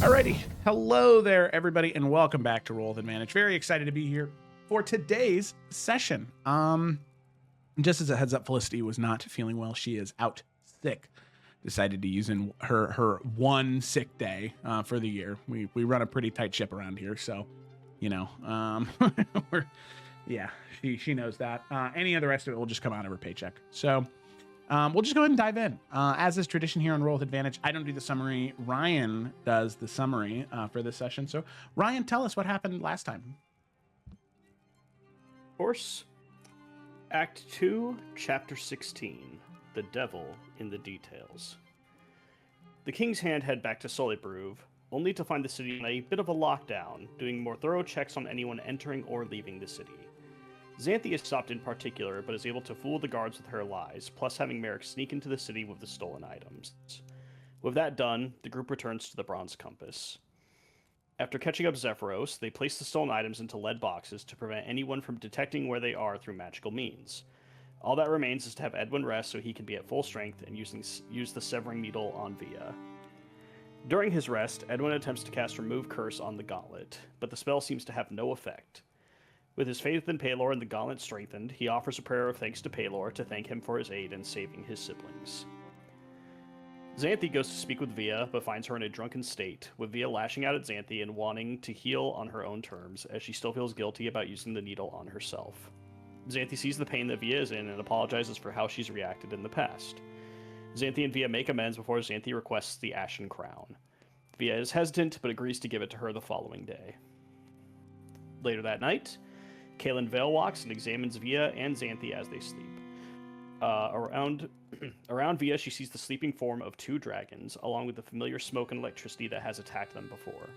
Alrighty, hello there everybody and welcome back to Roll with Advantage. Very excited to be here for today's session. Just as a heads up, Felicity was not feeling well. She is out sick. Decided to use in her one sick day for the year. We run a pretty tight ship around here, so you know, she knows that. Any of the rest of it will just come out of her paycheck. So we'll just go ahead and dive in. As is tradition here on Roll with Advantage, I don't do the summary. Ryan does the summary for this session. So Ryan, tell us what happened last time. Of course. Act 2, Chapter 16, The Devil in the Details. The King's Hand head back to Solibruv, only to find the city in a bit of a lockdown, doing more thorough checks on anyone entering or leaving the city. Xanthi is stopped in particular, but is able to fool the guards with her lies, plus having Merrick sneak into the city with the stolen items. With that done, the group returns to the Bronze Compass. After catching up Zephyros, they place the stolen items into lead boxes to prevent anyone from detecting where they are through magical means. All that remains is to have Edwin rest so he can be at full strength and use the Severing Needle on Via. During his rest, Edwin attempts to cast Remove Curse on the Gauntlet, but the spell seems to have no effect. With his faith in Paylor and the Gauntlet strengthened, he offers a prayer of thanks to Paylor to thank him for his aid in saving his siblings. Xanthi goes to speak with Via, but finds her in a drunken state, with Via lashing out at Xanthi and wanting to heal on her own terms, as she still feels guilty about using the needle on herself. Xanthi sees the pain that Via is in and apologizes for how she's reacted in the past. Xanthi and Via make amends before Xanthi requests the Ashen Crown. Via is hesitant, but agrees to give it to her the following day. Later that night, Kaelin Vale walks and examines Via and Xanthi as they sleep. Around Via, she sees the sleeping form of two dragons, along with the familiar smoke and electricity that has attacked them before.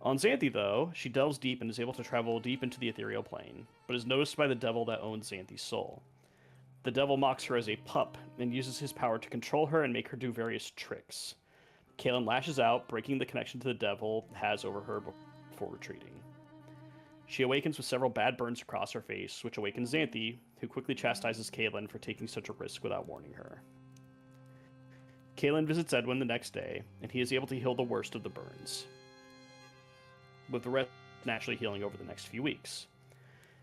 On Xanthi, though, she delves deep and is able to travel deep into the ethereal plane, but is noticed by the devil that owns Xanthi's soul. The devil mocks her as a pup, and uses his power to control her and make her do various tricks. Kaelin lashes out, breaking the connection to the devil has over her before retreating. She awakens with several bad burns across her face, which awakens Xanthi, who quickly chastises Kaelin for taking such a risk without warning her. Kaelin visits Edwin the next day, and he is able to heal the worst of the burns, with the rest naturally healing over the next few weeks.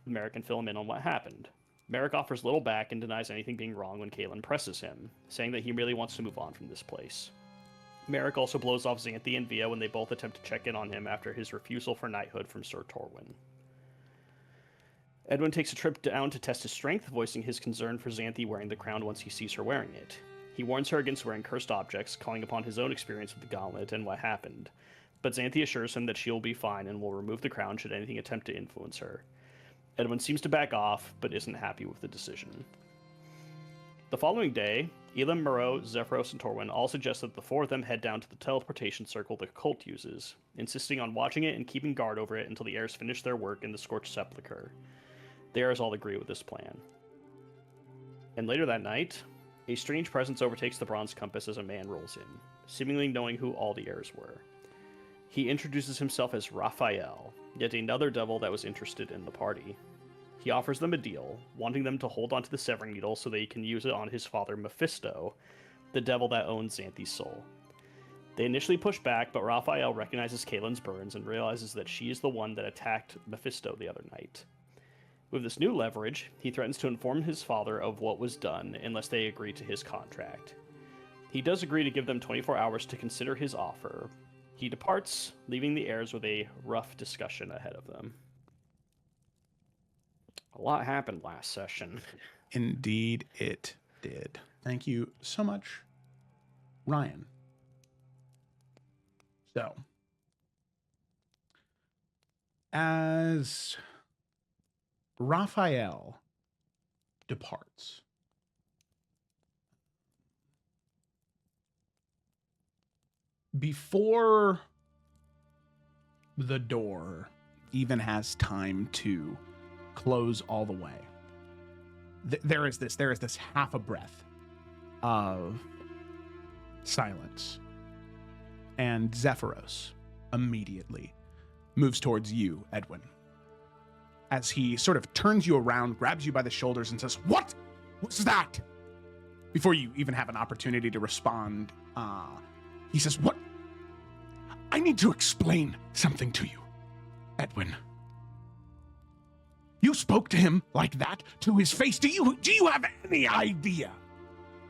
Merrick can fill him in on what happened. Merrick offers little back and denies anything being wrong when Kaelin presses him, saying that he really wants to move on from this place. Merrick also blows off Xanthi and Via when they both attempt to check in on him after his refusal for knighthood from Sir Torwin. Edwin takes a trip down to test his strength, voicing his concern for Xanthi wearing the crown once he sees her wearing it. He warns her against wearing cursed objects, calling upon his own experience with the gauntlet and what happened, but Xanthi assures him that she will be fine and will remove the crown should anything attempt to influence her. Edwin seems to back off, but isn't happy with the decision. The following day, Elam, Moreau, Zephyros, and Torwin all suggest that the four of them head down to the teleportation circle the cult uses, insisting on watching it and keeping guard over it until the heirs finish their work in the Scorched Sepulchre. The heirs all agree with this plan. And later that night, a strange presence overtakes the Bronze Compass as a man rolls in, seemingly knowing who all the heirs were. He introduces himself as Raphael, yet another devil that was interested in the party. He offers them a deal, wanting them to hold onto the Severing Needle so they can use it on his father Mephisto, the devil that owns Xanthi's soul. They initially push back, but Raphael recognizes Kaelin's burns and realizes that she is the one that attacked Mephisto the other night. With this new leverage, he threatens to inform his father of what was done unless they agree to his contract. He does agree to give them 24 hours to consider his offer. He departs, leaving the heirs with a rough discussion ahead of them. A lot happened last session. Indeed it did. Thank you so much, Ryan. So, as Raphael departs, before the door even has time to close all the way, there is this half a breath of silence, and Zephyros immediately moves towards you, Edwin, as he sort of turns you around, grabs you by the shoulders, and says, "What was that?" Before you even have an opportunity to respond, he says, "What? I I need to explain something to you, Edwin. You spoke to him like that, to his face. Do you have any idea?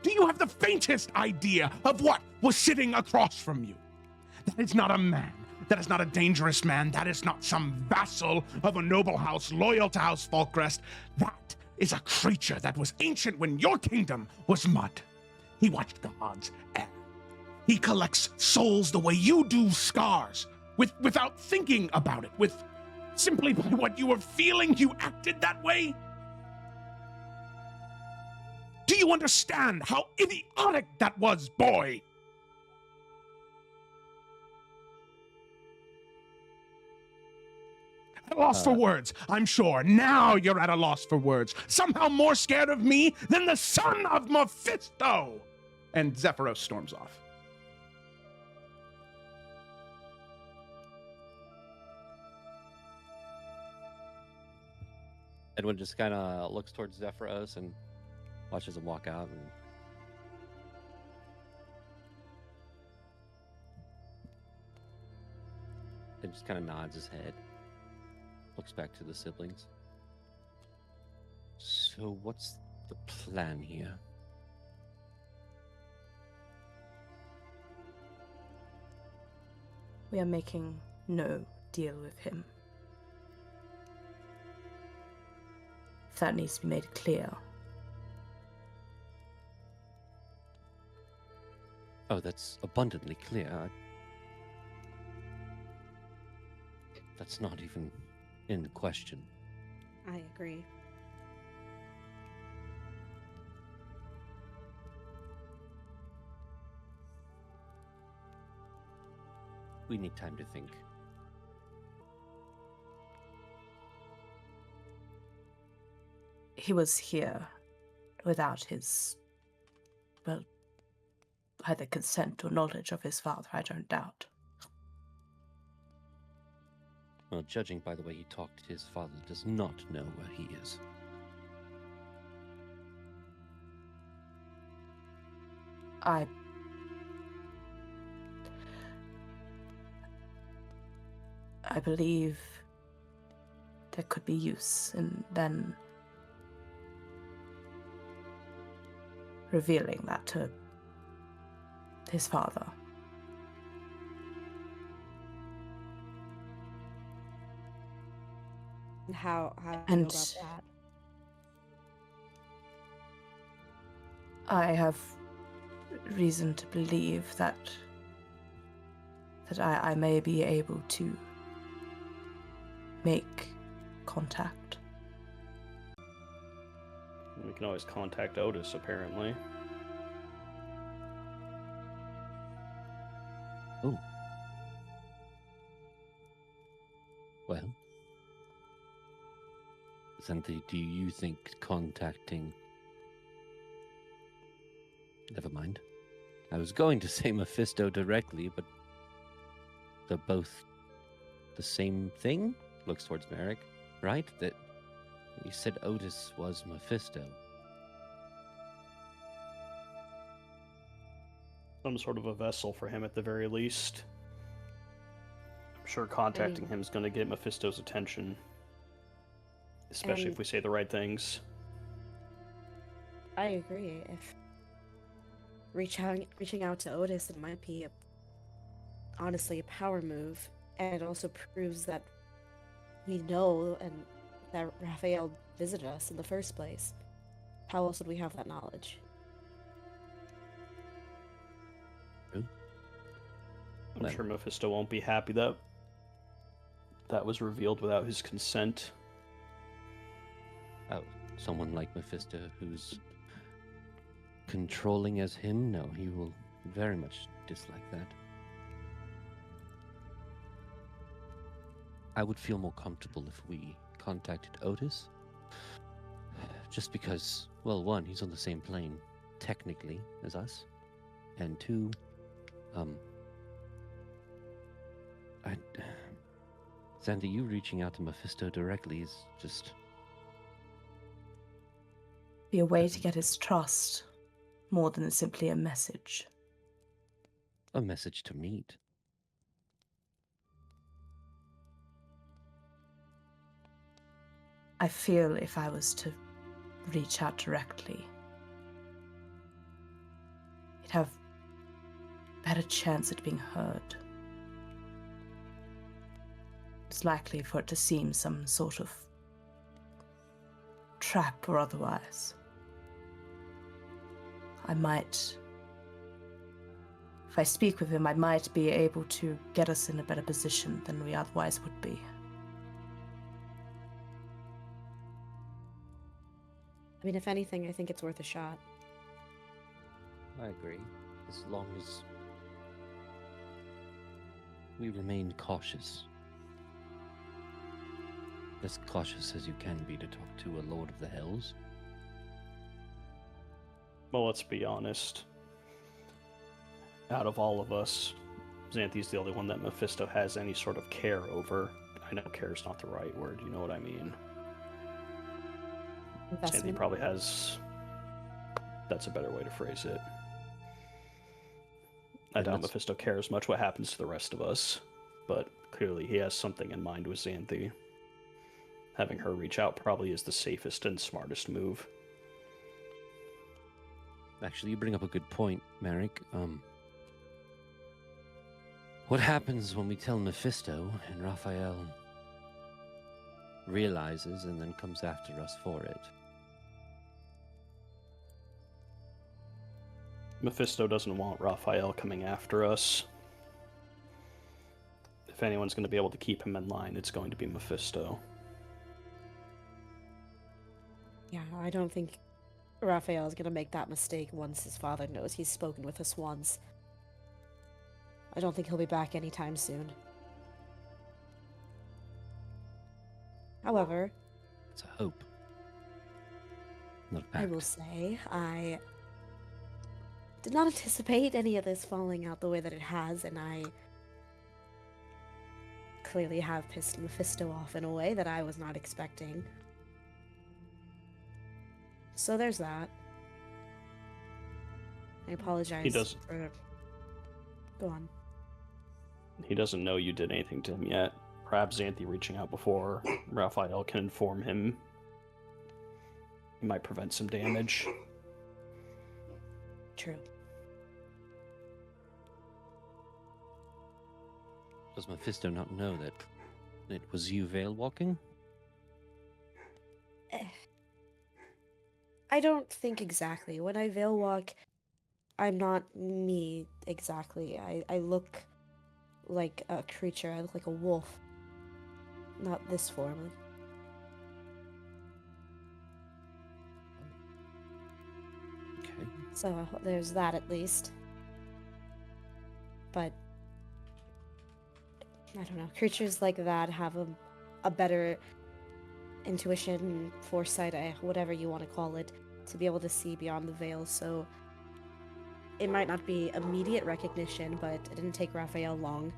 Do you have the faintest idea of what was sitting across from you? That is not a man. That is not a dangerous man. That is not some vassal of a noble house loyal to House Falkrest. That is a creature that was ancient when your kingdom was mud. He watched gods err. He collects souls the way you do scars, without thinking about it, simply by what you were feeling, you acted that way. Do you understand how idiotic that was, boy? At a loss for words, I'm sure. Now you're at a loss for words. Somehow more scared of me than the son of Mephisto. And Zephyros storms off. Edwin just kind of looks towards Zephyros and watches him walk out, and just kind of nods his head, looks back to the siblings. So what's the plan here? We are making no deal with him. If that needs to be made clear. Oh, that's abundantly clear. That's not even in question. I agree. We need time to think. He was here without his, well, either consent or knowledge of his father, I don't doubt. Well, judging by the way he talked, his father does not know where he is. I believe there could be use in then revealing that to his father. And how do you know And about that? I have reason to believe that I may be able to make contact. We can always contact Otis, apparently. Oh. Well. Xanthi, do you think contacting... Never mind. I was going to say Mephisto directly, but they're both the same thing? Looks towards Merrick, right? That you said Otis was Mephisto. Some sort of a vessel for him at the very least. I'm sure contacting him is going to get Mephisto's attention. Especially if we say the right things. I agree. If reaching out to Otis, it might be honestly a power move, and it also proves that we know and that Raphael visited us in the first place. How else would we have that knowledge? I'm sure Mephisto won't be happy that that was revealed without his consent. Oh, someone like Mephisto who's controlling as him? No, he will very much dislike that. I would feel more comfortable if we contacted Otis. Just because, well, one, he's on the same plane, technically, as us. And two, Sandy, you reaching out to Mephisto directly is just... Be a way to get his trust, more than simply a message. a message to meet. I feel if I was to reach out directly, it'd have a better chance at being heard. It's likely for it to seem some sort of trap or otherwise. If I speak with him, I might be able to get us in a better position than we otherwise would be. I mean, if anything, I think it's worth a shot. I agree, as long as we remain cautious. As cautious as you can be to talk to a Lord of the Hells. Well, let's be honest. Out of all of us, Xanthi's the only one that Mephisto has any sort of care over. I know care is not the right word, you know what I mean. Xanthi Investment. probably has... That's a better way to phrase it. I And doubt that's- Mephisto cares much what happens to the rest of us, but clearly he has something in mind with Xanthi. Having her reach out probably is the safest and smartest move. Actually, you bring up a good point, Merrick. What happens when we tell Mephisto and Raphael realizes and then comes after us for it? Mephisto doesn't want Raphael coming after us. If anyone's going to be able to keep him in line, it's going to be Mephisto. Yeah, I don't think Raphael is going to make that mistake once his father knows he's spoken with us once. I don't think he'll be back anytime soon. However, It's a hope. Not a I fact. will say, I did not anticipate any of this falling out the way that it has, and I clearly have pissed Mephisto off in a way that I was not expecting. So there's that. I apologize does- for... Go on. He doesn't know you did anything to him yet. Perhaps Xanthi reaching out before Raphael can inform him. He might prevent some damage. True. Does Mephisto not know that it was you veil walking? I don't think exactly. When I veil walk, I'm not me exactly. I look like a creature. I look like a wolf. Not this form. Okay. So there's that at least. But I don't know. Creatures like that have a better intuition, foresight, whatever you want to call it, to be able to see beyond the veil. So it might not be immediate recognition, but it didn't take Raphael long.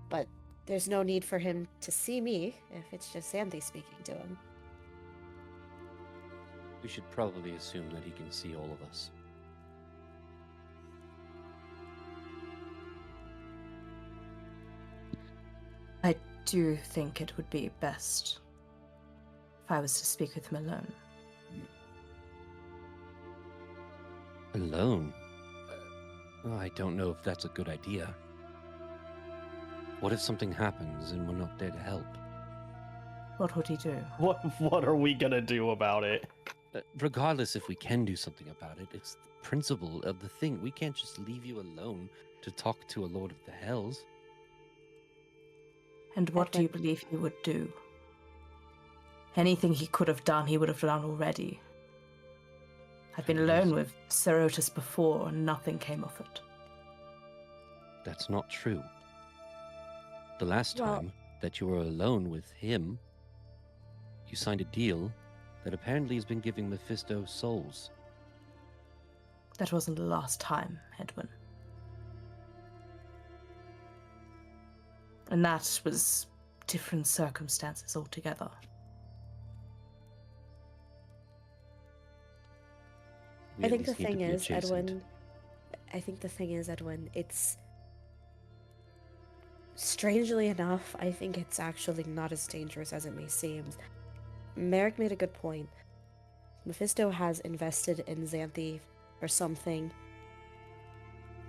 But there's no need for him to see me if it's just Xanthi speaking to him. We should probably assume that he can see all of us. I do think it would be best if I was to speak with him alone. Alone? Oh, I don't know if that's a good idea. What if something happens and we're not there to help? What would he do? What are we gonna do about it? Regardless if we can do something about it, it's the principle of the thing. We can't just leave you alone to talk to a Lord of the Hells. And what do you believe he would do? Anything he could have done, he would have done already. I've been alone with Serotus before, and nothing came of it. That's not true. The last Well- time that you were alone with him, you signed a deal that apparently has been giving Mephisto souls. That wasn't the last time, Edwin. And that was different circumstances altogether. We I at think the least need to thing be is, adjacent. Edwin, it's Strangely enough, I think it's actually not as dangerous as it may seem. Merrick made a good point. Mephisto has invested in Xanthi or something.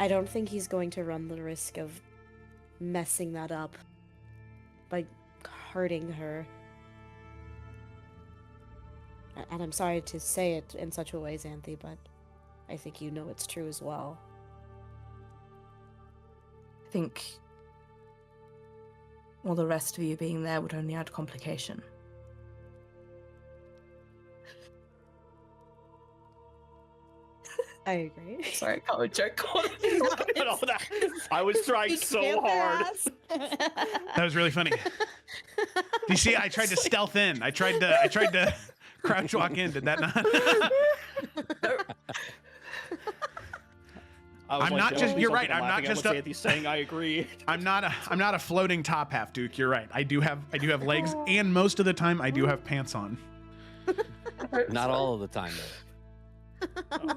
I don't think he's going to run the risk of messing that up by hurting her. And I'm sorry to say it in such a way, Xanthi, but I think you know it's true as well. I think all the rest of you being there would only add complication. I agree. Sorry, I can't joke. No, I was trying so hard. That was really funny. You see, I tried to stealth in. I tried to crouch walk in. Did that not? I'm not just. You're right. I'm not just. He's saying I agree. I'm not a floating top half, Duke. You're right. I do have legs, and most of the time I do have pants on. Not all of the time, though. Oh.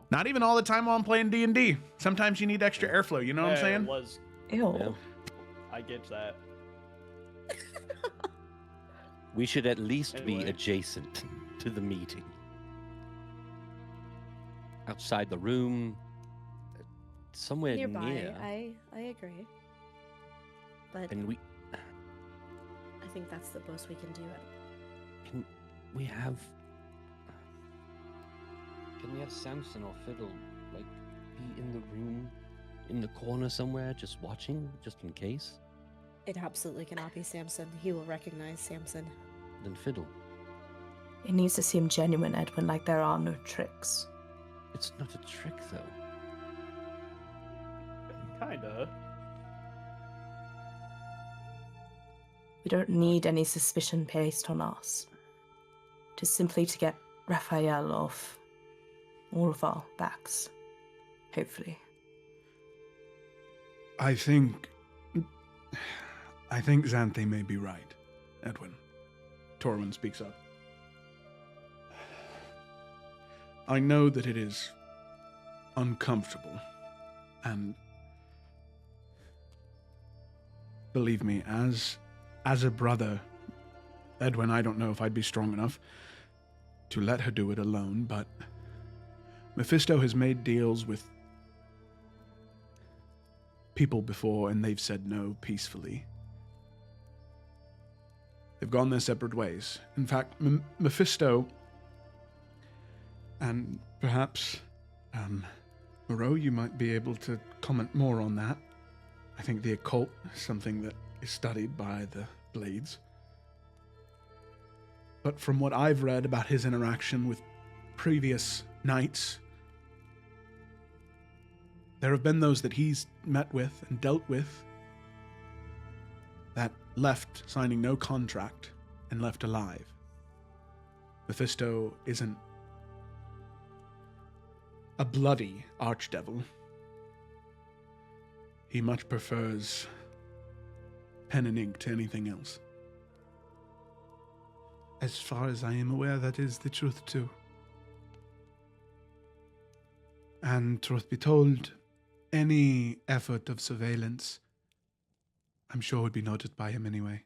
Not even all the time while I'm playing D&D. Sometimes you need extra airflow. You know what I'm saying? Ew. Yeah. I get that. We should at least Anyway. be adjacent to the meeting. Outside the room, somewhere Nearby, near. I agree. But And I think that's the most we can do. can we have Samson or Fiddle like be in the room in the corner somewhere just watching, just in case? It absolutely cannot be Samson. He will recognize Samson. Then Fiddle. It needs to seem genuine, Edwin, like there are no tricks. It's not a trick though. Kinda. We don't need any suspicion based on us. Just simply to get Raphael off all of our backs. Hopefully. I think Xanthi may be right, Edwin. Torwin speaks up. I know that it is uncomfortable, and believe me, as a brother, Edwin, I don't know if I'd be strong enough to let her do it alone, but Mephisto has made deals with people before, and they've said no peacefully. They've gone their separate ways. In fact, Mephisto, and perhaps, Moreau, you might be able to comment more on that. I think the occult is something that is studied by the Blades. But from what I've read about his interaction with previous knights, there have been those that he's met with and dealt with that left signing no contract and left alive. Mephisto isn't a bloody archdevil. He much prefers pen and ink to anything else. As far as I am aware, that is the truth too. And truth be told, any effort of surveillance, I'm sure would be noted by him anyway.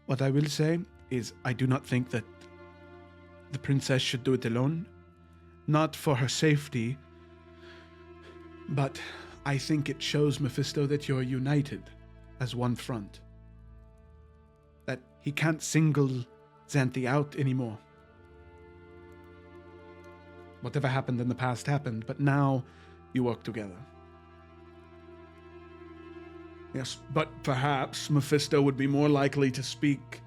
What I will say is I do not think that the princess should do it alone. Not for her safety, but I think it shows Mephisto that you're united as one front. That he can't single Xanthi out anymore. Whatever happened in the past happened, but now you work together. Yes, but perhaps Mephisto would be more likely to speak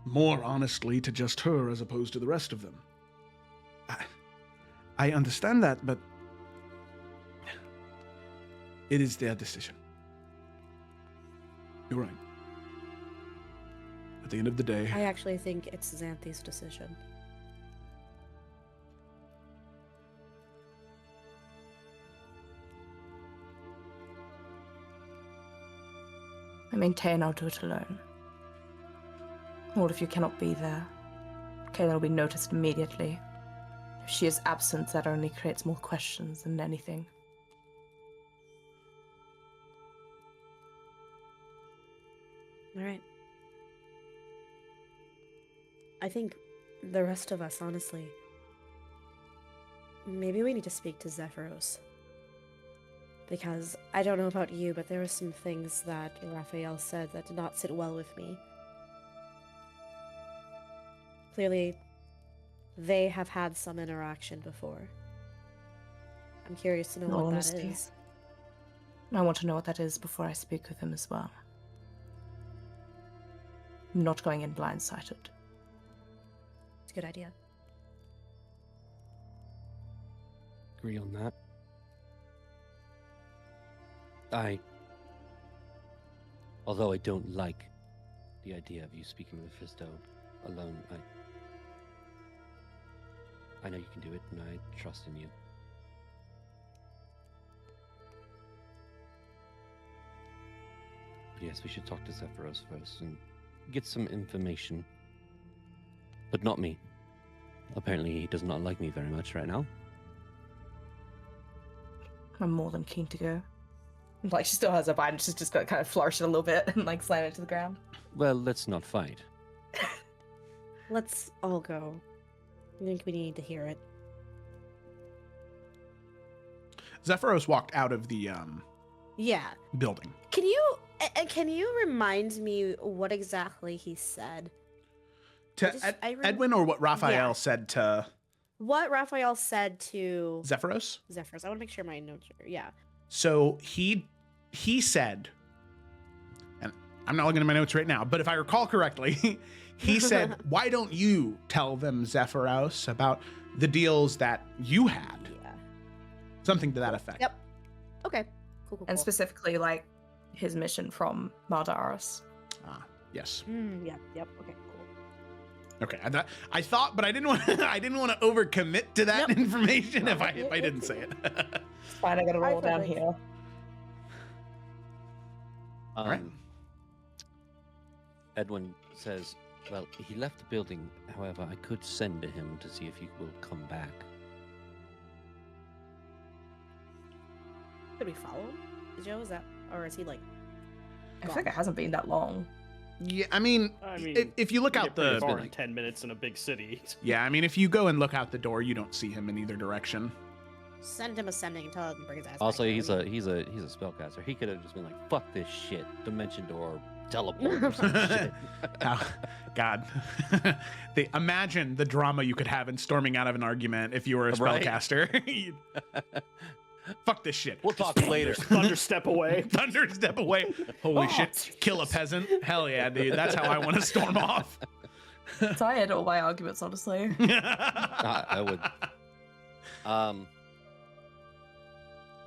more honestly to just her as opposed to the rest of them. I understand that, but it is their decision. You're right. At the end of the day, I actually think it's Xanthi's decision. I maintain I'll do it alone. All of you cannot be there. Kayla will be noticed immediately. If she is absent, that only creates more questions than anything. All right. I think the rest of us, honestly, maybe we need to speak to Zephyros. Because I don't know about you, but there were some things that Raphael said that did not sit well with me. Clearly, they have had some interaction before. I'm curious to know what that Honesty. is. I want to know what that is before I speak with him as well. I'm not going in blindsided. It's a good idea. Agree on that. Although I don't like the idea of you speaking with Fisto alone, I know you can do it, and I trust in you. But yes, we should talk to Zephyros first and get some information. But not me. Apparently he does not like me very much right now. I'm more than keen to go. Like, she still has her bind, she's just got to kind of flourish it a little bit and, like, slam it to the ground. Well, let's not fight. Let's all go. I think we need to hear it. Zephyros walked out of the Yeah. building. Can you remind me what exactly he said? To I Edwin, or what Raphael Yeah. said to What Raphael said to Zephyros? Zephyros. I want to make sure my notes are. Yeah. So he said, and I'm not looking at my notes right now, but if I recall correctly, he said, "Why don't you tell them, Zephyros, about the deals that you had?" Yeah. Something to that effect. Yep. Okay. Cool. And specifically, like, his mission from Mardaris. Ah, yes. Yep. Okay. Cool. Okay. I thought, but I didn't want. I didn't want to overcommit to that Yep. information if I didn't say it. It's fine, I gotta roll down perfect. here. All right. Edwin says, well, he left the building. However, I could send to him to see if he will come back. Could we follow him? Joe, is that, or is he like? I feel like it hasn't been that long. Yeah, I mean, if you look you out get pretty the far in 10 minutes in a big city. yeah, I mean, if you go and look out the door, you don't see him in either direction. Send him a sending and tell him to bring his ass. Also, back he's here. a spellcaster. He could have just been like, "Fuck this shit, dimension door, teleport." Or some shit. Oh, God, imagine the drama you could have in storming out of an argument if you were a Right. spellcaster. You'd- Fuck this shit. We'll talk later. Thunder step away. Thunder step away. Holy Oh, shit! Kill a peasant. Hell yeah, dude. That's how I want to storm off. Tired of all my arguments, honestly. I would.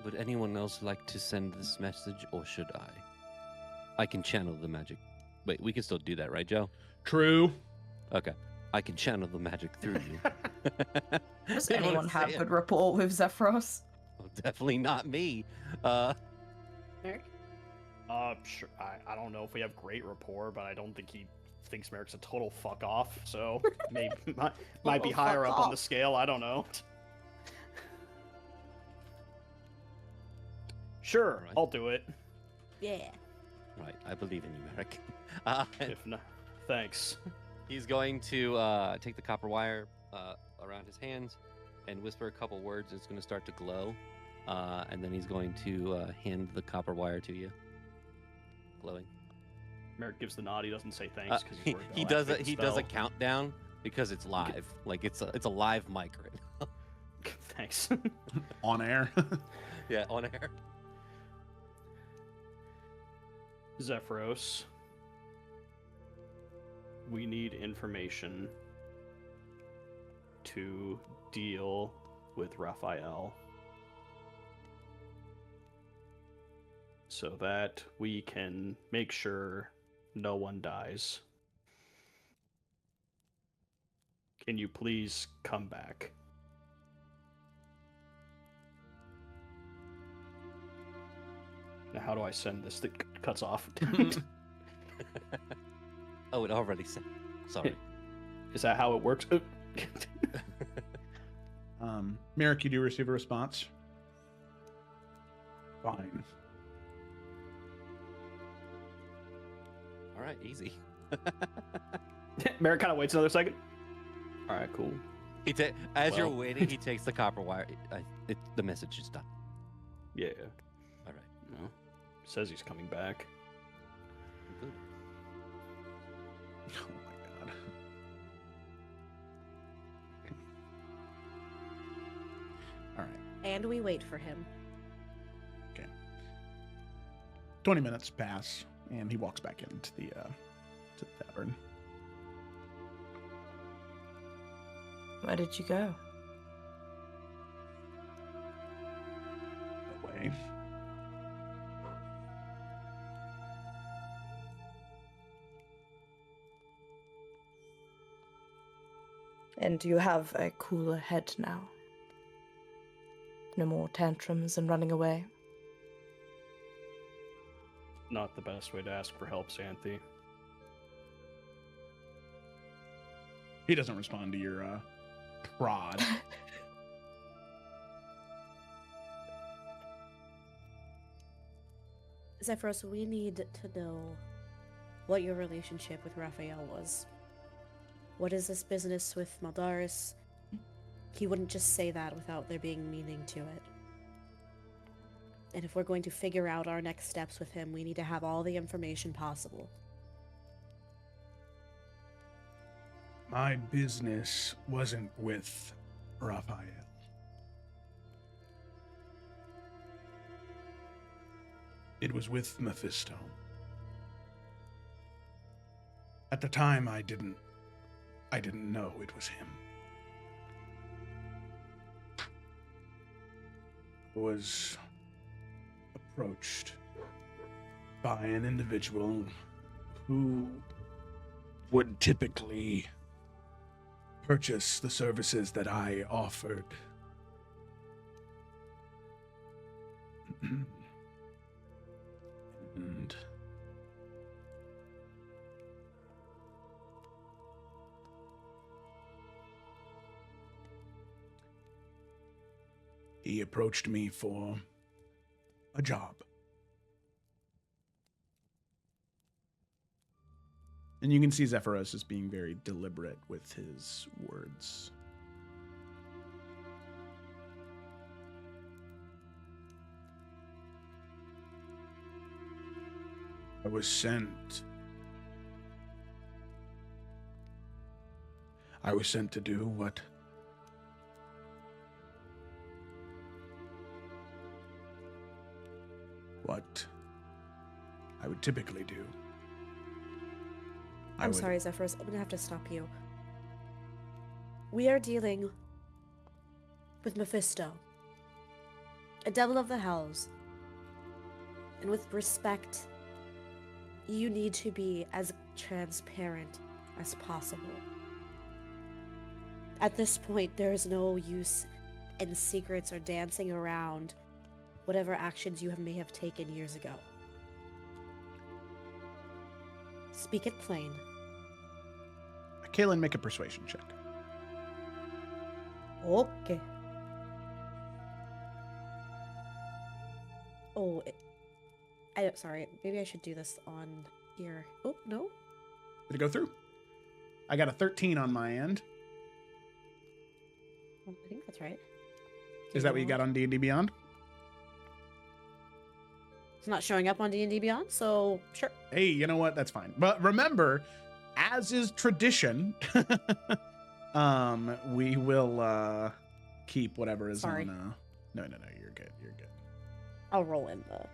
Would anyone else like to send this message, or should I? I can channel the magic. Wait, we can still do that, right, Joe? True. Okay. I can channel the magic through you. Does Didn't wanna anyone have say it. good rapport with Zephyros? Oh, definitely not me. Merrick? Sure. I don't know if we have great rapport, but I don't think he thinks Merrick's a total fuck off. So maybe might be Total higher fuck up on off. the scale. I don't know. Sure, Alright. I'll do it. Yeah. Right, I believe in you, Merrick. If not, thanks. He's going to take the copper wire around his hands and whisper a couple words. It's going to start to glow, and then he's going to hand the copper wire to you, glowing. Merrick gives the nod. He doesn't say thanks because he's worried He they'll does activate the he does a spell. countdown because it's live. Like it's a live mic right now. Thanks. On air. Yeah, on air. Zephyros, we need information to deal with Raphael so that we can make sure no one dies. Can you please come back? Now, how do I send this? That cuts off. Oh, it already said. Sorry. Is that how it works? Merrick, you do receive a response. Fine. All right, easy. Merrick kind of waits another second. All right, cool. As you're Well. waiting, he takes the copper wire. The message is done. Yeah. All right. No. Says he's coming back. Good. Oh my god. All right. And we wait for him. 20 minutes pass, and he walks back into the to the tavern. Where did you go? Away. And you have a cooler head now. No more tantrums and running away. Not the best way to ask for help, Xanthi. He doesn't respond to your prod. Zephyros, we need to know what your relationship with Raphael was. What is this business with Maldaris? He wouldn't just say that without there being meaning to it. And if we're going to figure out our next steps with him, we need to have all the information possible. My business wasn't with Raphael. It was with Mephisto. At the time, I didn't know it was him. I was approached by an individual who would typically purchase the services that I offered. And he approached me for a job. And you can see Zephyros is being very deliberate with his words. I was sent to do what I would typically do. I'm sorry, Zephyros. I'm gonna have to stop you. We are dealing with Mephisto, a devil of the hells. And with respect, you need to be as transparent as possible. At this point, there is no use in secrets or dancing around whatever actions you may have taken years ago. Speak it plain. Kaylin, make a persuasion check. Okay. Oh, sorry. Maybe I should do this on here. Oh, no. Did it go through? I got a 13 on my end. I think that's right. Is that what you got on D&D Beyond? It's not showing up on D&D Beyond, so sure. Hey, you know what? That's fine. But remember, as is tradition, we will keep whatever is Sorry. on. No, you're good. You're good. I'll roll in the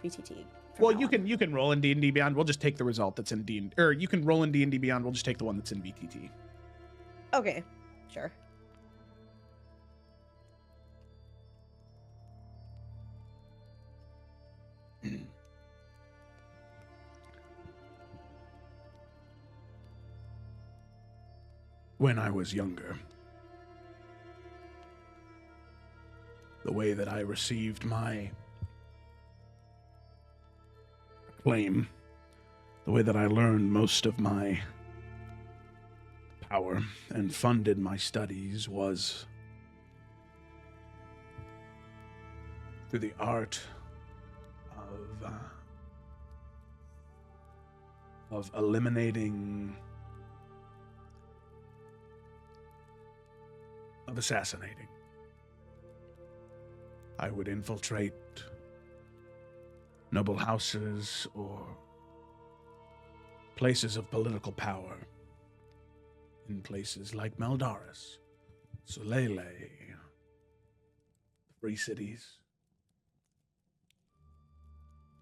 VTT. Well, you can roll in D&D Beyond. We'll just take the result that's in D&D, or you can roll in D&D Beyond. We'll just take the one that's in VTT. Okay, sure. When I was younger, the way that I received my acclaim, the way that I learned most of my power and funded my studies was through the art of eliminating, of assassinating. I would infiltrate noble houses or places of political power in places like Maldaris, Solele, the Free Cities.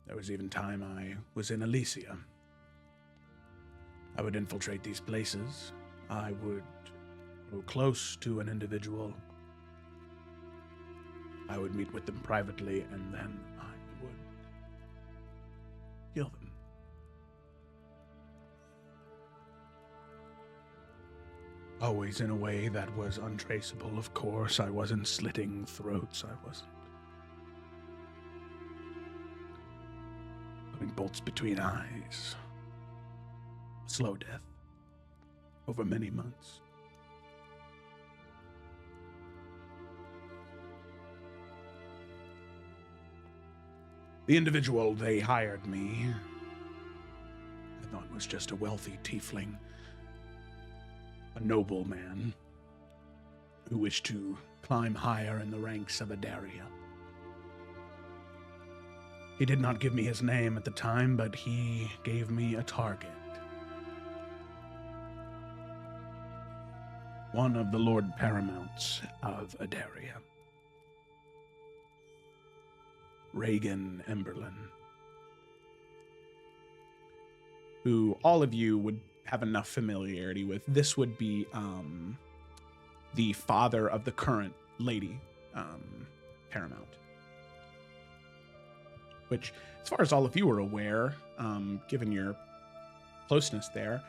There was even time I was in Elysia. I would infiltrate these places. I would grow close to an individual. I would meet with them privately, and then I would kill them. Always in a way that was untraceable, of course. I wasn't slitting throats. I wasn't putting bolts between eyes. Slow death over many months. The individual they hired me, I thought was just a wealthy tiefling, a noble man who wished to climb higher in the ranks of Adaria. He did not give me his name at the time, but he gave me a target. One of the Lord Paramounts of Adaria. Reagan Emberlin, who all of you would have enough familiarity with. This would be the father of the current lady Paramount, which, as far as all of you are aware, given your closeness there,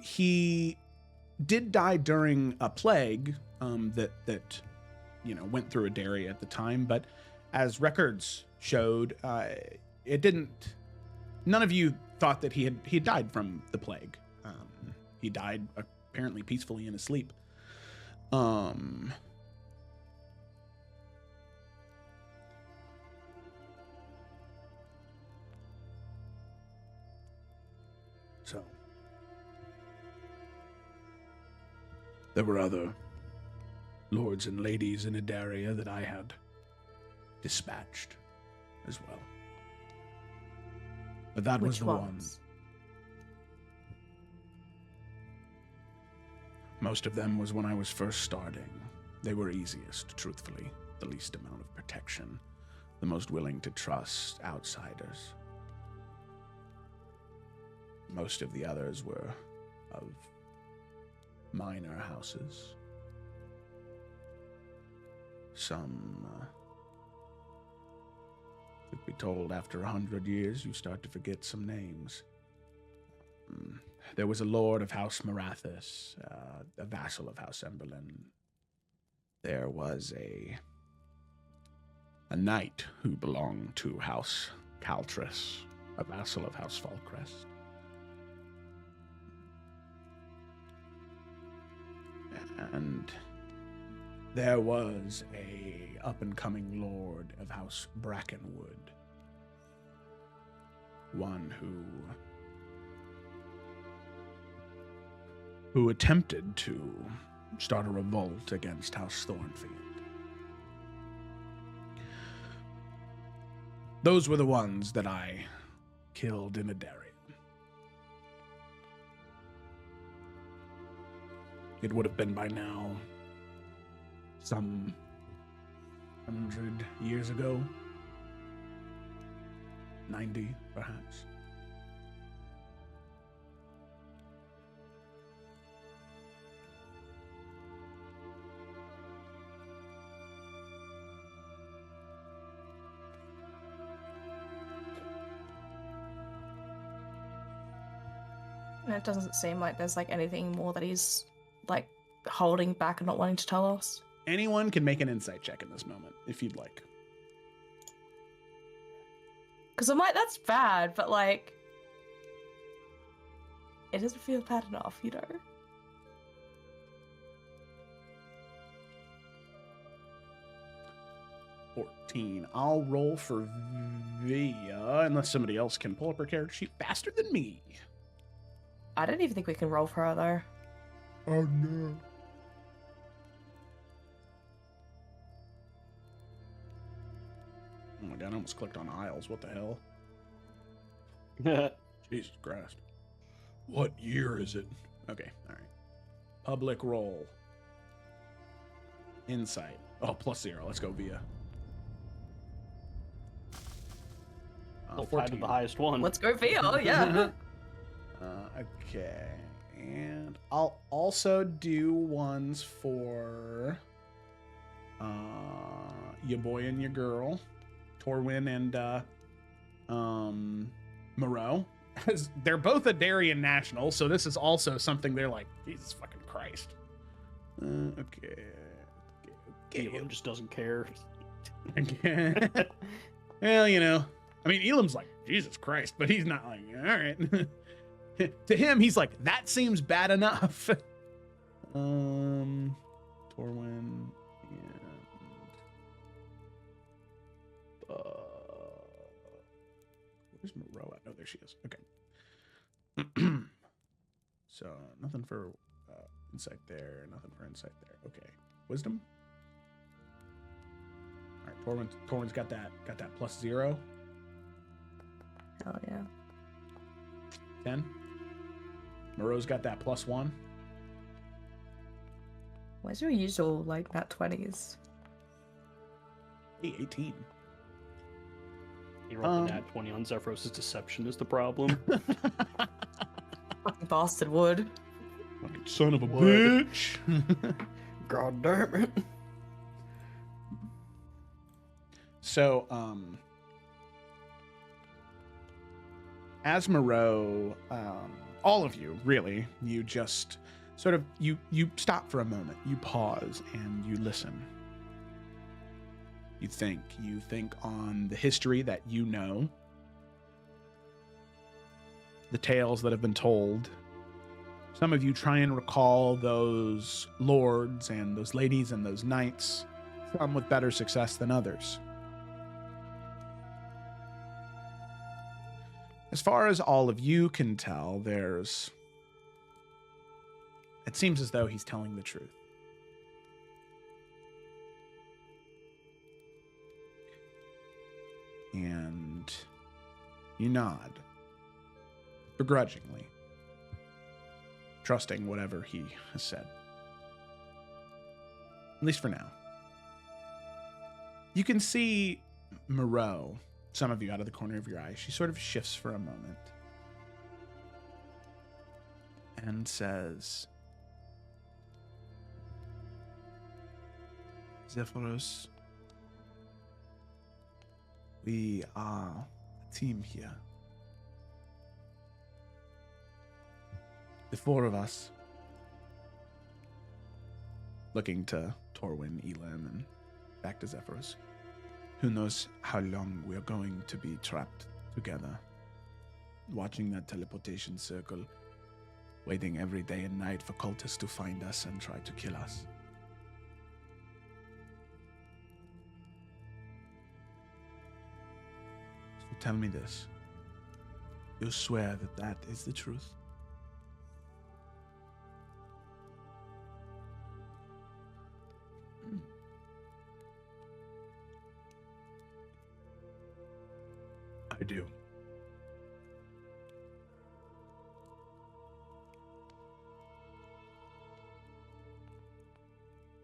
he did die during a plague that went through Adaria at the time, but as records showed, it didn't. None of you thought that he had died from the plague. He died apparently peacefully in his sleep. So there were other lords and ladies in Adaria that I had dispatched as well. But that was the one. Most of them was when I was first starting. They were easiest, truthfully. The least amount of protection. The most willing to trust outsiders. Most of the others were of minor houses. Some, truth be told, after 100 years, you start to forget some names. There was a lord of House Marathis, a vassal of House Emberlin. There was a knight who belonged to House Caltris, a vassal of House Falcrest. And there was a up-and-coming lord of House Brackenwood. One who attempted to start a revolt against House Thornfield. Those were the ones that I killed in Adaria. It would have been by now some 100 years ago. 90, perhaps. And it doesn't seem like there's like anything more that he's like holding back and not wanting to tell us. Anyone can make an insight check in this moment, if you'd like. Because I'm like, that's bad, but like, it doesn't feel bad enough, you know? I'll roll for Via, unless somebody else can pull up her character sheet faster than me. I don't even think we can roll for her though. Oh no. Oh my god, I almost clicked on Isles. What the hell? Jesus Christ. What year is it? Okay, alright. Public roll. Insight. Oh, +0. Let's go via. We'll find 14. the highest one. Let's go VR, yeah. Okay. And I'll also do ones for your boy and your girl, Torwin and Moreau. They're both a Darien national, so this is also something they're like, Jesus fucking Christ. Okay. Elam just doesn't care. Okay. Well, you know, I mean, Elam's like, Jesus Christ, but he's not like, all right. To him, he's like, that seems bad enough. Torwin and where's Moreau at? Oh, there she is. Okay. So nothing for insight there. Nothing for insight there. Okay. Wisdom. All right. Torwin's got that +0. Hell yeah. 10. Moreau's got that +1. Where's your usual, like, nat 20s? Hey, 18. He rolled a nat 20 on Zephyros' deception is the problem. Fucking bastard would. Fucking son of a Would. bitch. God damn it. So, as Moreau, all of you, really, you just sort of, you stop for a moment, you pause, and you listen. You think on the history that you know, the tales that have been told. Some of you try and recall those lords and those ladies and those knights, some with better success than others. As far as all of you can tell, it seems as though he's telling the truth. And you nod, begrudgingly, trusting whatever he has said. At least for now. You can see Moreau, some of you out of the corner of your eye. She sort of shifts for a moment and says, Zephyros, we are a team here. The four of us, looking to Torwin, Elam, and back to Zephyros. Who knows how long we're going to be trapped together, watching that teleportation circle, waiting every day and night for cultists to find us and try to kill us. So tell me this. You swear that that is the truth? I do.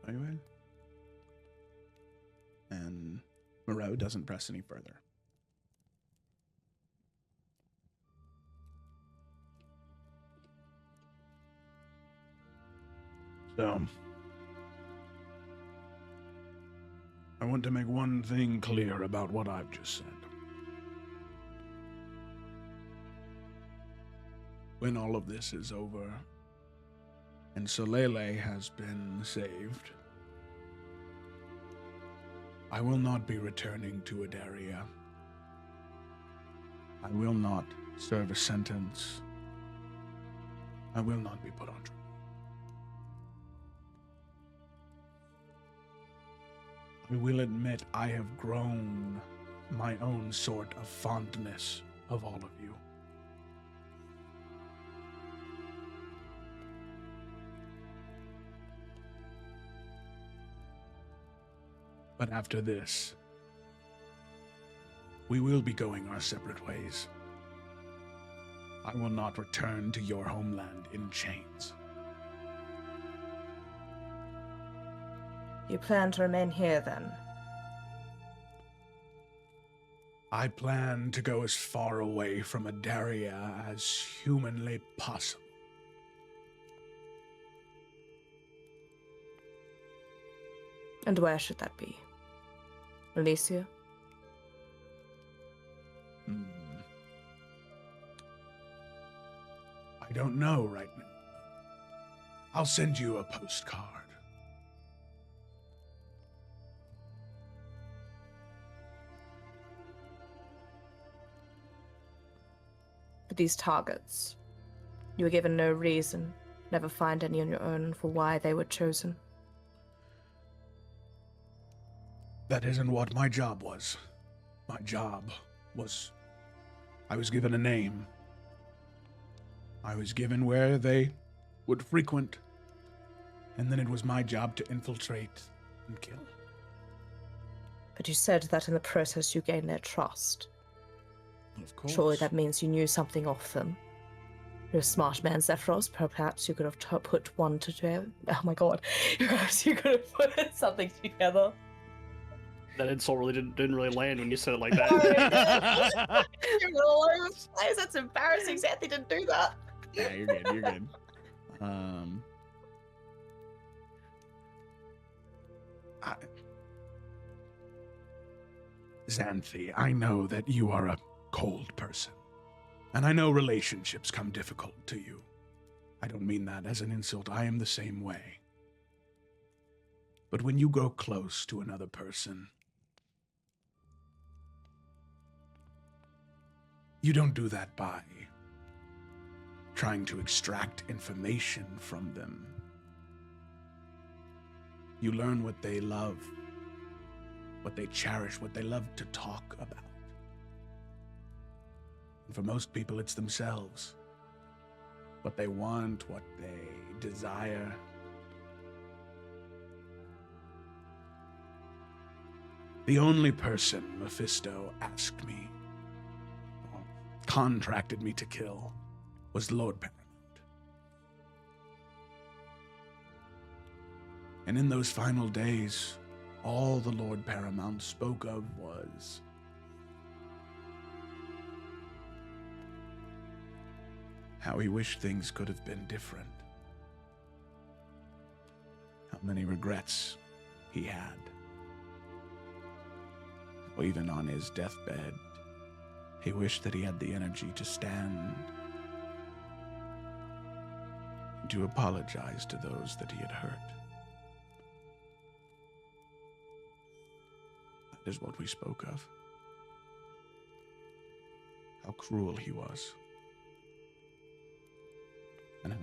Very well. And Moreau doesn't press any further. So, I want to make one thing clear about what I've just said. When all of this is over, and Solele has been saved, I will not be returning to Adaria. I will not serve a sentence. I will not be put on trial. I will admit I have grown my own sort of fondness of all of you. But after this, we will be going our separate ways. I will not return to your homeland in chains. You plan to remain here then? I plan to go as far away from Adaria as humanly possible. And where should that be? Alicia? I don't know right now. I'll send you a postcard. For these targets, you were given no reason, never find any on your own for why they were chosen. That isn't what my job was. My job was... I was given a name. I was given where they would frequent. And then it was my job to infiltrate and kill. But you said that in the process you gained their trust. Of course. Surely that means you knew something of them. You're a smart man, Zephyros. Perhaps you could have put one to two. Oh my god. Perhaps you could have put something together. That insult really didn't really land when you said it like that. You're all over the place. That's embarrassing. Xanthi didn't do that. Yeah, you're good. You're good. Xanthi, I know that you are a cold person. And I know relationships come difficult to you. I don't mean that as an insult. I am the same way. But when you go close to another person, you don't do that by trying to extract information from them. You learn what they love, what they cherish, what they love to talk about. And for most people, it's themselves. What they want, what they desire. The only person Mephisto asked me, or contracted me to kill, was Lord Paramount. And in those final days, all the Lord Paramount spoke of was how he wished things could have been different. How many regrets he had. Or even on his deathbed, he wished that he had the energy to stand and to apologize to those that he had hurt. That is what we spoke of. How cruel he was. And how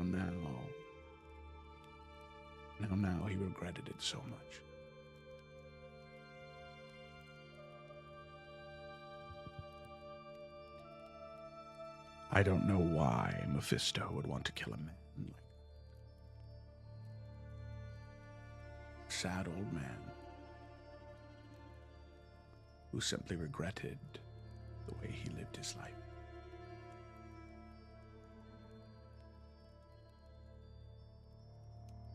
now he regretted it so much. I don't know why Mephisto would want to kill a man like that. A sad old man who simply regretted the way he lived his life.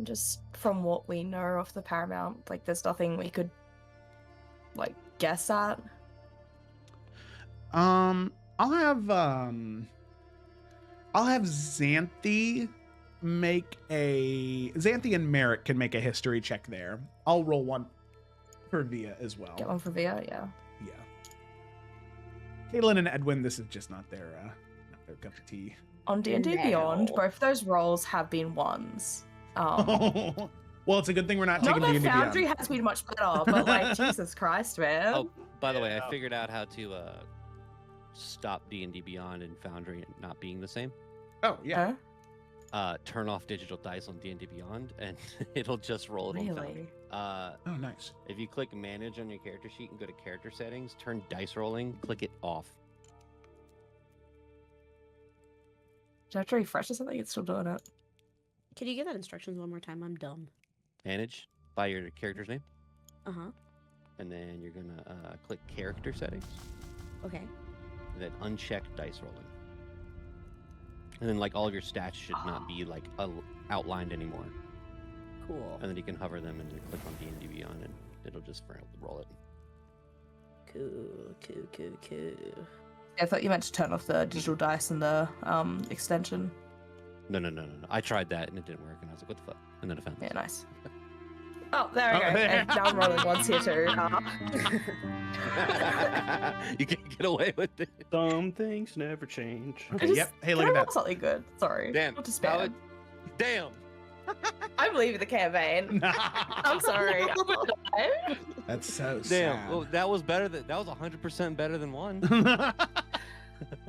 Just from what we know of the Paramount, like, there's nothing we could, like, guess at. I'll have Xanthi Xanthi and Merrick can make a history check there. I'll roll one for Via as well. Get one for Via, yeah. Yeah. Caitlin and Edwin, this is just not their cup of tea. On D&D No. Beyond, both those rolls have been ones. Well, it's a good thing we're not Not taking that D&D Foundry Beyond. has been much better, but like, Jesus Christ, man. Oh, by the way, Yeah. I figured out how to stop D&D Beyond and Foundry not being the same. Oh, yeah. Huh? Turn off digital dice on D&D Beyond, and it'll just roll it on Foundry. Really? Oh, nice. If you click Manage on your character sheet and go to Character Settings, turn Dice Rolling, click it off. Do I have to refresh or something? It's still doing it. Can you give that instructions one more time? I'm dumb. Manage by your character's name. Uh-huh. and then you're gonna click character settings, Okay. then uncheck dice rolling, and then like all of your stats should not be like outlined anymore. Cool. And then you can hover them and then click on D&D Beyond, and it'll just roll it. Cool. I thought you meant to turn off the digital dice and the extension. No. I tried that and it didn't work, and I was like, what the fuck? And then I found Yeah, this. nice. Oh, there we Oh, go. there. And now I'm rolling once here too. You can't get away with it. Some things never change. Okay, yep. Hey, look Can at I roll that. something good. Sorry. Damn. Not to That spam. would- Damn. I'm leaving the campaign. I'm sorry. I'm gonna die. That's so Damn. sad. Well, that was better than 100% better than one.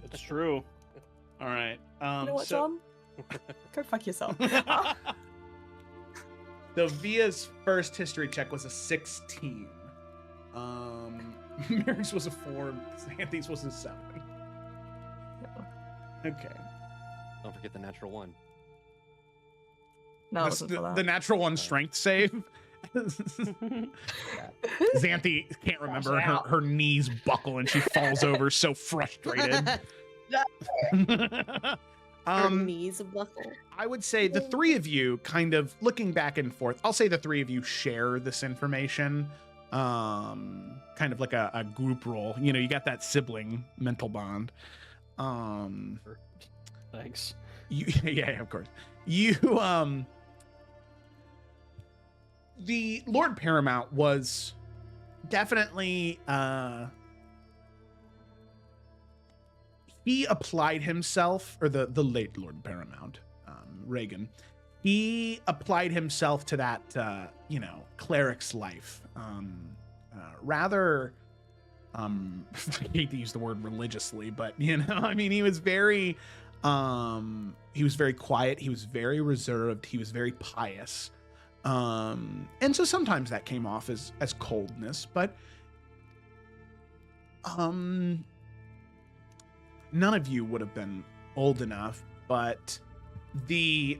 It's true. All right. You know what, so, John? Go fuck yourself. So Via's first history check was a 16. Mary's was a 4. Sandy's was a 7. Okay. Don't forget the natural one. No, it wasn't for the that. natural one strength save. Xanthi can't remember. Her knees buckle and she falls over so frustrated. Her knees buckle. I would say the three of you kind of looking back and forth. I'll say the three of you share this information. Kind of like a group role. You know, you got that sibling mental bond. Thanks. Yeah, of course. The Lord Paramount was definitely he applied himself, or the late Lord Paramount, Reagan, he applied himself to that cleric's life, rather I hate to use the word religiously, but I mean, he was very quiet, he was very reserved, he was very pious. And so sometimes that came off as coldness, but none of you would have been old enough, but the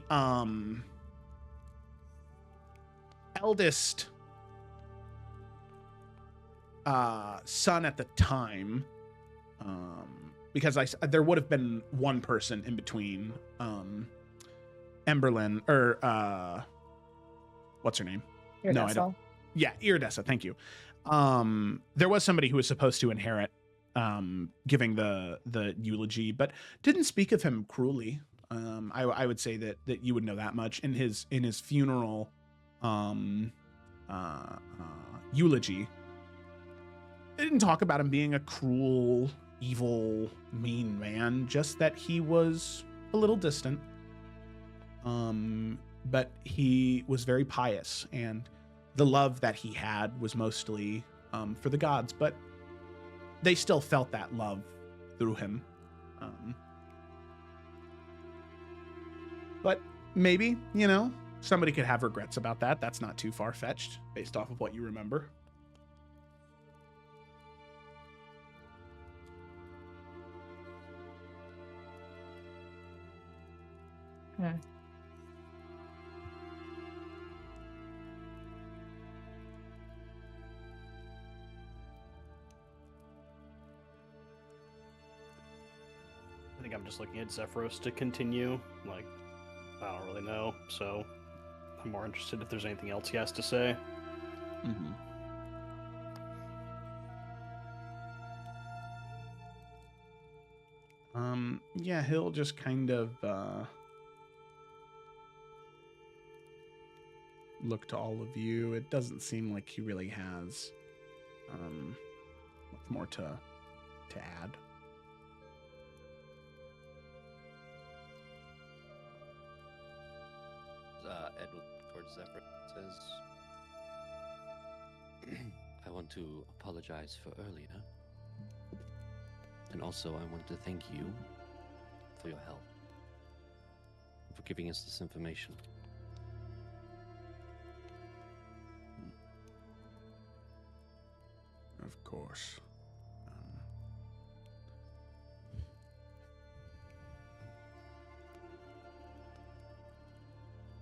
eldest son at the time, because there would have been one person in between Emberlyn or what's her name? No, I don't. Yeah, Iridessa, thank you. There was somebody who was supposed to inherit, giving the eulogy, but didn't speak of him cruelly. I would say that you would know that much. In his funeral eulogy, they didn't talk about him being a cruel, evil, mean man, just that he was a little distant. But he was very pious, and the love that he had was mostly for the gods, but they still felt that love through him. But maybe, somebody could have regrets about that. That's not too far-fetched based off of what you remember. I think I'm just looking at Zephyros to continue. Like, I don't really know, so I'm more interested if there's anything else he has to say. Mm-hmm. Yeah, he'll just kind of look to all of you. It doesn't seem like he really has much more to add. Ed towards Zephyr says, I want to apologize for earlier. And also I want to thank you for your help. For giving us this information. Of course.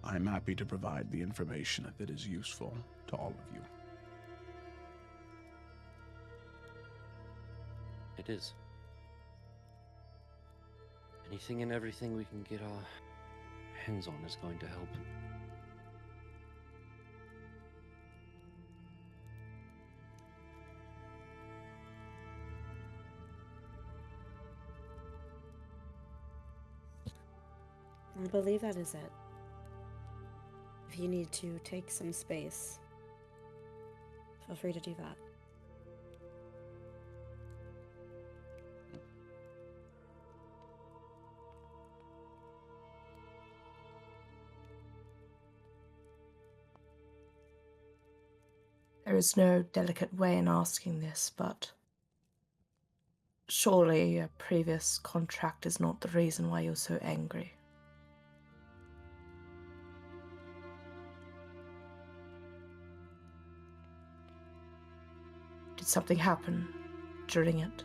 I'm happy to provide the information if it is useful to all of you. It is. Anything and everything we can get our hands on is going to help. I believe that is it. If you need to take some space, feel free to do that. There is no delicate way in asking this, but surely a previous contract is not the reason why you're so angry. Did something happen during it?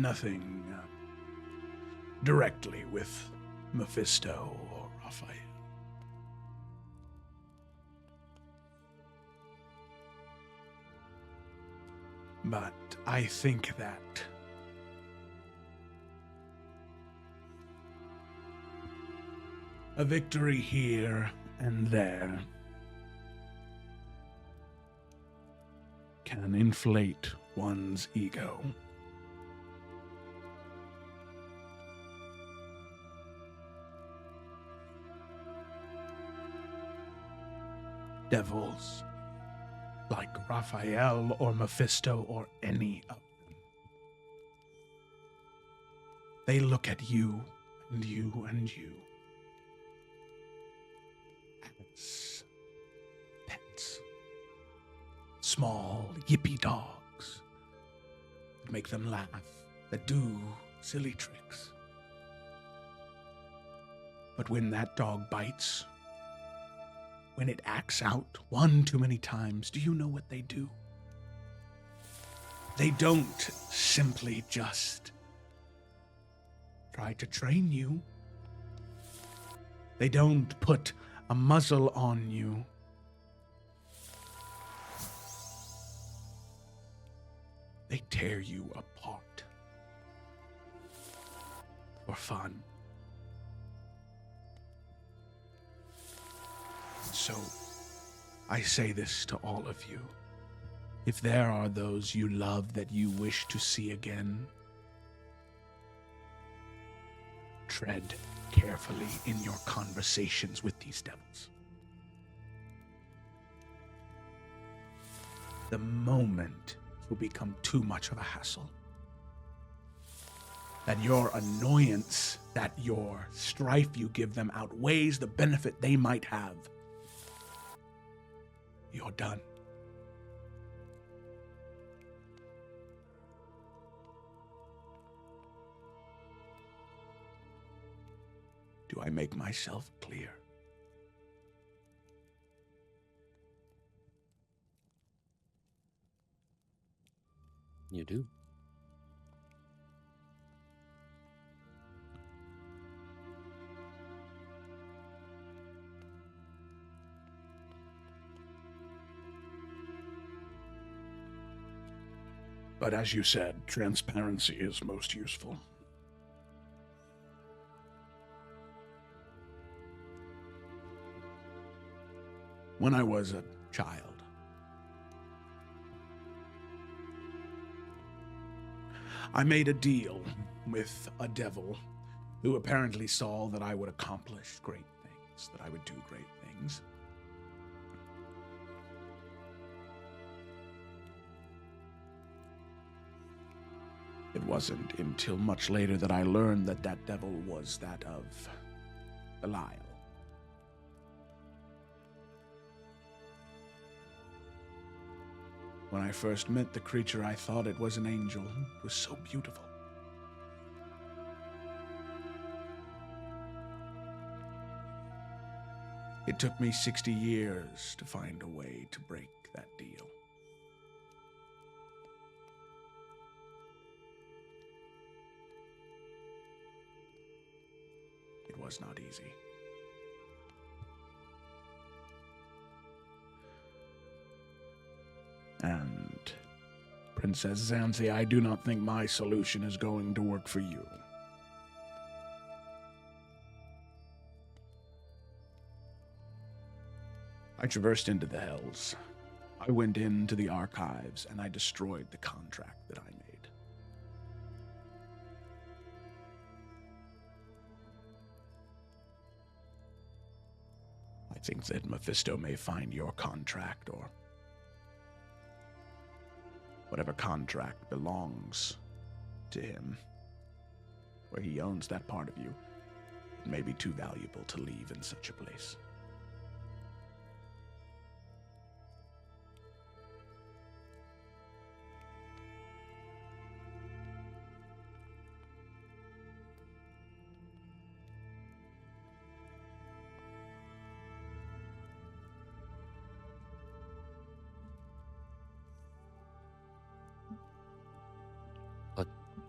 Nothing directly with Mephisto or Raphael. But I think that a victory here and there can inflate one's ego. Devils like Raphael or Mephisto or any of them. They look at you and you and you as pets. Small, yippy dogs that make them laugh, that do silly tricks. But when that dog bites, when it acts out one too many times, do you know what they do? They don't simply just try to train you. They don't put a muzzle on you. They tear you apart for fun. So, I say this to all of you. If there are those you love that you wish to see again, tread carefully in your conversations with these devils. The moment will become too much of a hassle, that your annoyance, that your strife you give them outweighs the benefit they might have, you're done. Do I make myself clear? You do. But as you said, transparency is most useful. When I was a child, I made a deal with a devil who apparently saw that I would accomplish great things, that I would do great things. It wasn't until much later that I learned that that devil was that of Belial. When I first met the creature, I thought it was an angel. It was so beautiful. It took me 60 years to find a way to break that deal. was not easy. And, Princess Zanzi, I do not think my solution is going to work for you. I traversed into the Hells. I went into the archives, and I destroyed the contract that I made. I think that Mephisto may find your contract, or whatever contract belongs to him, where he owns that part of you. It may be too valuable to leave in such a place.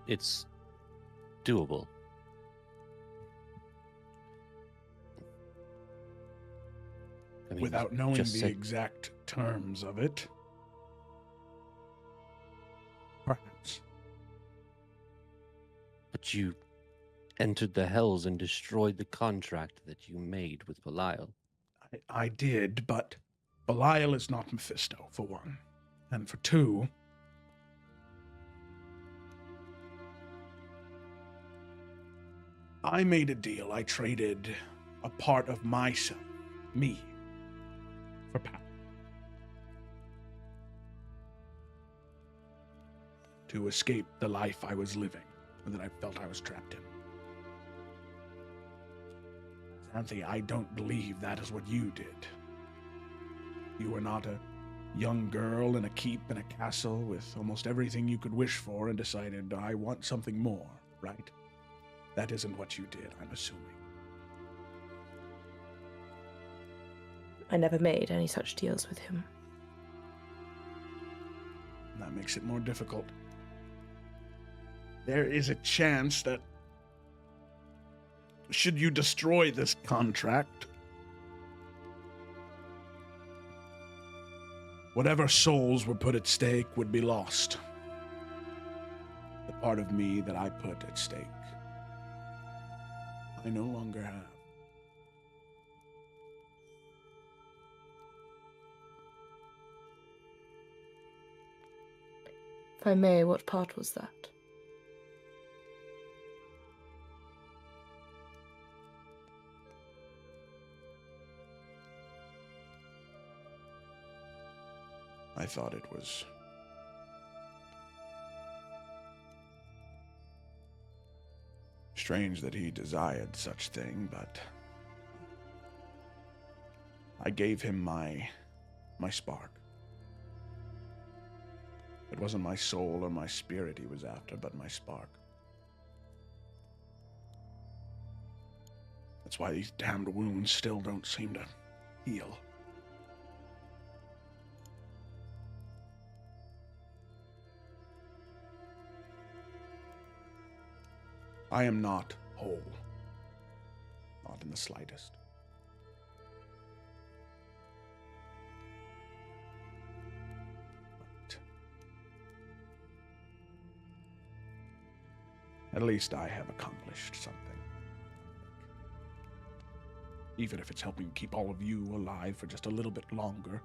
It's doable. I mean, Without knowing the just said- exact terms of it, perhaps. But you entered the Hells and destroyed the contract that you made with Belial. I did, but Belial is not Mephisto, for one. And for two, I made a deal. I traded a part of myself, me, for power. To escape the life I was living, or that I felt I was trapped in. Xanthi, I don't believe that is what you did. You were not a young girl in a keep in a castle with almost everything you could wish for and decided, I want something more, right? That isn't what you did, I'm assuming. I never made any such deals with him. That makes it more difficult. There is a chance that should you destroy this contract, whatever souls were put at stake would be lost. The part of me that I put at stake, I no longer have. If I may, what part was that? I thought it was strange that he desired such thing, but I gave him my spark. It wasn't my soul or my spirit he was after, but my spark. That's why these damned wounds still don't seem to heal. I am not whole. Not in the slightest. But at least I have accomplished something. Even if it's helping keep all of you alive for just a little bit longer,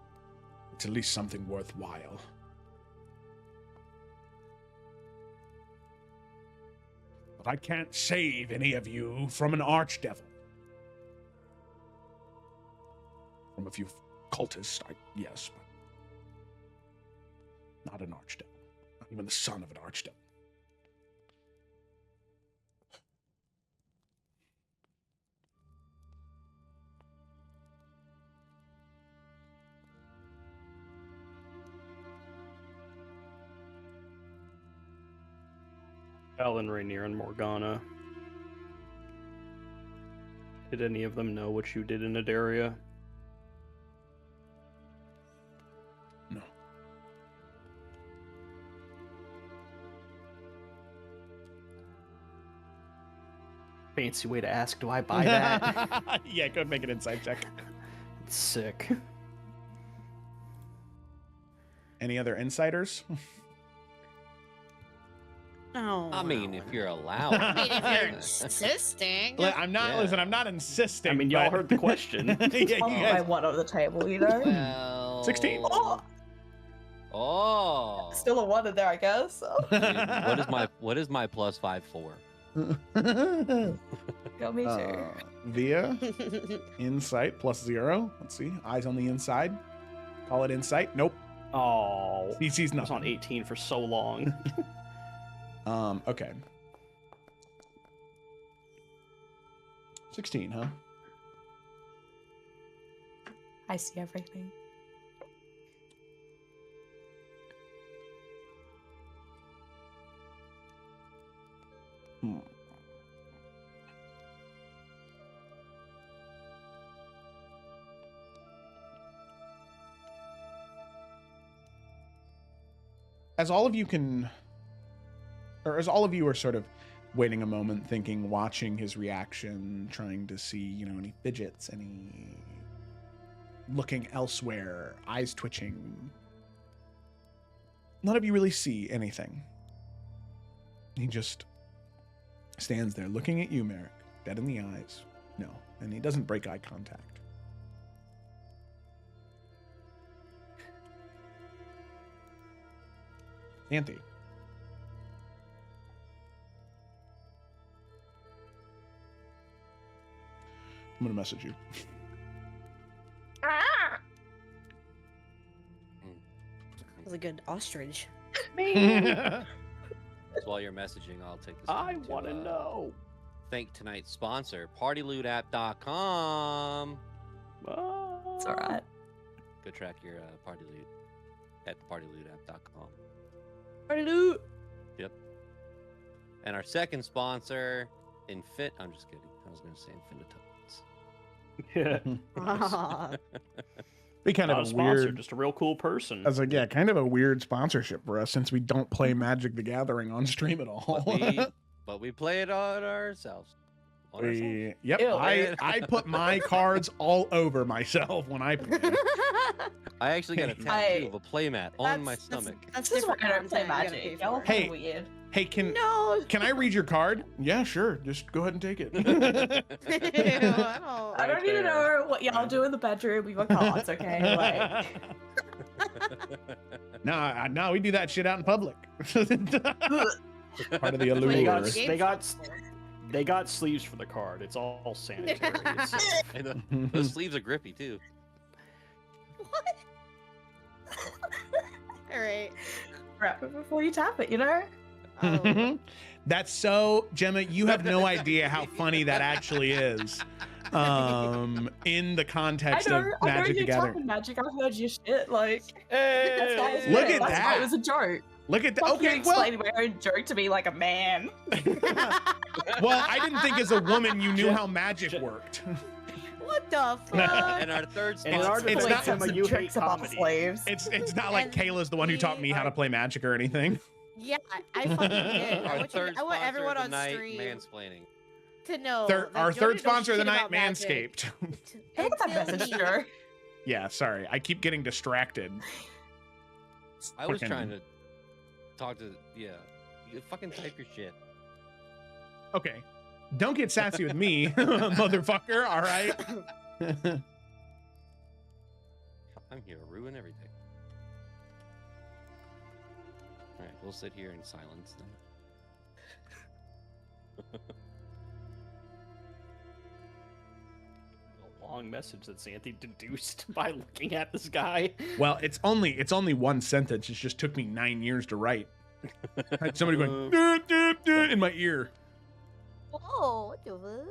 it's at least something worthwhile. I can't save any of you from an archdevil. From a few cultists, yes, but not an archdevil. Not even the son of an archdevil. Alan, Rainier, and Morgana. Did any of them know what you did in Adaria? No. Fancy way to ask, do I buy that? Yeah, go make an insight check. It's sick. Any other insiders? Oh. I mean, if you're allowed. I mean, if you're insisting. I'm not. Yeah. Listen, I'm not insisting. I mean, y'all but- heard the question. Yeah, you Oh, I guys. one on the table, you know? Well, 16. Oh, Oh. still a one in there, I guess. Dude, what is my plus 5 for? Got me too. Via insight +0. Let's see. Eyes on the inside. Call it insight. Nope. Oh, He sees I was on nothing. 18 for so long. Okay. 16, huh? I see everything. Hmm. As all of you can, or as all of you are sort of waiting a moment, thinking, watching his reaction, trying to see, you know, any fidgets, any looking elsewhere, eyes twitching. None of you really see anything. He just stands there looking at you, Merrick, dead in the eyes. No, and he doesn't break eye contact. Anthe. I'm gonna message you. That was a good ostrich. So while you're messaging, I'll take this. I time to, want to know. Thank tonight's sponsor, PartyLootApp.com. It's alright. Go track your party loot at PartyLootApp.com. Party loot. And our second sponsor, Infit. I'm just kidding. I was going to say Infinitones. Yeah. Be kind Not a of a sponsor, weird. just a real cool person. I was like, yeah, kind of a weird sponsorship for us since we don't play Magic the Gathering on stream at all. But we play it on ourselves. On ourselves. Yep, Ew. I put my cards all over myself when I play. I actually got a tattoo of a playmat on my stomach. That's This is why different I don't play content, you gotta Magic. pay Y'all for it. Hey. hey. Weird. Hey, can No. I read your card? Yeah, sure. Just go ahead and take it. Ew, I don't need to know what y'all do in the bedroom with your cards, okay? Like, No, we do that shit out in public. Part of the Wait, They allure. got, they got sleeves for the card. It's all sanitary. It's- And those sleeves are grippy too. What? All right. wrap it before you tap it, you know? Oh. That's so, Gemma, you have no idea how funny that actually is. In the context of Magic the you're Gathering. talking Magic. I've heard your shit. Like, Hey! Look at that's why that. It was a joke. Look at that. Fuck you Okay, well, explaining my own joke to me like a man. well, I didn't think as a woman you knew how magic worked. What the fuck? And our third And in sponsor. our It's defense, not- Emma, Some you hate tricks about comedy. slaves. It's not like And Kayla's the one who taught me how to play magic or anything. Yeah, I fucking did. Our third I want sponsor everyone of the on night, stream mansplaining. to know. Our that third Jody knows sponsor of the shit night, about magic. Manscaped. Look at that Until message, me. sure. Yeah, sorry. I keep getting distracted. I was Fucking- trying to talk to. Yeah. You fucking type your shit. Okay. Don't get sassy with me, motherfucker, all right? I'm here to ruin everything. Alright, we'll sit here in silence then. A long message that Xanthi deduced by looking at this guy. Well, it's only one sentence. It just took me 9 years to write. I had somebody going "Duh, duh, duh," in my ear. Whoa, what the fuck?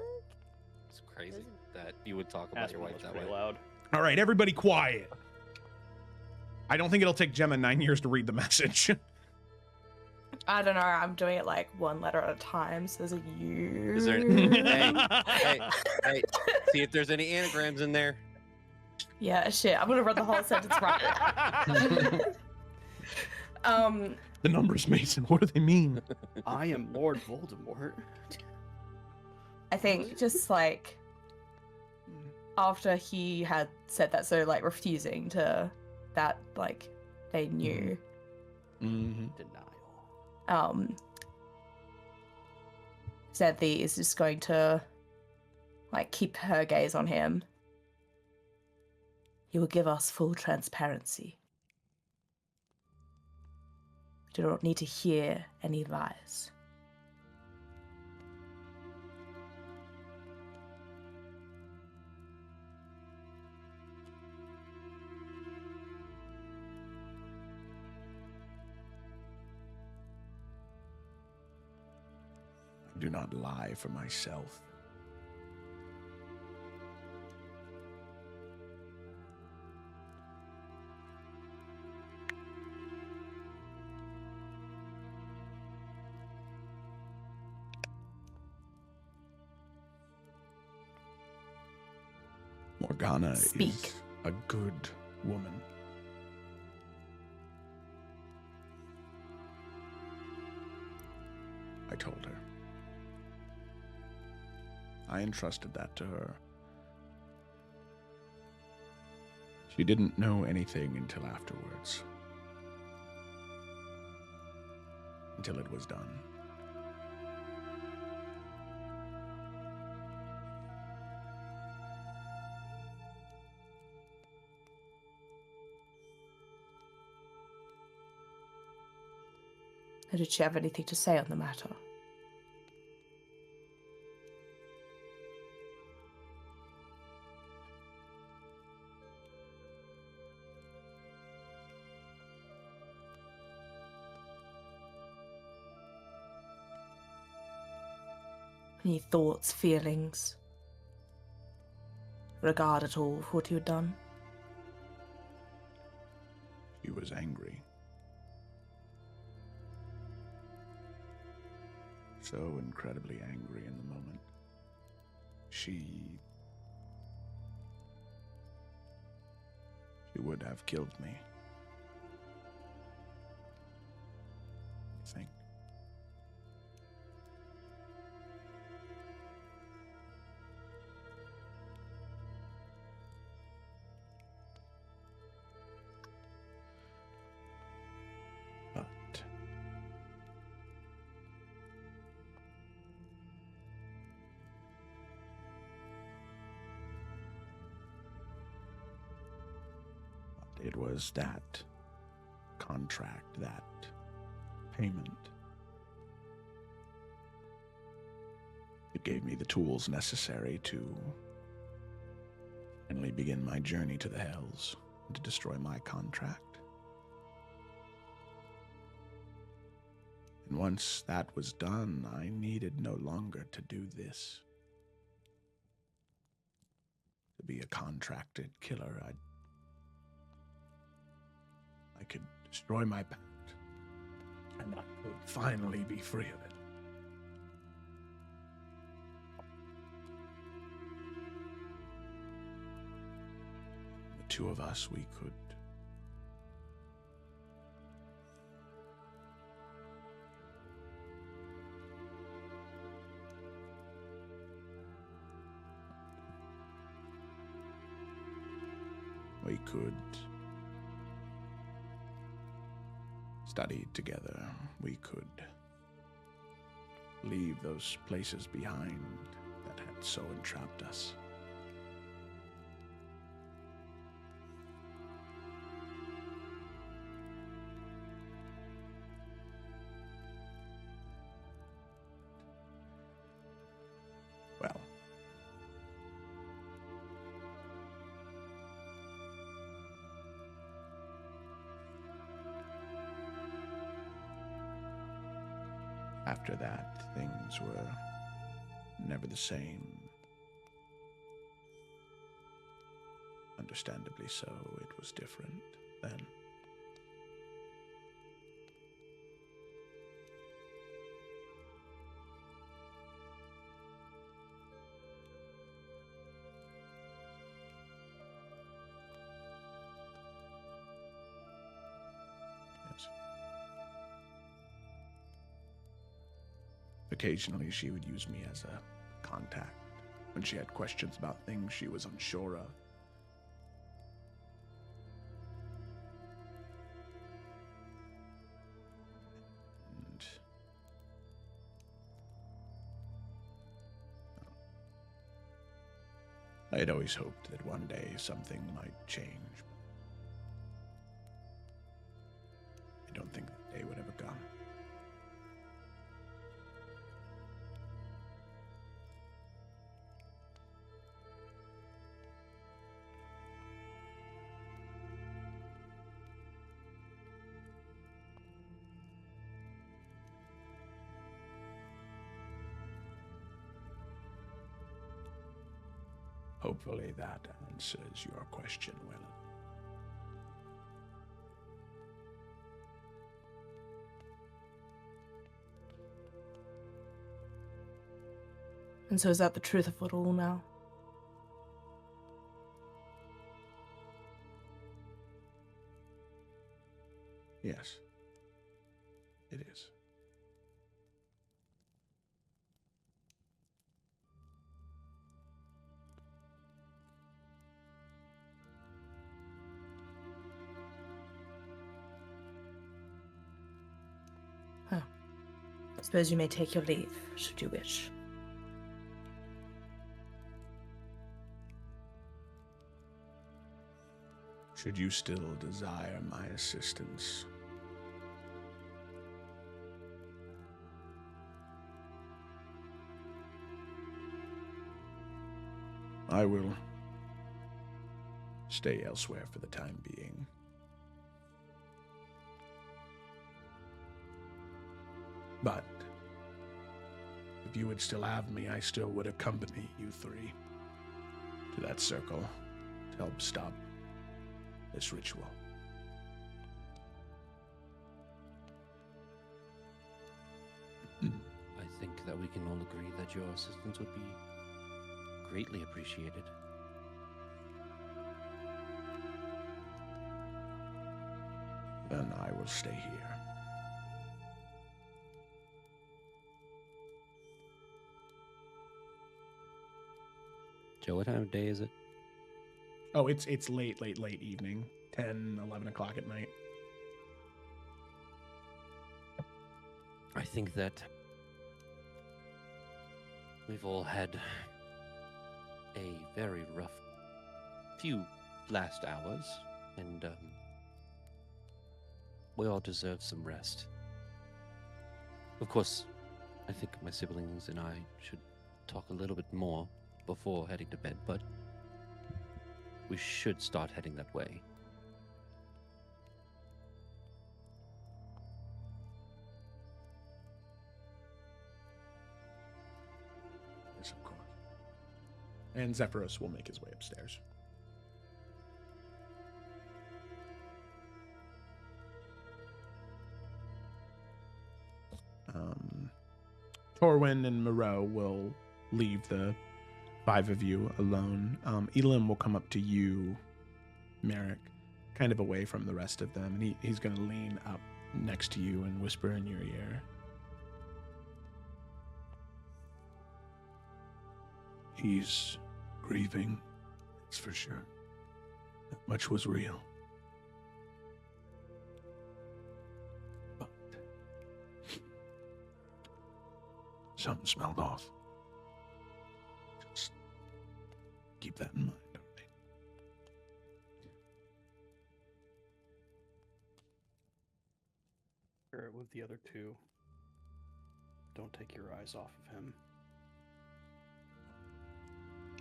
It's crazy that you would talk about Aspen your wife was that pretty way. loud. All right, everybody quiet. I don't think it'll take Gemma 9 years to read the message. I don't know. I'm doing it like one letter at a time. So there's a U. Is there- Hey, hey, see if there's any anagrams in there. Yeah, shit. I'm gonna read the whole sentence right. The numbers, Mason. What do they mean? I am Lord Voldemort. I think just like after he had said that, so like refusing to that, like they knew. Mm-hmm. Denial. Zethy is just going to like keep her gaze on him. You will give us full transparency. We do not need to hear any lies. I do not lie for myself. Morgana Speak. is a good woman. I told her. I entrusted that to her. She didn't know anything until afterwards. Until it was done. Or did she have anything to say on the matter? Any thoughts, feelings? Regard at all for what you had done? She was angry. So incredibly angry in the moment. She would have killed me. I think. But it was that contract, that payment. It gave me the tools necessary to finally begin my journey to the Hells and to destroy my contract. And once that was done, I needed no longer to do this. To be a contracted killer, I could destroy my pact, and I could finally be free of it. The two of us, we could study together. We could leave those places behind that had so entrapped us. Well, after that, things were never the same. Understandably so, it was different then. Yes. Occasionally, she would use me as a contact when she had questions about things she was unsure of. And I had always hoped that one day something might change. I don't think that day would ever come. Hopefully that answers your question well. And so is that the truth of it all now? Yes, it is. I suppose you may take your leave, should you wish. Should you still desire my assistance, I will stay elsewhere for the time being. But if you would still have me, I still would accompany you three to that circle to help stop this ritual. I think that we can all agree that your assistance would be greatly appreciated. Then I will stay here. Joe, what time of day is it? Oh, it's late evening. 10, 11 o'clock at night. I think that we've all had a very rough few last hours, and we all deserve some rest. Of course, I think my siblings and I should talk a little bit more before heading to bed, but we should start heading that way. Yes, of course. And Zephyros will make his way upstairs. Torwin and Moreau will leave the five of you alone. Elam will come up to you, Merrick, kind of away from the rest of them, and he's going to lean up next to you and whisper in your ear. He's grieving, that's for sure. That much was real. But something smelled off. Just keep that in mind, okay? Share it with the other two. Don't take your eyes off of him.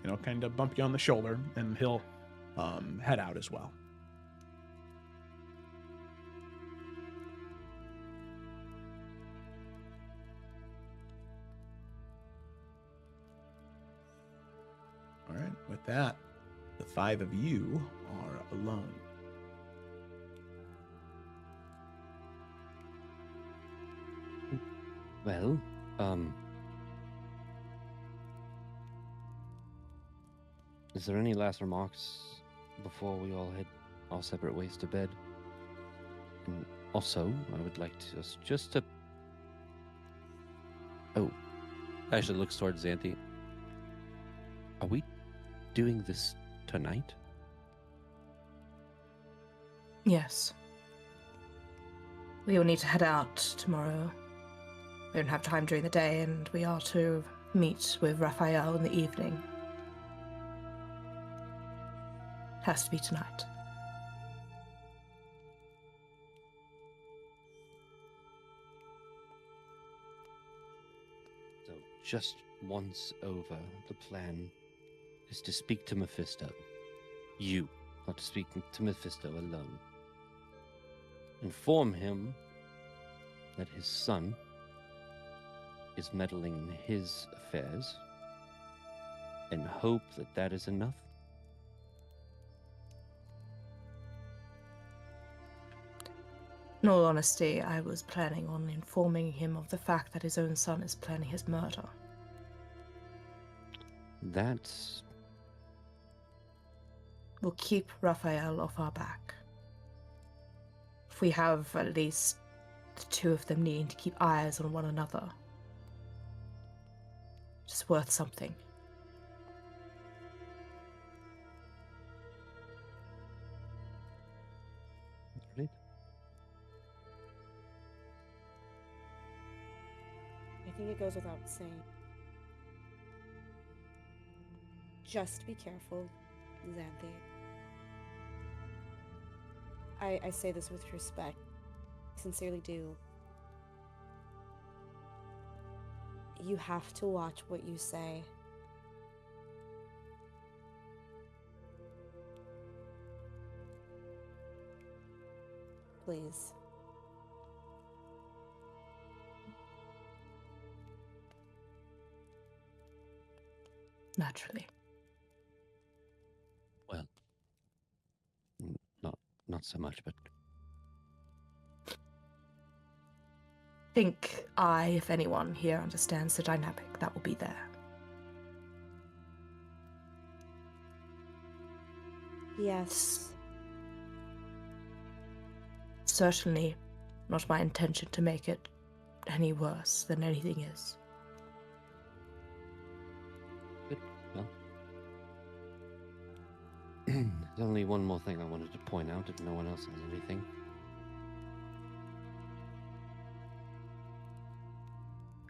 You know, kind of bump you on the shoulder, and he'll head out as well. All right, with that, the five of you are alone. Well, is there any last remarks before we all head our separate ways to bed? And also, I would like to just to... Oh, actually looks towards Xanthi. Are we doing this tonight? Yes. We will need to head out tomorrow. We don't have time during the day, and we are to meet with Raphael in the evening. It has to be tonight. So, just once over, the plan is to speak to Mephisto. You are to speak to Mephisto alone. Inform him that his son is meddling in his affairs, and hope that that is enough. In all honesty, I was planning on informing him of the fact that his own son is planning his murder. That's... We'll keep Raphael off our back. If we have at least the two of them needing to keep eyes on one another, it's worth something. Right. I think it goes without saying. Just be careful, Xanthi. I say this with respect. I sincerely do. You have to watch what you say. Please. Naturally. Well, not so much, but Think I, if anyone here understands the dynamic that will be there. Yes. Certainly not my intention to make it any worse than anything is. good. Well, there's only one more thing I wanted to point out if no one else has anything.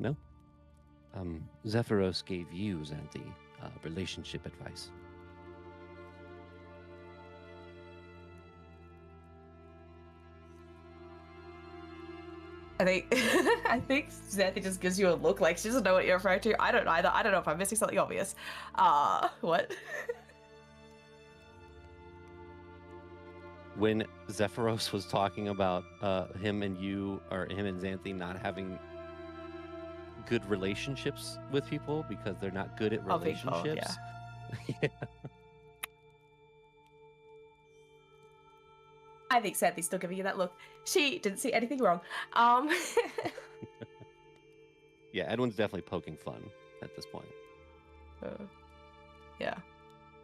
No? Zephyros gave you, Xanthi, relationship advice. I think Xanthi just gives you a look like she doesn't know what you're referring to. I don't either. I don't know if I'm missing something obvious. What? When Zephyros was talking about him and you, or him and Xanthi not having good relationships with people because they're not good at Oh, big oh, relationships. yeah. I think Xanthi's still giving you that look. She didn't see anything wrong. Yeah, Edwin's definitely poking fun at this point. Yeah.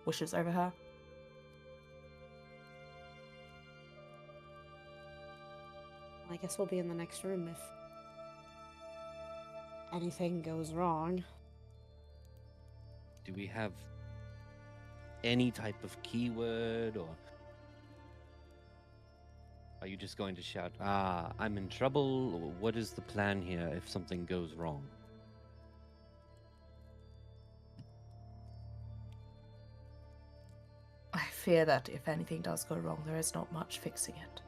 Wishes over her. I guess we'll be in the next room if anything goes wrong. Do we have any type of keyword, or are you just going to shout, I'm in trouble, or what is the plan here if something goes wrong? I fear that if anything does go wrong, there is not much fixing it.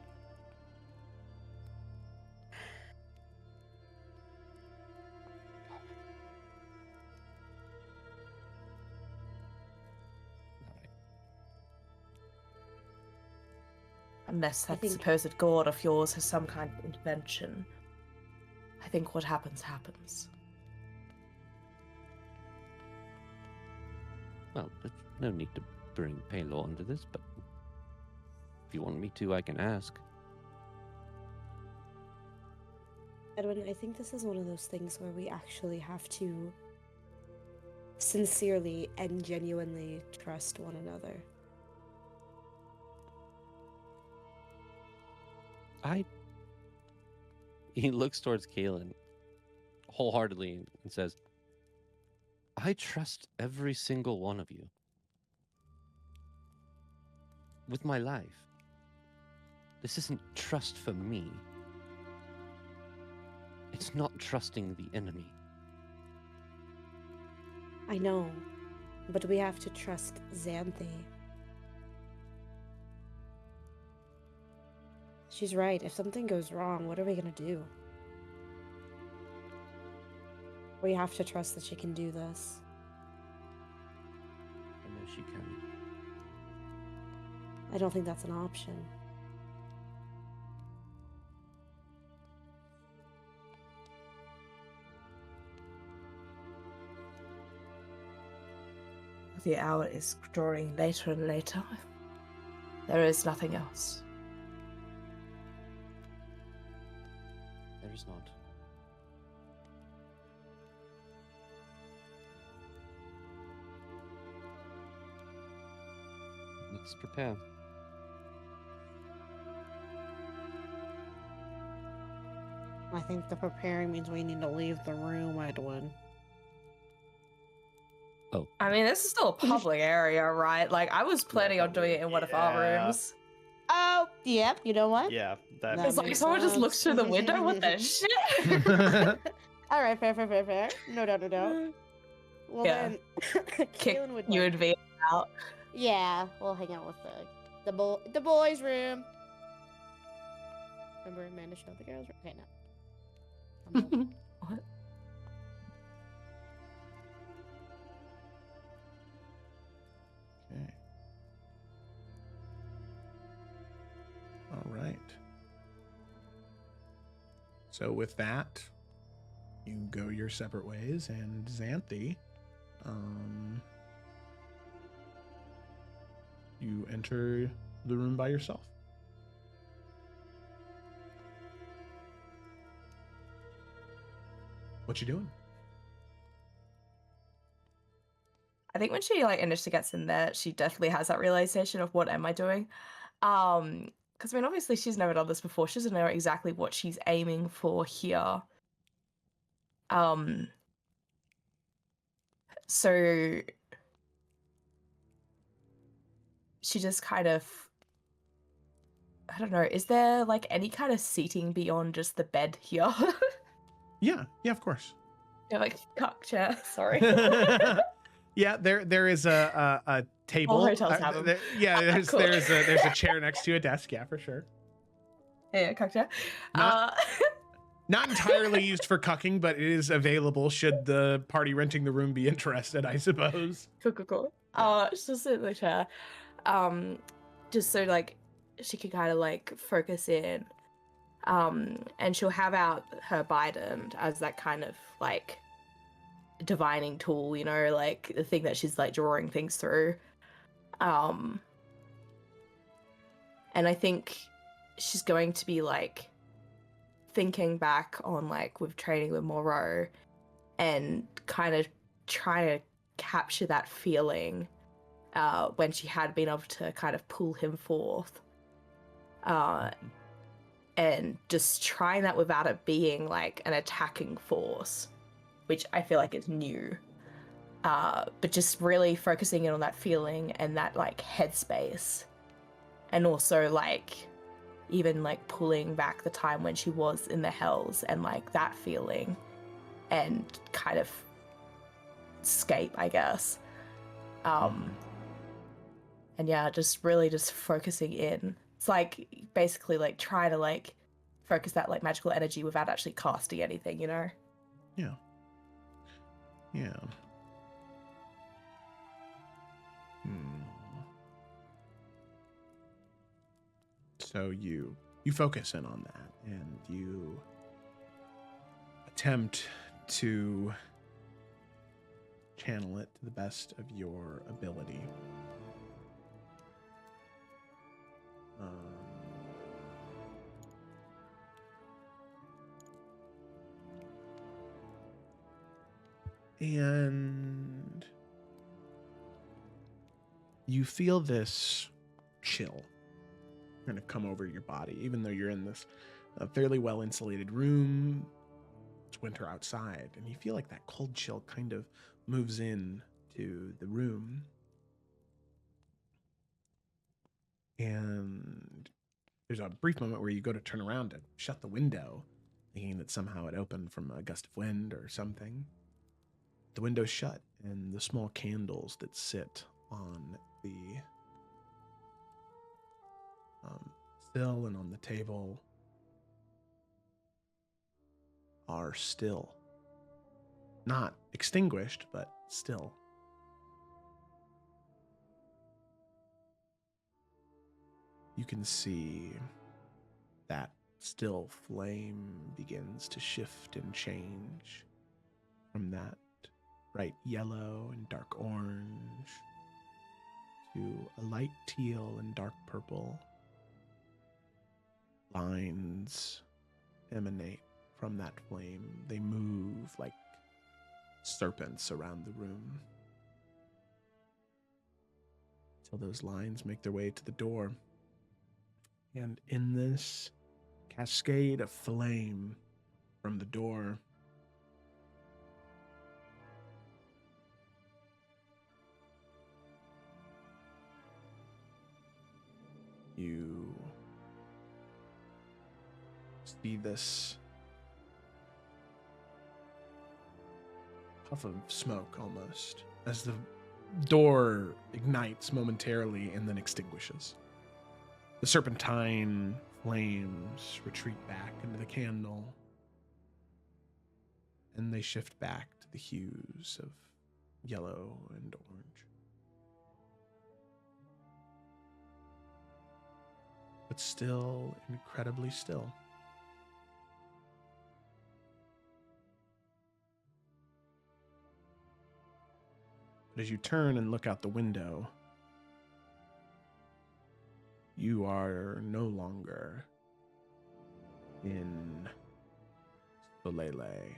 Unless that supposed god of yours has some kind of intervention, I think what happens, happens. Well, there's no need to bring Paylor into this, but if you want me to, I can ask. Edwin, I think this is one of those things where we actually have to sincerely and genuinely trust one another. He looks towards Kaelin wholeheartedly and says, I trust every single one of you. With my life. This isn't trust for me. It's not trusting the enemy. I know, but we have to trust Xanthe. She's right. If something goes wrong, what are we gonna do? We have to trust that she can do this. I know she can. I don't think that's an option. The hour is drawing later and later. There is nothing else. There is not. Let's prepare. I think the preparing means we need to leave the room, Edwin. I mean, this is still a public area, right? Like, I was planning on doing it in one of our Yeah. rooms. Oh, yep. You know what? Yeah, that That It's like makes someone just sense. looks through the window. What the shit? All right, fair. No doubt. Well Yeah. then, Kick Kaylin would you like- and V out. Yeah, we'll hang out with the boys' room. Remember Amanda showed the girls' room? Okay, no. I'm old. What? Okay. All right. So with that, you go your separate ways, and Xanthe, you enter the room by yourself. What you doing? I think when she like initially gets in there, she definitely has that realization of what am I doing? Because I mean, obviously she's never done this before. She doesn't know exactly what she's aiming for here. So she just kind of, I don't know, is there like any kind of seating beyond just the bed here? Yeah, of course. Yeah, like cock chair, sorry. Yeah, there is a table. All hotels have 'em. There's Cool. there's a chair next to a desk. Yeah, for sure. Yeah, cock chair. Not- Not entirely used for cucking, but it is available should the party renting the room be interested, I suppose. Cool. She'll sit in the chair. Just so like she can kind of like focus in. And she'll have out her Bident as that kind of like divining tool, you know, like the thing that she's like drawing things through. And I think she's going to be like thinking back on like with training with Moreau and kind of trying to capture that feeling when she had been able to kind of pull him forth. And just trying that without it being like an attacking force, which I feel like is new. But just really focusing in on that feeling and that like headspace. And also like even like pulling back the time when she was in the hells and like that feeling and kind of escape, I guess. And yeah, just really just focusing in. It's like basically like try to like focus that like magical energy without actually casting anything, you know? Yeah. So you focus in on that and you attempt to channel it to the best of your ability. And you feel this chill kind of come over your body, even though you're in this fairly well insulated room. It's winter outside, and you feel like that cold chill kind of moves in to the room, and there's a brief moment where you go to turn around and shut the window, thinking that somehow it opened from a gust of wind or something. The window's shut, and the small candles that sit on the sill and on the table are still. Not extinguished, but still. You can see that still flame begins to shift and change from that bright yellow and dark orange to a light teal and dark purple. Lines emanate from that flame. They move like serpents around the room till those lines make their way to the door. And in this cascade of flame from the door, you see this puff of smoke almost as the door ignites momentarily and then extinguishes. The serpentine flames retreat back into the candle, and they shift back to the hues of yellow and orange. But still incredibly still. But as you turn and look out the window, you are no longer in Solele.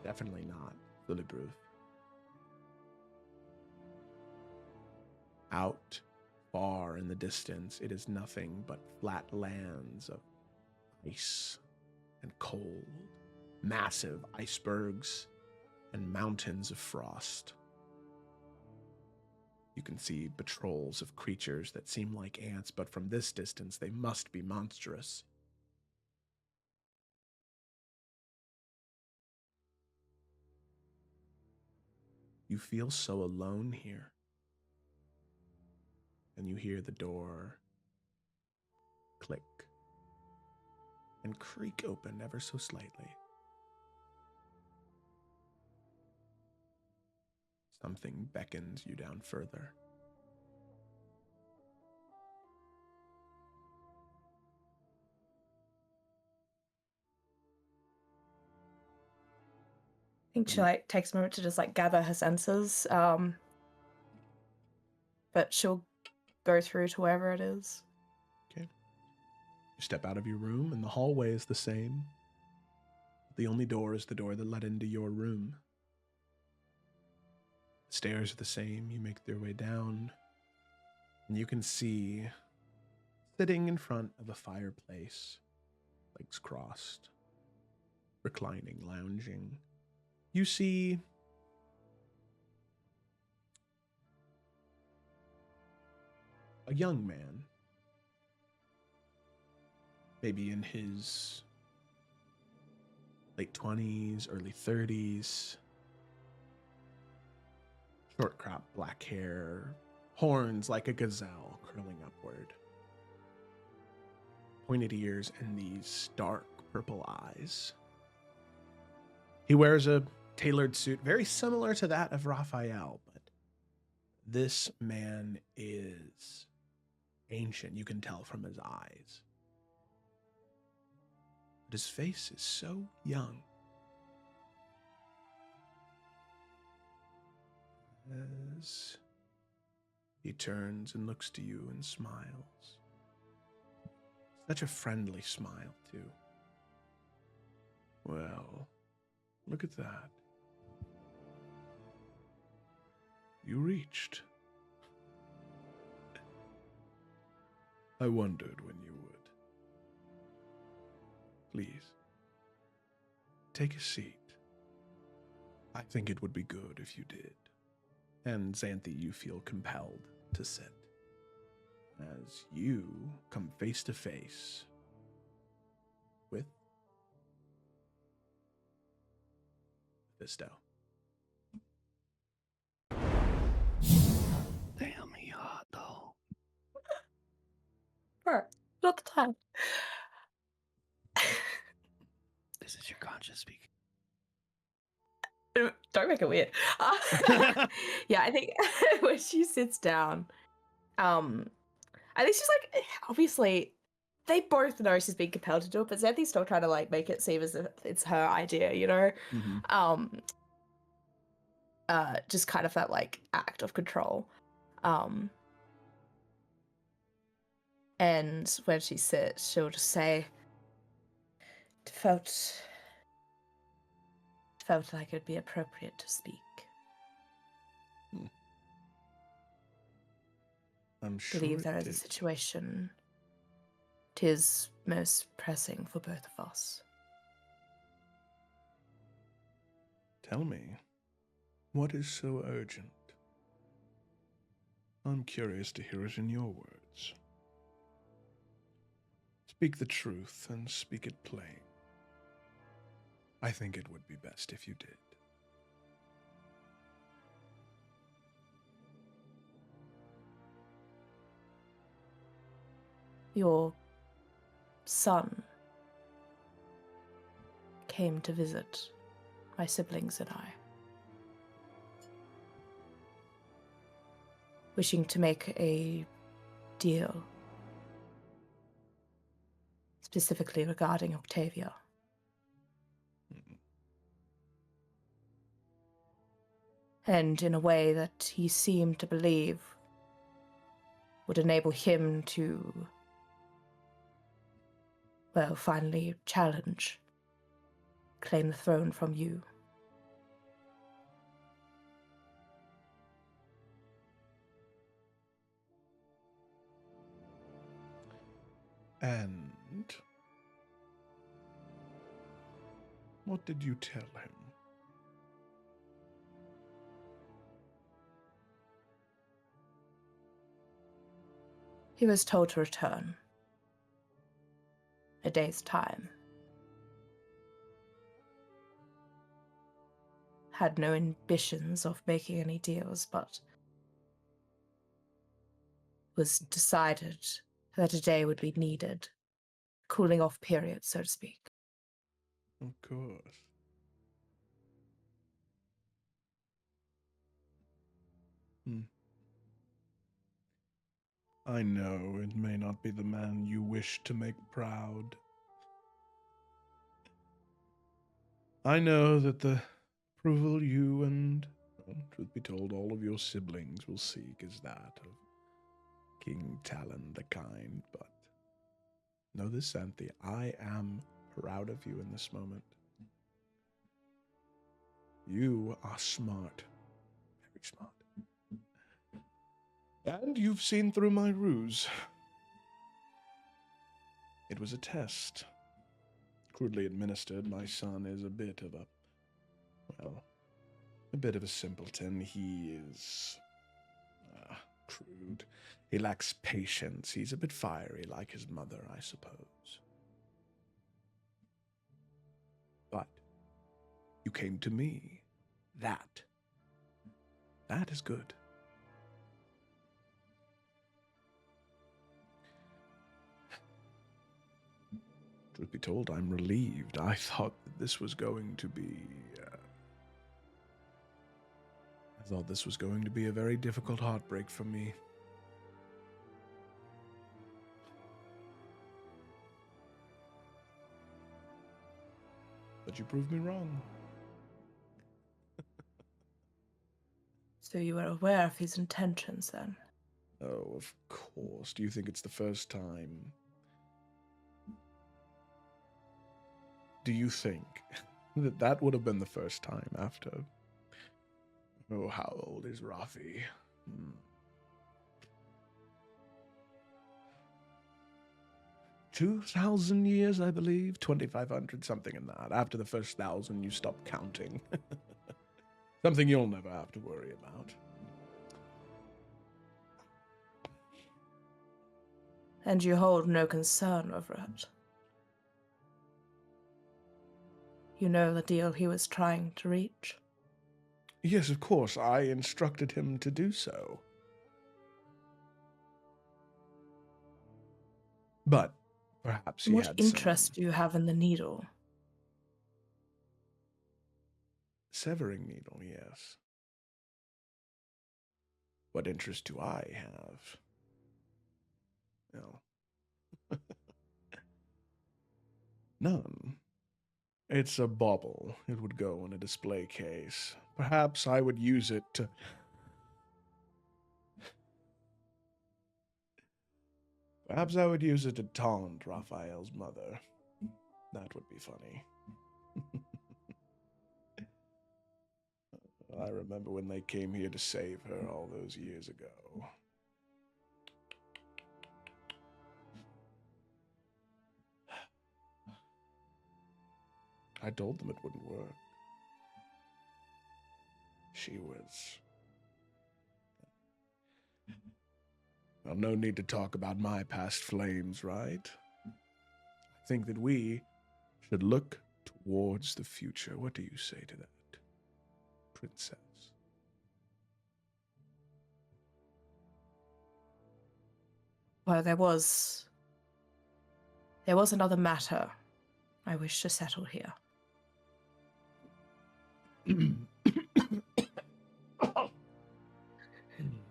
Definitely not Lillebruf. Out far in the distance, it is nothing but flat lands of ice and cold, massive icebergs and mountains of frost. You can see patrols of creatures that seem like ants, but from this distance they must be monstrous. You feel so alone here. And you hear the door click and creak open ever so slightly. Something beckons you down further. I think she takes a moment to just gather her senses, but she'll go through to wherever it is. Okay. You step out of your room, and the hallway is the same. The only door is the door that led into your room. The stairs are the same. You make your way down, and you can see, sitting in front of a fireplace, legs crossed, reclining, lounging, you see a young man, maybe in his late 20s, early 30s, short crop black hair, horns like a gazelle curling upward, pointed ears, and these dark purple eyes. He wears a tailored suit very similar to that of Raphael, but this man is ancient, you can tell from his eyes. But his face is so young. As he turns and looks to you and smiles. Such a friendly smile, too. Well, look at that. You reached. I wondered when you would. Please, take a seat. I think it would be good if you did. And Xanthi, you feel compelled to sit as you come face to face with Fisto. Damn, he hot though. Sure. Not the time. This is your conscious speaking. Don't make it weird. Yeah, I think when she sits down, I think she's like, obviously, they both know she's being compelled to do it, but Xanthi's still trying to like make it seem as if it's her idea, you know? Mm-hmm. Just kind of that like act of control. And when she sits, she'll just say, "It felt like it'd be appropriate to speak. I'm sure Believe there it is a did. situation. 'Tis most pressing for both of us." Tell me, what is so urgent? I'm curious to hear it in your words. Speak the truth and speak it plain. I think it would be best if you did. Your son came to visit my siblings and I, wishing to make a deal, specifically regarding Octavia. And in a way that he seemed to believe would enable him to, well, finally challenge, claim the throne from you. And what did you tell him? He was told to return. A day's time. Had no ambitions of making any deals, but was decided that a day would be needed. Cooling off period, so to speak. Of course. I know it may not be the man you wish to make proud. I know that the approval you and, well, truth be told, all of your siblings will seek is that of King Talon the Kind, but know this, Xanthi, I am proud of you in this moment. You are smart, very smart. And you've seen through my ruse. It was a test. Crudely administered, my son is a bit of a simpleton. He is crude. He lacks patience. He's a bit fiery, like his mother, I suppose. But you came to me. That is good. Truth be told, I'm relieved. I thought that this was going to be... I thought this was going to be a very difficult heartbreak for me. But you proved me wrong. So you were aware of his intentions then? Oh, of course. Do you think it's the first time? Do you think that that would have been the first time after... Oh, how old is Rafi? 2,000 years, I believe. 2,500, something in that. After the first 1,000, you stop counting. Something you'll never have to worry about. And you hold no concern over it. You know the deal he was trying to reach? Yes, of course. I instructed him to do so. But perhaps he What had interest some do you have in the needle? severing needle, yes. What interest do I have? No. None. It's a bauble. It would go in a display case. Perhaps I would use it to... Perhaps I would use it to taunt Raphael's mother. That would be funny. I remember when they came here to save her all those years ago. I told them it wouldn't work. She was... Well, no need to talk about my past flames, right? I think that we should look towards the future. What do you say to that, princess? Well, there was another matter I wish to settle here.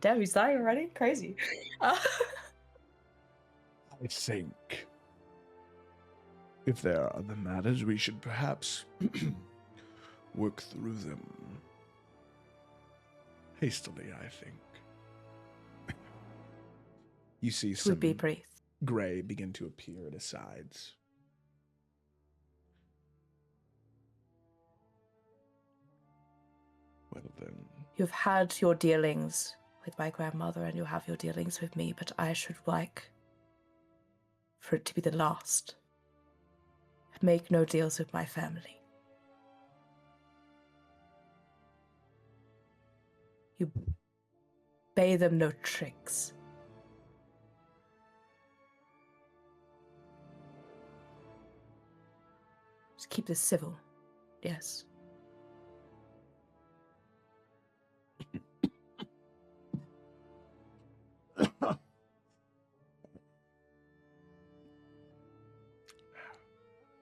Damn, he's dying already? Crazy. I think if there are other matters, we should perhaps work through them hastily, I think. You see It would be some brief. gray begin to appear at his sides. Well then, You've had your dealings with my grandmother and you have your dealings with me, but I should like for it to be the last. Make no deals with my family. You pay them no tricks. Just keep this civil, yes.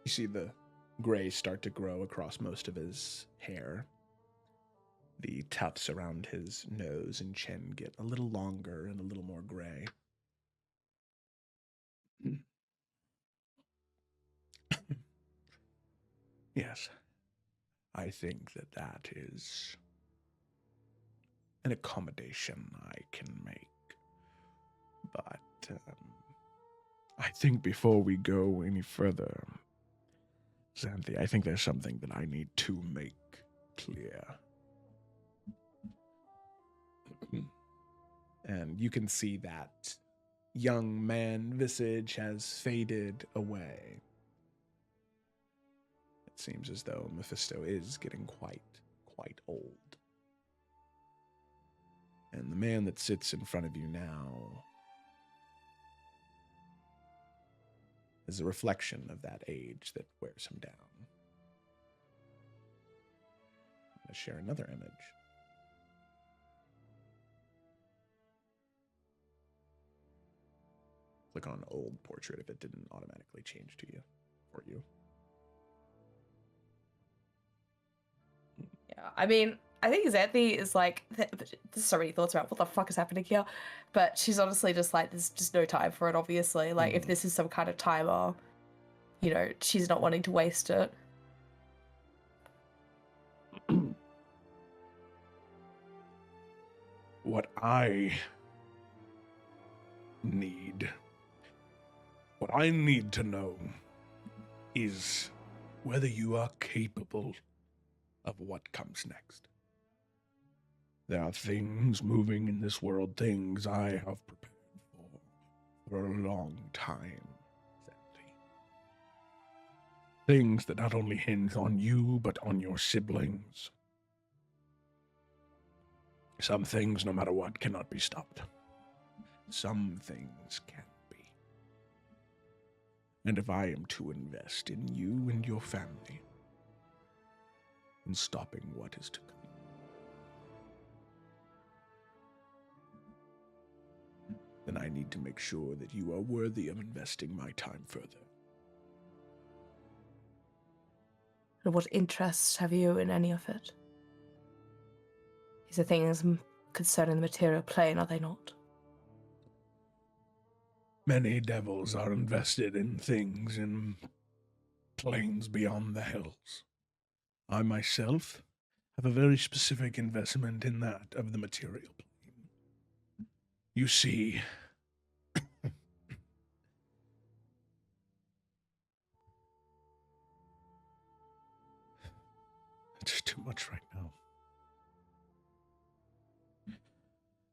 you see the gray start to grow across most of his hair. The tufts around his nose and chin get a little longer and a little more gray. Yes, I think that that is an accommodation I can make. But I think before we go any further, Xanthi, I think there's something that I need to make clear. And you can see that young man visage has faded away. It seems as though Mephisto is getting quite old. And the man that sits in front of you now is a reflection of that age that wears him down. I'm going to share another image. Click on old portrait if it didn't automatically change to you, for you. Yeah, I mean, I think Xanthi is like, there's so many thoughts about what the fuck is happening here, but she's honestly just like, there's just no time for it, obviously. Like, if this is some kind of timer, you know, she's not wanting to waste it. What I need to know is whether you are capable of what comes next. There are things moving in this world, things I have prepared for a long time, Xanthi. Things that not only hinge on you, but on your siblings. Some things, no matter what, cannot be stopped. Some things can be. And if I am to invest in you and your family, in stopping what is to come, then I need to make sure that you are worthy of investing my time further. And what interest have you in any of it? These are things concerning the material plane, are they not? Many devils are invested in things in planes beyond the hills. I myself have a very specific investment in that of the material plane. You see, it's too much right now.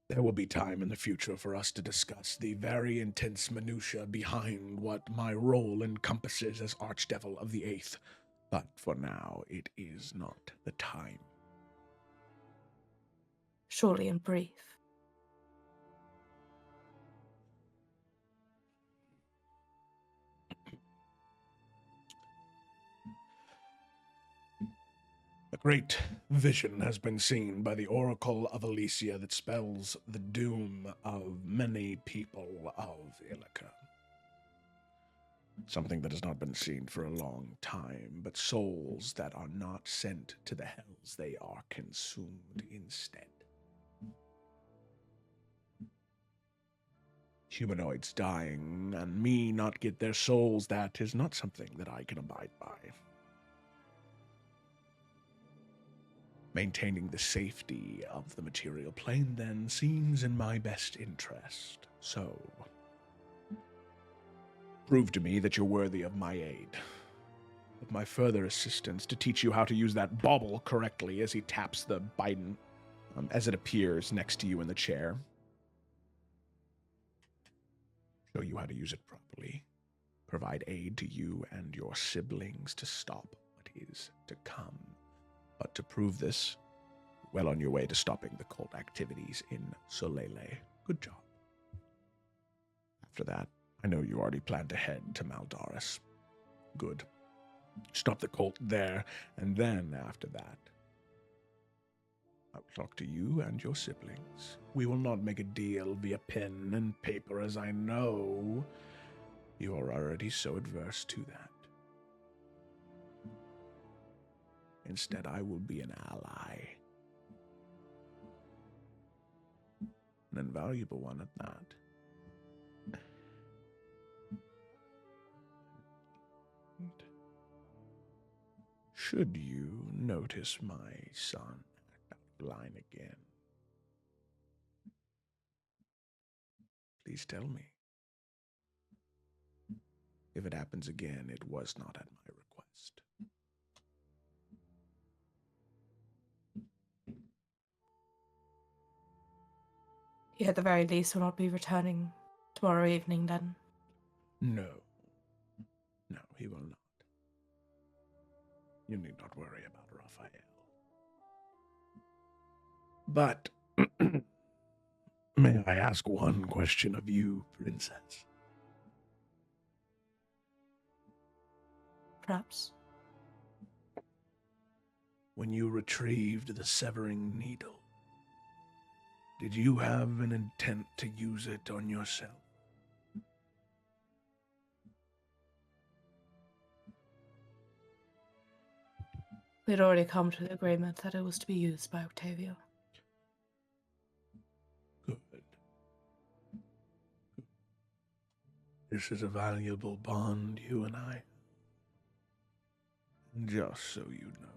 There will be time in the future for us to discuss the very intense minutiae behind what my role encompasses as Archdevil of the Eighth, but for now, it is not the time. Surely in brief. A great vision has been seen by the Oracle of Elysia that spells the doom of many people of Illica. Something that has not been seen for a long time, but souls that are not sent to the hells, they are consumed instead. Humanoids dying and me not get their souls, that is not something that I can abide by. Maintaining the safety of the material plane, then, seems in my best interest. So, prove to me that you're worthy of my aid, of my further assistance to teach you how to use that bauble correctly, as he taps the Biden as it appears next to you in the chair. Show you how to use it properly. Provide aid to you and your siblings to stop what is to come. But to prove this, well on your way to stopping the cult activities in Solele. Good job. After that, I know you already plan to head to Maldaris. Good. Stop the cult there, and then after that, I will talk to you and your siblings. We will not make a deal via pen and paper, as I know you are already so adverse to that. Instead, I will be an ally. An invaluable one at that. Should you notice my son act out of line again, please tell me. If it happens again, it was not at my request. You at the very least will not be returning tomorrow evening then? No. No, he will not. You need not worry about Raphael. But may I ask one question of you, Princess? Perhaps. When you retrieved the severing needle, did you have an intent to use it on yourself? We had already come to the agreement that it was to be used by Octavia. Good. This is a valuable bond, you and I. And just so you know,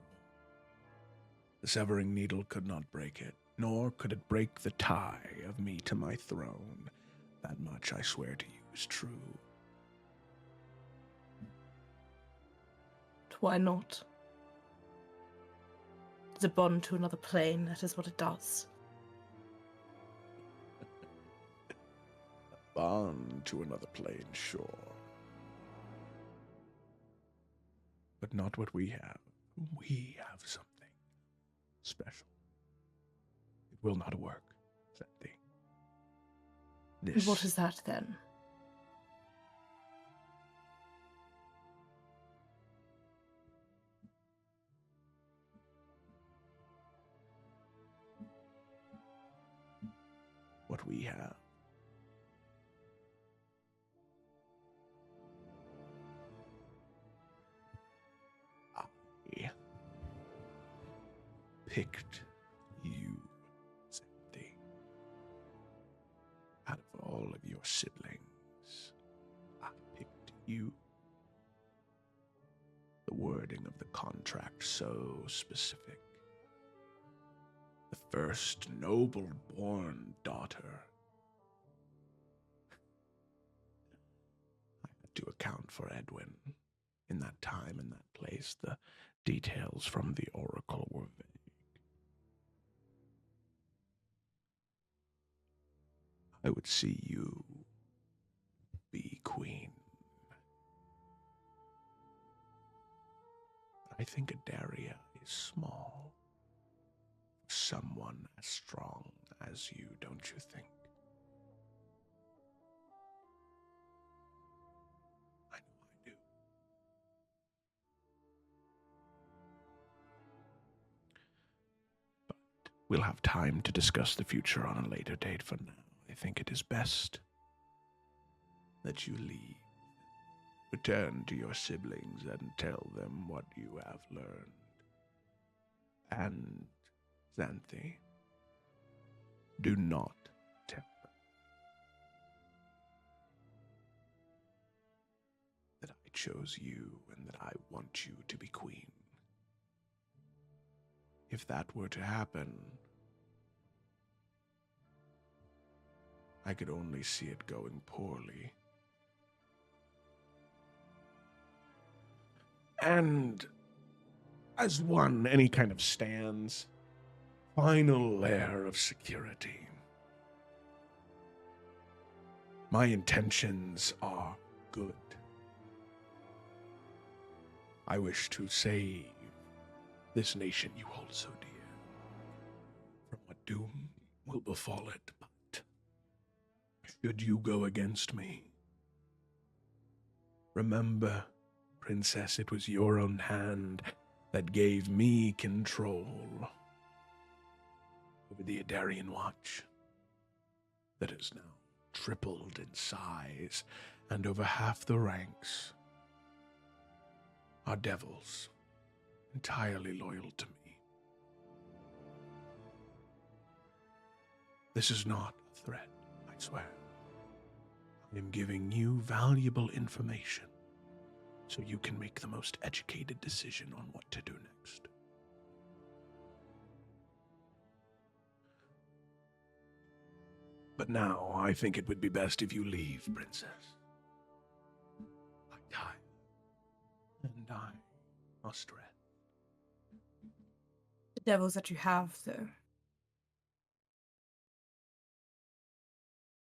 the severing needle could not break it, nor could it break the tie of me to my throne. That much I swear to you is true. Why not? It's a bond to another plane, that is what it does. Bond to another plane, sure. But not what we have. We have something special. It will not work, Sandy. This What is that then? what we have. I picked you, Sandy. Out of all of your siblings, I picked you. The wording of the contract so specific. The first noble-born daughter. I had to account for Edwin. In that time, in that place, the details from the oracle were vague. I would see you be queen. I think Adaria is small. Someone as strong as you, don't you think? I know I do. But we'll have time to discuss the future on a later date. For now, I think it is best that you leave. Return to your siblings and tell them what you have learned. And, Xanthi, do not tell them that I chose you and that I want you to be queen. If that were to happen, I could only see it going poorly. And as one, any kind of stands, final layer of security. My intentions are good. I wish to save this nation you hold so dear from what doom will befall it, but should you go against me, remember, Princess, it was your own hand that gave me control over the Adarian Watch that has now tripled in size, and over half the ranks are devils entirely loyal to me. This is not a threat, I swear. I am giving you valuable information so you can make the most educated decision on what to do next. But now, I think it would be best if you leave, Princess. I'm tired, and I must rest. The devils that you have, though.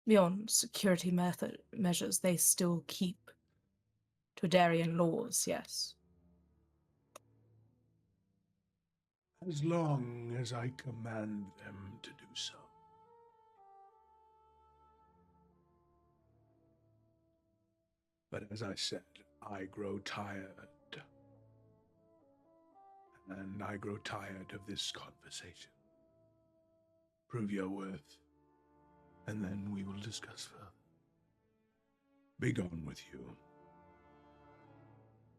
Beyond security measures, they still keep to Adarian laws, yes. As long as I command them to do so. But as I said, I grow tired. And I grow tired of this conversation. Prove your worth, and then we will discuss further. Be gone with you.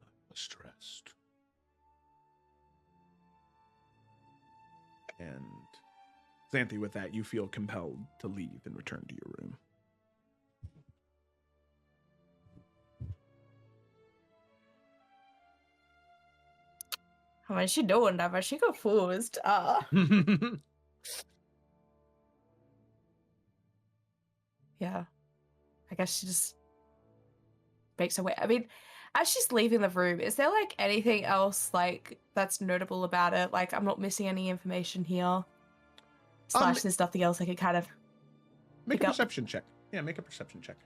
I must rest. And Xanthi, with that, you feel compelled to leave and return to your room. When she doing that, but she confused. Yeah. I guess she just makes her way. I mean, as she's leaving the room, is there like anything else like that's notable about it? Like, I'm not missing any information here. Slash, there's nothing else I could kind of Make pick a up. perception check. Yeah, make a perception check.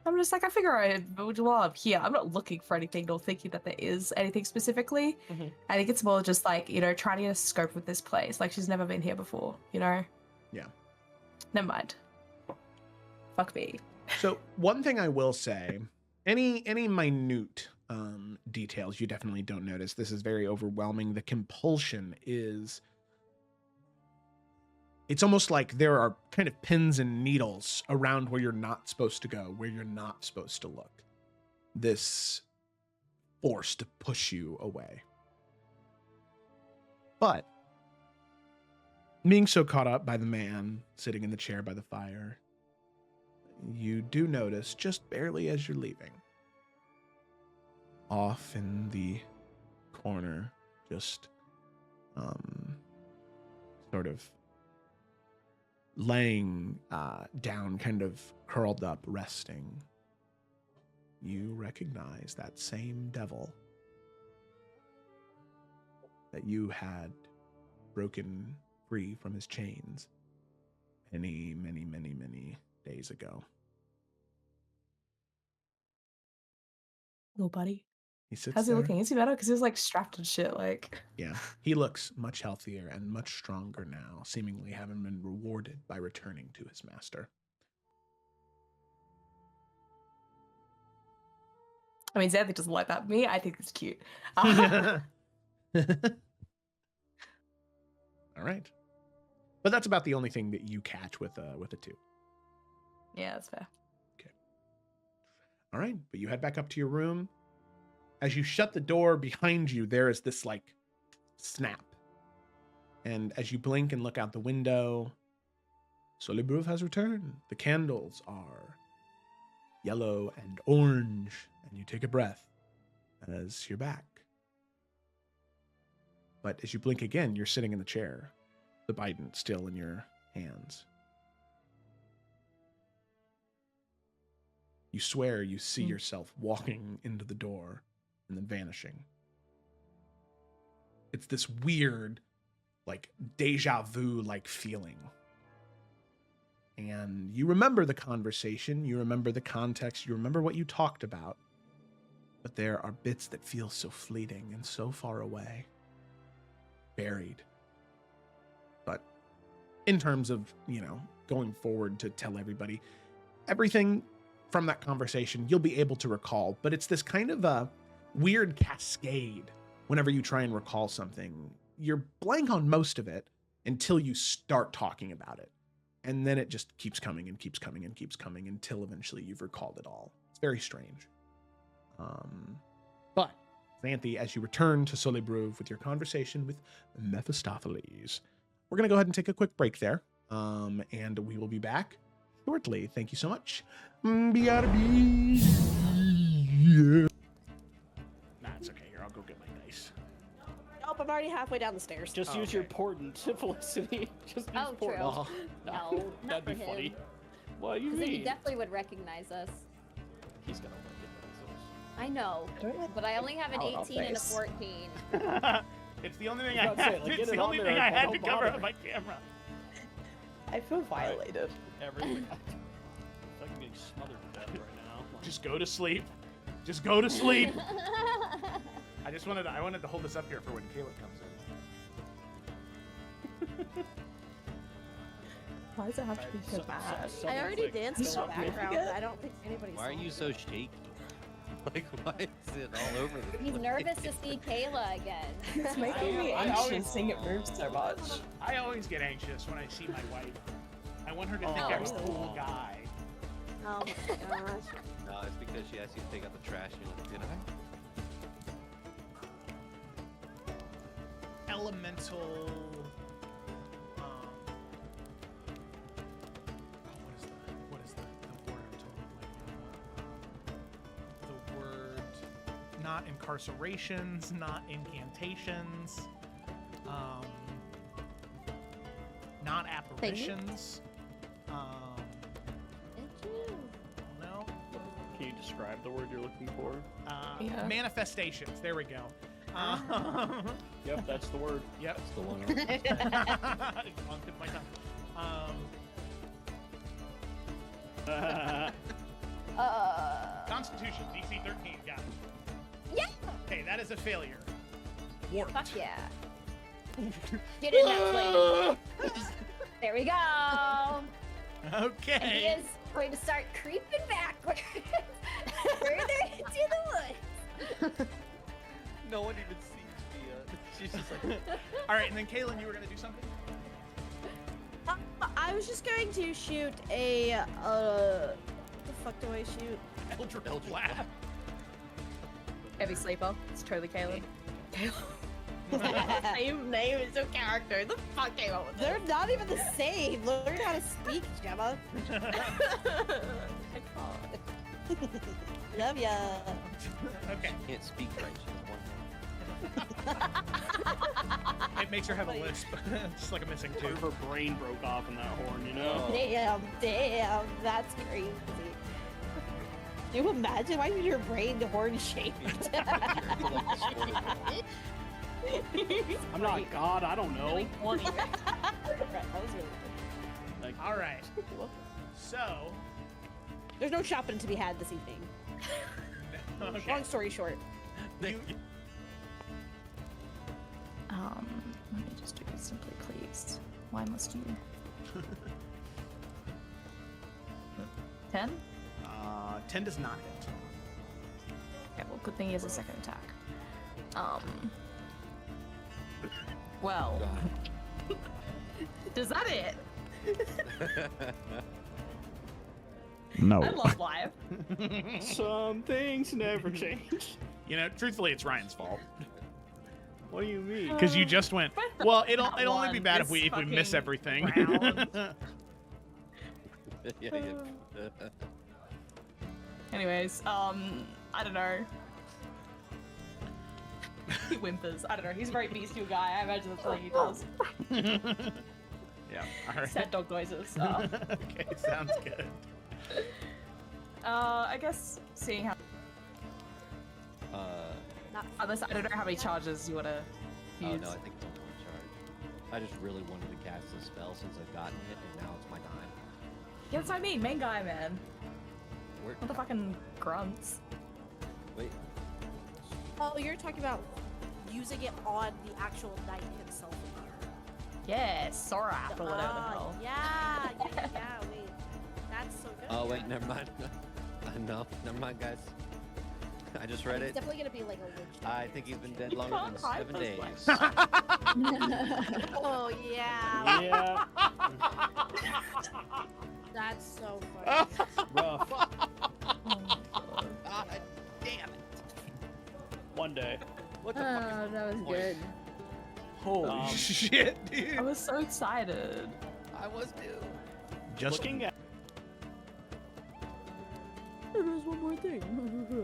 I'm just like, I figure while I'm here, I'm not looking for anything nor thinking that there is anything specifically. Mhm. I think it's more just like, trying to get a scope of this place. Like, she's never been here before, Yeah. Never mind. Fuck me. So one thing I will say, any minute details you definitely don't notice. This is very overwhelming. The compulsion is, it's almost like there are kind of pins and needles around where you're not supposed to go, where you're not supposed to look. This force to push you away. But being so caught up by the man sitting in the chair by the fire, you do notice, just barely as you're leaving, off in the corner, just sort of laying down, kind of curled up, resting, you recognize that same devil that you had broken free from his chains many, many, many, many days ago. Little buddy. He sits How's he there. looking? Is he better? Because he was like strapped and shit. Like, Yeah, he looks much healthier and much stronger now, seemingly having been rewarded by returning to his master. I mean, Xanthi doesn't like that. Me, I think it's cute. All right, but that's about the only thing that you catch with a 2. Yeah, that's fair. All right, but you head back up to your room. As you shut the door behind you, there is this like snap. And as you blink and look out the window, Solibruv has returned. The candles are yellow and orange, and you take a breath as you're back. But as you blink again, you're sitting in the chair, the Biden still in your hands. You swear you see yourself walking into the door and then vanishing. It's this weird, like, deja vu-like feeling. And you remember the conversation, you remember the context, you remember what you talked about, but there are bits that feel so fleeting and so far away, buried. But in terms of, going forward to tell everybody, everything from that conversation you'll be able to recall, but it's this kind of a weird cascade. Whenever you try and recall something, you're blank on most of it until you start talking about it. And then it just keeps coming and keeps coming and keeps coming until eventually you've recalled it all. It's very strange. But, Xanthi, as you return to Solibruv with your conversation with Mephistopheles, we're going to go ahead and take a quick break there. And we will be back shortly. Thank you so much. BRB. Yeah. Nah, it's okay. Here, I'll go get my dice. Nope, I'm already halfway down the stairs. Just use your portent, Felicity. Just use Oh, true. portent. No, not That'd be for funny. him. What do you 'Cause then he mean? definitely would recognize us. He's gonna recognize I know, but I only have an I'll 18 and a face. 14. us. It's the only thing I was about to say, like, It's get the it only on thing there, I had don't to cover bother. on my camera. I feel violated. Everything. I'm getting smothered to death right now. Just go to sleep. Just go to sleep. I wanted to hold this up here for when Caleb comes in. Why does it have to be so bad? I already danced in the Don't make me background. forget. I don't think anybody Why are saw you me. so shaky? Like, why is it all over the He's place? nervous to see Kayla again. It's making me I anxious always- seeing it move so much. I always get anxious when I see my wife. I want her to think Oh. I'm a cool guy. Oh my gosh. No, it's because she asked you to take out the trash and you're like, did I? Elemental. What is the word I'm totally blanking on? The word, not incarcerations, not incantations, not apparitions. No. Can you describe the word you're looking for? Yeah. Manifestations. There we go. Yep, that's the word. Yep. That's the one. On tip of my tongue. Constitution, DC 13, got it. Yeah. Okay, that is a failure. Warped. Fuck yeah. Get in that plane. There we go. And he Okay. is going to start creeping backwards further into the woods. No one even sees me. She's just like, All right, and then Kaylin, you were gonna do something. I was just going to shoot a. What the fuck do I shoot? Eldritch Blast. Heavy sleeper. It's totally Caleb. Same name as your character. The fuck came up with They're not even the same. Learn how to speak, Gemma. Love ya. Okay. can't speak right. She's one. It makes her have a lisp. Just like a missing Her, tooth. her brain broke off in that horn, you know? Oh. Damn, that's crazy. Do you imagine? Why is your brain horn shaped? I'm not God, I don't know. Really corny. Right, that was really Like, All right. So, There's no shopping to be had this evening. okay. Long story short. You, Let me just do it simply, please. Why must you? 10? 10 does not hit. Okay, well, good thing he has a second attack. Well, does that it? No. I love live. some things never change. You know, truthfully, it's Ryan's fault. What do you mean? Because you just went, well, it'll only be one bad if this we miss fucking everything. round. yeah. Anyways, I don't know. He whimpers. I don't know. He's a very bestial guy. I imagine that's what he does. Yeah. All right. Sad dog noises. Okay, sounds good. I guess seeing how. Not Unless I don't know how many charges you want to Oh use. no, I think it's only one charge. I just really wanted to cast the spell since I've gotten it, and now it's my time. Yeah, that's what I mean. Main guy, man. Where? Not the fucking grunts. Wait. Oh, you're talking about using it on the actual knight himself. Yeah, Sorap or whatever the hell. Yeah. Wait, that's so good. Oh yeah. wait, never mind. No, never mind, guys. I just read It's it. definitely gonna be like a witch. I think he's been dead You longer than can't hide 7 those days. flags. Oh yeah. Yeah, That's so funny. rough. God damn it! One day. What the fuck? Oh, that was point? good. Holy shit, dude. I was so excited. I was too. Just Looking at There's one more thing.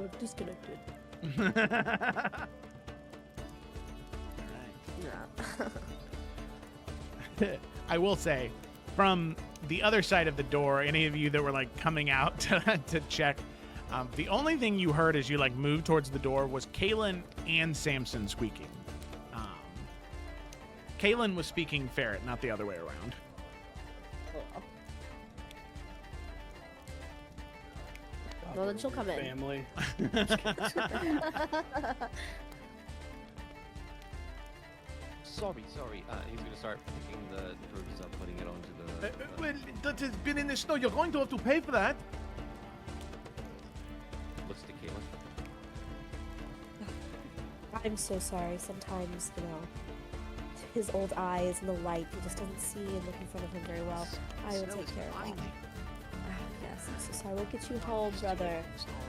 I've disconnected. I will say, from the other side of the door, any of you that were like coming out to check, the only thing you heard as you like moved towards the door was Kaylin and Samson squeaking. Kaylin was speaking ferret, not the other way around. Well, then she'll come in. family. Sorry. He's gonna start picking the produce up, putting it onto the. Well, that has been in the snow. You're going to have to pay for that. Looks to Kaylin. I'm so sorry. Sometimes, his old eyes and the light, he just doesn't see and look in front of him very well. I will take care of that. Yes, I'm so sorry. We'll get you home, brother.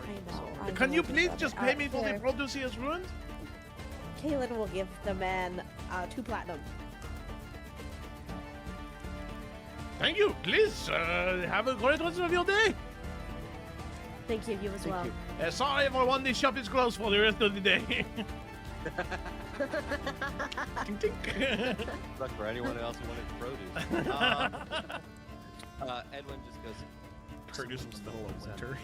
I know. Can you big please brother. just pay me for the Here, produce he has ruined? Kaylin will give the man 2 platinum. Thank you. Please have a great rest of your day. Thank you, you as well. Sorry, everyone. The shop is closed for the rest of the day. Tink, tink. Suck for anyone else who wanted produce. Edwin just goes. Produce in the middle of winter.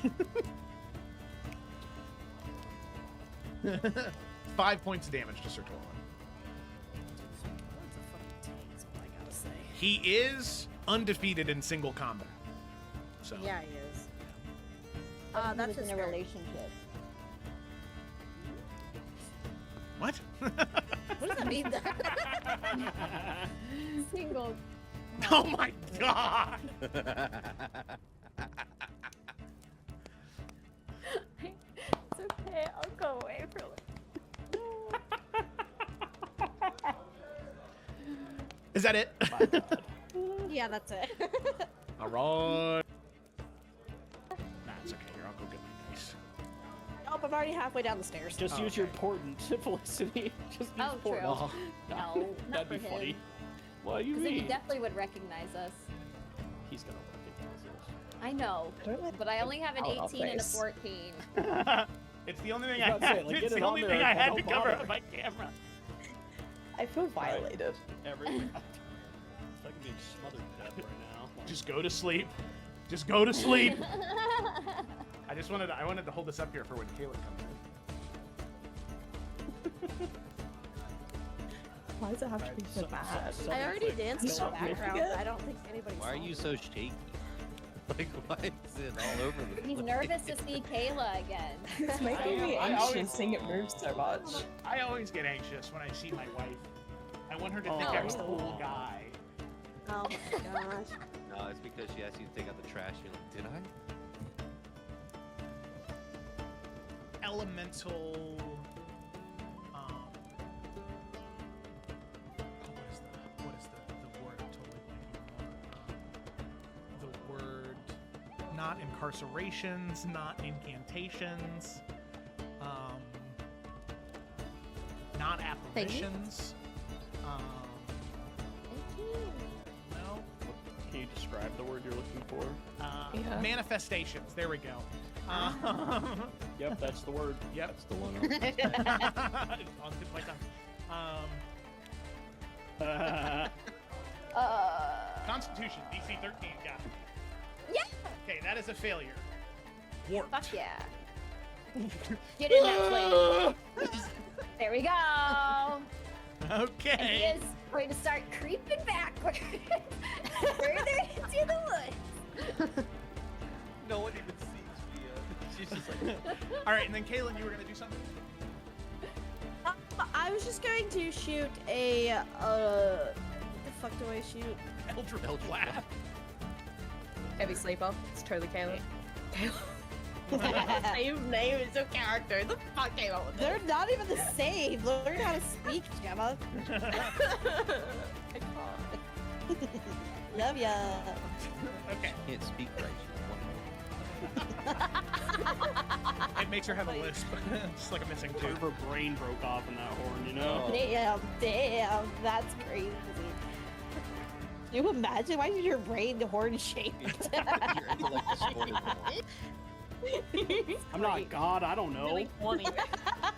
5 points of damage to Sir Torlin. That's a fucking tank, is all I gotta say. He is undefeated in single combat. So Yeah, he is. What if he That's was his in a skirt. relationship? What? What does that mean? Single. Oh my god! It's okay. I'll go away for Is that it? My God. Yeah, that's it. All right. Nah, it's okay. Here, I'll go get my dice. Nope, I'm already halfway down the stairs. Just Oh, use your okay. portent, Felicity. Just use Oh, true. portent. No, That'd not be for funny. him. What do you Because then he mean? definitely would recognize us. He's gonna recognize I know, but I only have an I'll 18 and a face. 14. It's the only thing I I was about to say, had. like, It's get the it on only there thing I and had don't to cover bother. on my camera. I feel violated. Every. It's like I'm being smothered to death right now. Just go to sleep. Just go to sleep. I wanted to hold this up here for when Caleb comes in. Why does it have to be so So- bad? so- I already danced in the Don't background. forget. I don't think anybody Why are saw you me. so shaky? Like, why is it all over the place? He's nervous to see Kayla again. It's making me I always- anxious seeing it move so much. I always get anxious when I see my wife. I want her to think Oh. I'm a cool guy. Oh my gosh. No, it's because she asked you to take out the trash. You're like, did I? Elemental. What is the word? I'm totally blanking on. The word, not incarcerations, not incantations, not apparitions. No. Can you describe the word you're looking for? Yeah. Manifestations. There we go. Yep, that's the word. Yep. That's the one. On tip of my tongue. Constitution, DC 13, got it. Yeah. Okay, that is a failure. Warped. Fuck yeah. Get in that plane. There we go. And Okay. he is going to start creeping backwards further into the woods. No one even sees me. She's just like, All right, and then Kaylin, you were gonna do something. I was just going to shoot a. What the fuck do I shoot? Eldritch Eldritch Blast. Blast. Heavy sleeper. It's totally Caleb. Same name as your character. The fuck came up with They're not even the same. Learn how to speak, Gemma. Love ya. Okay. can't speak right. It makes her have a lisp. Just like a missing Part of tooth. her brain broke off in that horn, you know? Oh. Damn, that's crazy. Can you imagine? Why is your brain horn shaped? Your intellect distorted the one. I'm not God, I don't know. Really funny.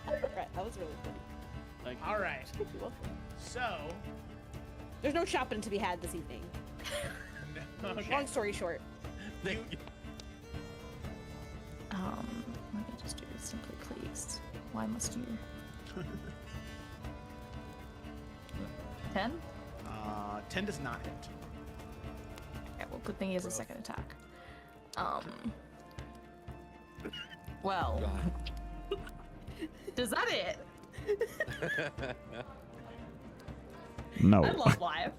Right, that was really funny. Thank you. All right. So. There's no shopping to be had this evening. Okay. Long story short. You, Let me just do simply please. Why must you? 10? 10 does not hit. Okay, well, good thing he has a second attack. Well, God. does that it? No. I love life.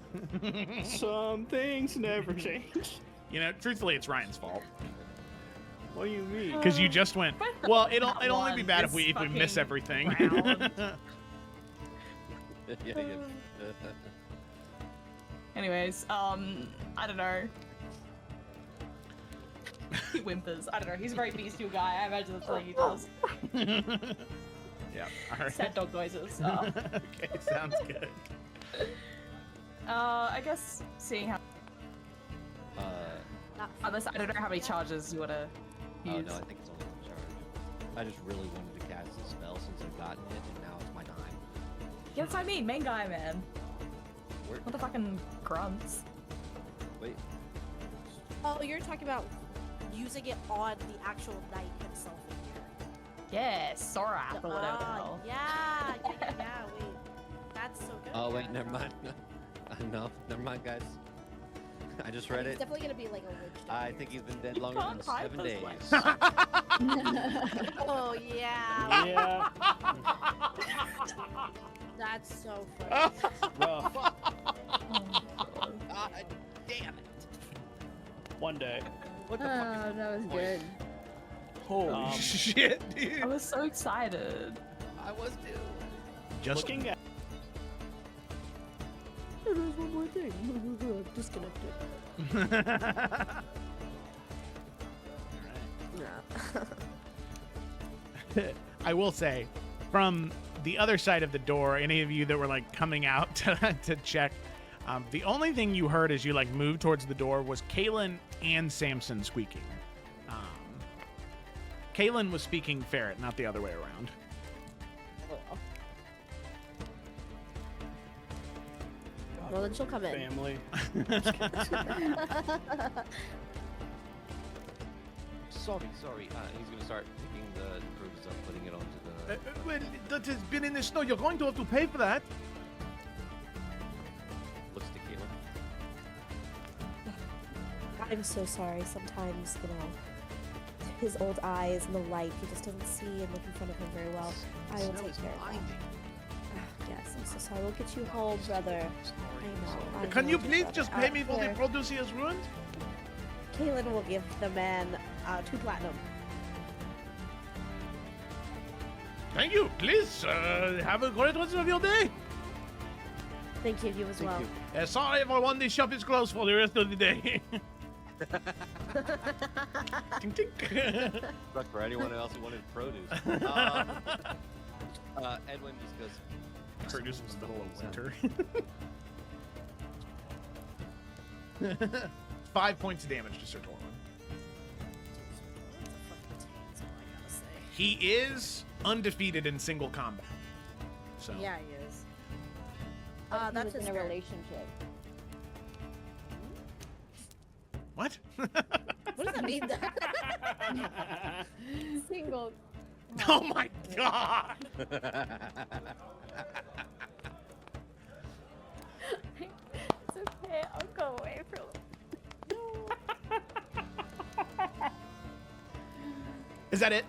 Some things never change. You know, truthfully, it's Ryan's fault. What do you mean? Because you just went, well, it'll only be one bad if is we miss fucking everything. round. yeah. Anyways, I don't know. He whimpers. I don't know. He's a very bestial guy. I imagine that's what he does. Yeah. All right. Sad dog noises. Okay, sounds good. I guess seeing how. Not Unless I don't know how many charges you wanna use. Oh no, I think it's only one charge. I just really wanted to cast this spell since I've gotten it, and now it's my time. Yeah, that's what I mean. Main guy, man. Where? What the fucking grunts? Wait. Oh, you're talking about using it on the actual knight himself in here. Yeah, Sorath or whatever the hell. Yeah, wait. That's so good. Oh wait, never mind. No, never mind, guys. I just read He's it. definitely gonna be like a witch. I think he's been dead longer than can't hide 7 those days. lights. Oh yeah, Yeah. that's so funny. Rough. God damn it! One day. What the fuck is that was point? good. Holy shit, dude. I was so excited. I was too. Just Looking at There's one more thing. Disconnected. Yeah. I will say, from the other side of the door, any of you that were like coming out to check, the only thing you heard as you like moved towards the door was Kaylin and Samson squeaking. Kaylin was speaking ferret, not the other way around. Well, then she'll come in. family. Sorry. He's gonna start picking the bruise up, putting it onto the. Well, that has been in the snow. You're going to have to pay for that. Looks to Caleb. I'm so sorry. Sometimes, his old eyes and the light, he just doesn't see and look in front of him very well. I will take care of that. Yes, I'm so sorry. We'll get you home, brother. I know. Can you dear please brother. just pay me for the Here, produce he has ruined? Kaylin will give the man 2 platinum. Thank you. Please have a great rest of your day. Thank you, you as well. Sorry everyone, the shop is closed for the rest of the day. Tink, tink. Look for anyone else who wanted produce. Edwin just goes. Produce was the whole winter. 5 points of damage to Sir Torwin. He is undefeated in single combat. So Yeah, he is. What if he That's was his in a fair. relationship. what? What does that mean? Single. Oh my god! It's okay. I'll go away for a little. Is that it?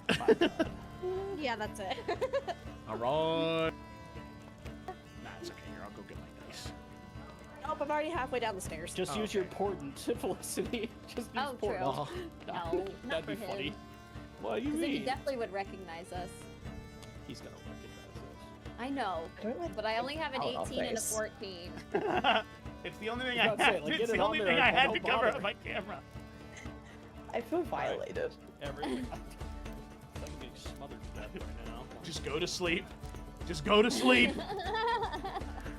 Yeah, that's it. Alright. Nah, it's okay. Here, I'll go get my dice. Oh, I'm already halfway down the stairs. Just use your portent Felicity. Just use Oh, true. portent. No, not That'd for be funny. him. What do you Because then he mean? definitely would recognize us. He's gonna recognize I know, but I only have an 18 and a 14. It's the only thing I I was about to say, had. like, It's get the it on only there thing I and had don't to cover bother. up my camera. I feel violated. Everything. I'm getting smothered to death right now. Just go to sleep. Just go to sleep.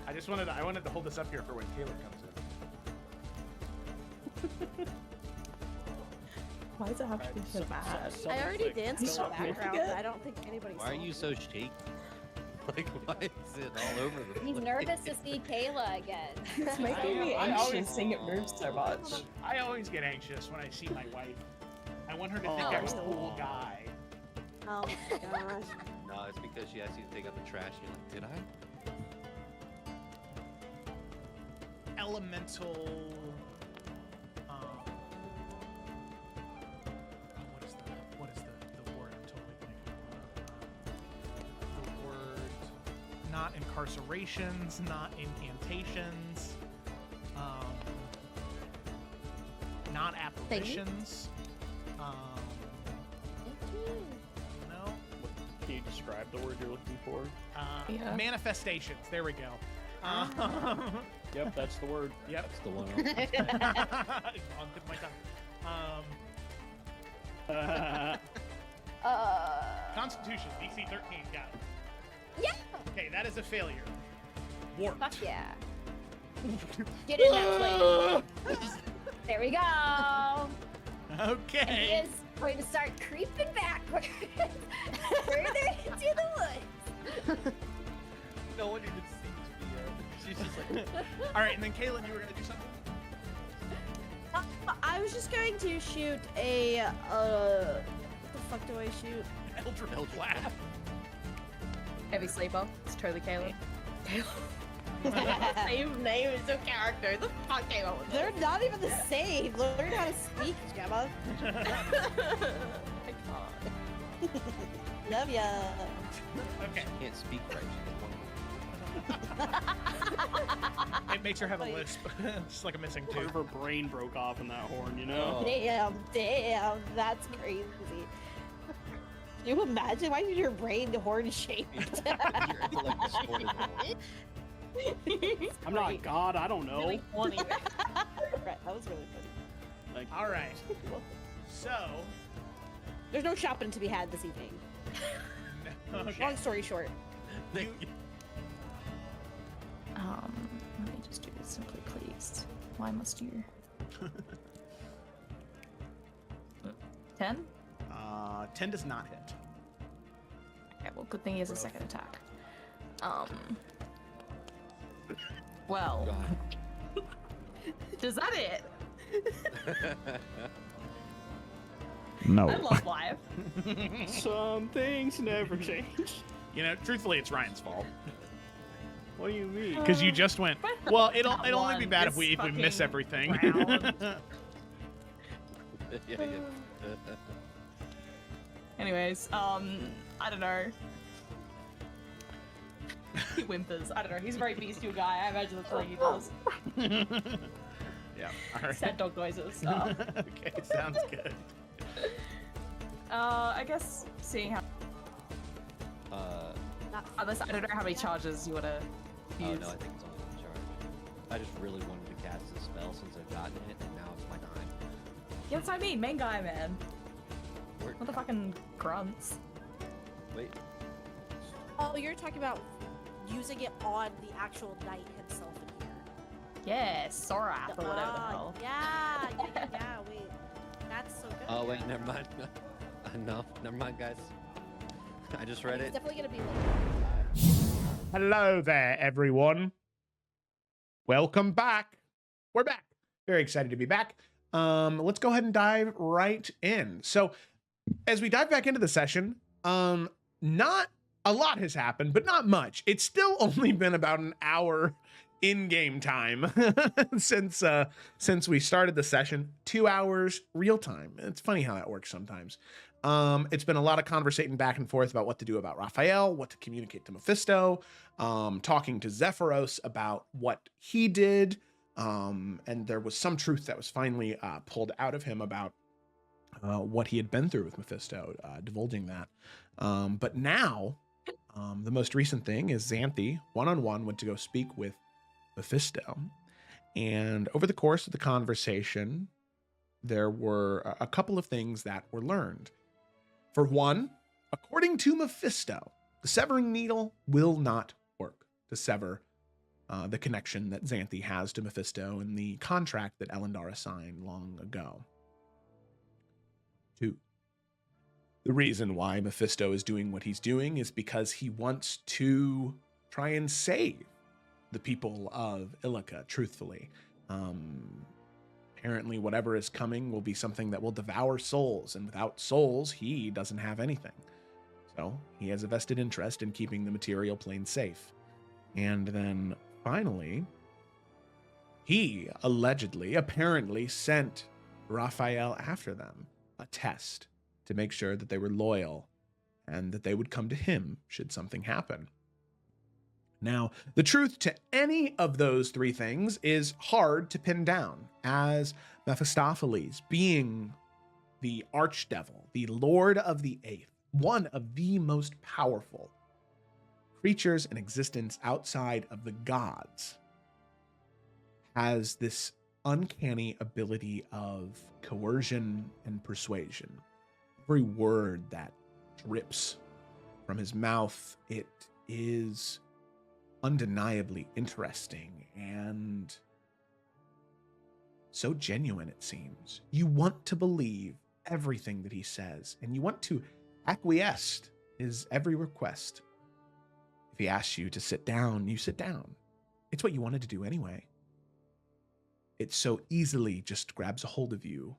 I wanted to hold this up here for when Taylor comes in. Why does it have to be so bad? I already danced in the so background. good. I don't think anybody Why saw are you me. so shaky? Like, why is it all over the place? He's nervous to see Kayla again. It's making me I always- anxious seeing it move so much. I always get anxious when I see my wife. I want her to think I'm a cool guy. Oh my gosh. No, it's because she asked you to take out the trash. You're like, did I? Elemental. What is the word? I'm totally blanking. The word. Not incarcerations, not incantations, not apparitions. No. Can you describe the word you're looking for? Yeah. Manifestations. There we go. Yep, that's the word. Yep. That's the one. On tip of my tongue. Constitution, DC 13, got it. Yeah. Okay, that is a failure. Warped. Fuck yeah. Get in that plane. There we go. And he Okay. is going to start creeping backwards further into the woods. No one even sees me. She's just like, All right, and then Kaylin, you were gonna do something. I was just going to shoot a. What the fuck do I shoot? Eldritch Blast. Heavy sleeper. It's totally Caleb. Same name as your character. The fuck came up with They're not even the same. Learn how to speak, Gemma. I can't. Love ya. Okay. She can't speak right. It makes her have a lisp. It's like a missing Part of tooth. her brain broke off in that horn, you know? Oh. Damn, that's crazy. Can you imagine? Why is your brain horn shaped? Your intellect distorted. I'm not God, I don't know. Really funny. Right, that was really funny. Like, All right. So, There's no shopping to be had this evening. okay. Long story short. You, Let me just do this simply, please. Why must you? 10? 10 does not hit. Okay, well, good thing he has a second attack. Well, God. is that it? No. I love live. some things never change. You know, truthfully, it's Ryan's fault. What do you mean? Because you just went, well, it'll Not only be one, bad if this we miss fucking everything. round. Yeah. Anyways, I don't know. He whimpers. I don't know. He's a very bestial guy. I imagine that's what he does. Yeah. All right. Sad dog noises. Okay, sounds good. I guess seeing how Not unless I don't know how many charges you wanna Oh use. no, I think it's only one charge. I just really wanted to cast this spell since I've gotten it, and now it's my time. Yeah, that's what I mean. Main guy, man. Where- What the fucking grunts? Wait. Oh, you're talking about using it on the actual knight himself in here. Yeah, Sorath or whatever the hell. Yeah, wait. That's so good. Oh wait, never mind. No, never mind, guys. I just read It's it. definitely gonna be like. Hello there, everyone. Welcome back. We're back. Very excited to be back. Let's go ahead and dive right in. So, as we dive back into the session, not a lot has happened, but not much. It's still only been about an hour in-game time since we started the session. 2 hours real time. It's funny how that works sometimes. It's been a lot of conversating back and forth about what to do about Raphael, what to communicate to Mephisto, talking to Zephyros about what he did, and there was some truth that was finally pulled out of him about what he had been through with Mephisto, divulging that. But now, the most recent thing is Xanthi, one-on-one, went to go speak with Mephisto. And over the course of the conversation, there were a couple of things that were learned. For one, according to Mephisto, the severing needle will not work to sever the connection that Xanthi has to Mephisto and the contract that Elendara signed long ago. 2. The reason why Mephisto is doing what he's doing is because he wants to try and save the people of Illica, truthfully. Apparently, whatever is coming will be something that will devour souls, and without souls, he doesn't have anything. So, he has a vested interest in keeping the material plane safe. And then, finally, he apparently sent Raphael after them, a test to make sure that they were loyal and that they would come to him should something happen. Now, the truth to any of those three things is hard to pin down, as Mephistopheles, being the archdevil, the lord of the eighth, one of the most powerful creatures in existence outside of the gods, has this uncanny ability of coercion and persuasion. Every word that drips from his mouth, it is undeniably interesting and so genuine, it seems. You want to believe everything that he says, and you want to acquiesce his every request. If he asks you to sit down, you sit down. It's what you wanted to do anyway. It so easily just grabs a hold of you,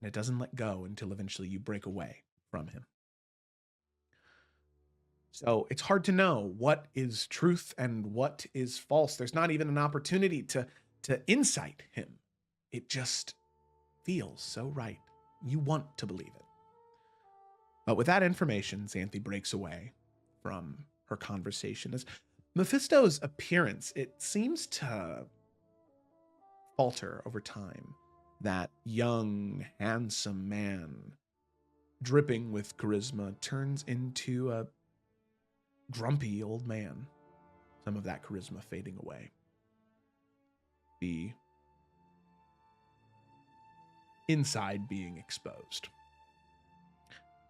and it doesn't let go until eventually you break away from him. So it's hard to know what is truth and what is false. There's not even an opportunity to insight him. It just feels so right. You want to believe it. But with that information, Xanthi breaks away from her conversation. As Mephisto's appearance, it seems to falter over time. That young, handsome man, dripping with charisma, turns into a grumpy old man, some of that charisma fading away. The inside being exposed.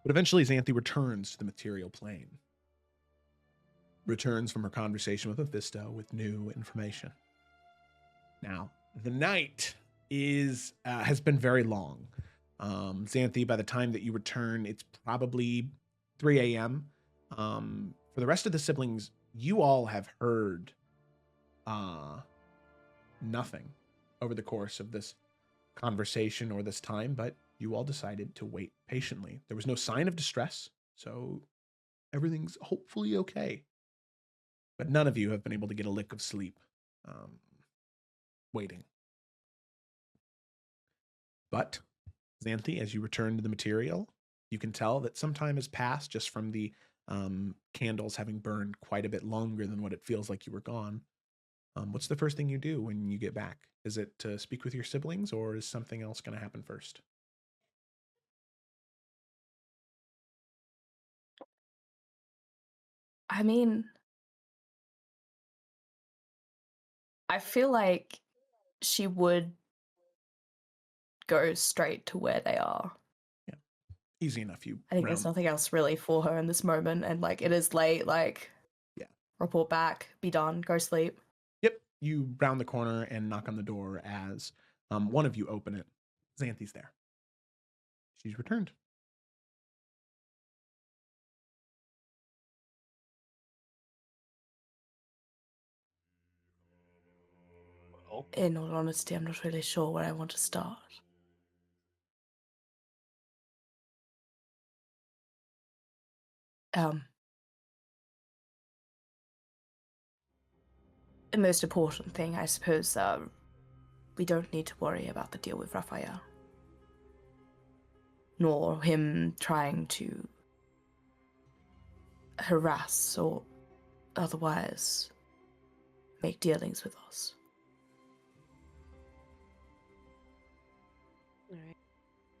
But eventually Xanthi returns to the material plane. Returns from her conversation with Mephisto with new information. Now, the night has been very long. Xanthi, by the time that you return, it's probably 3 a.m. For the rest of the siblings, you all have heard nothing over the course of this conversation or this time, but you all decided to wait patiently. There was no sign of distress, so everything's hopefully okay. But none of you have been able to get a lick of sleep waiting. But, Xanthi, as you return to the material, you can tell that some time has passed just from the candles having burned quite a bit longer than what it feels like you were gone. What's the first thing you do when you get back? Is it to speak with your siblings, or is something else going to happen first? I mean, I feel like she would go straight to where they are. Yeah, easy enough. You I think there's nothing else really for her in this moment, and like it is late. Like, yeah, report back, be done, go sleep. Yep, you round the corner and knock on the door as one of you open it. Xanthi's there. She's returned. In all honesty, I'm not really sure where I want to start. The most important thing, I suppose, we don't need to worry about the deal with Raphael. Nor him trying to harass or otherwise make dealings with us. Alright.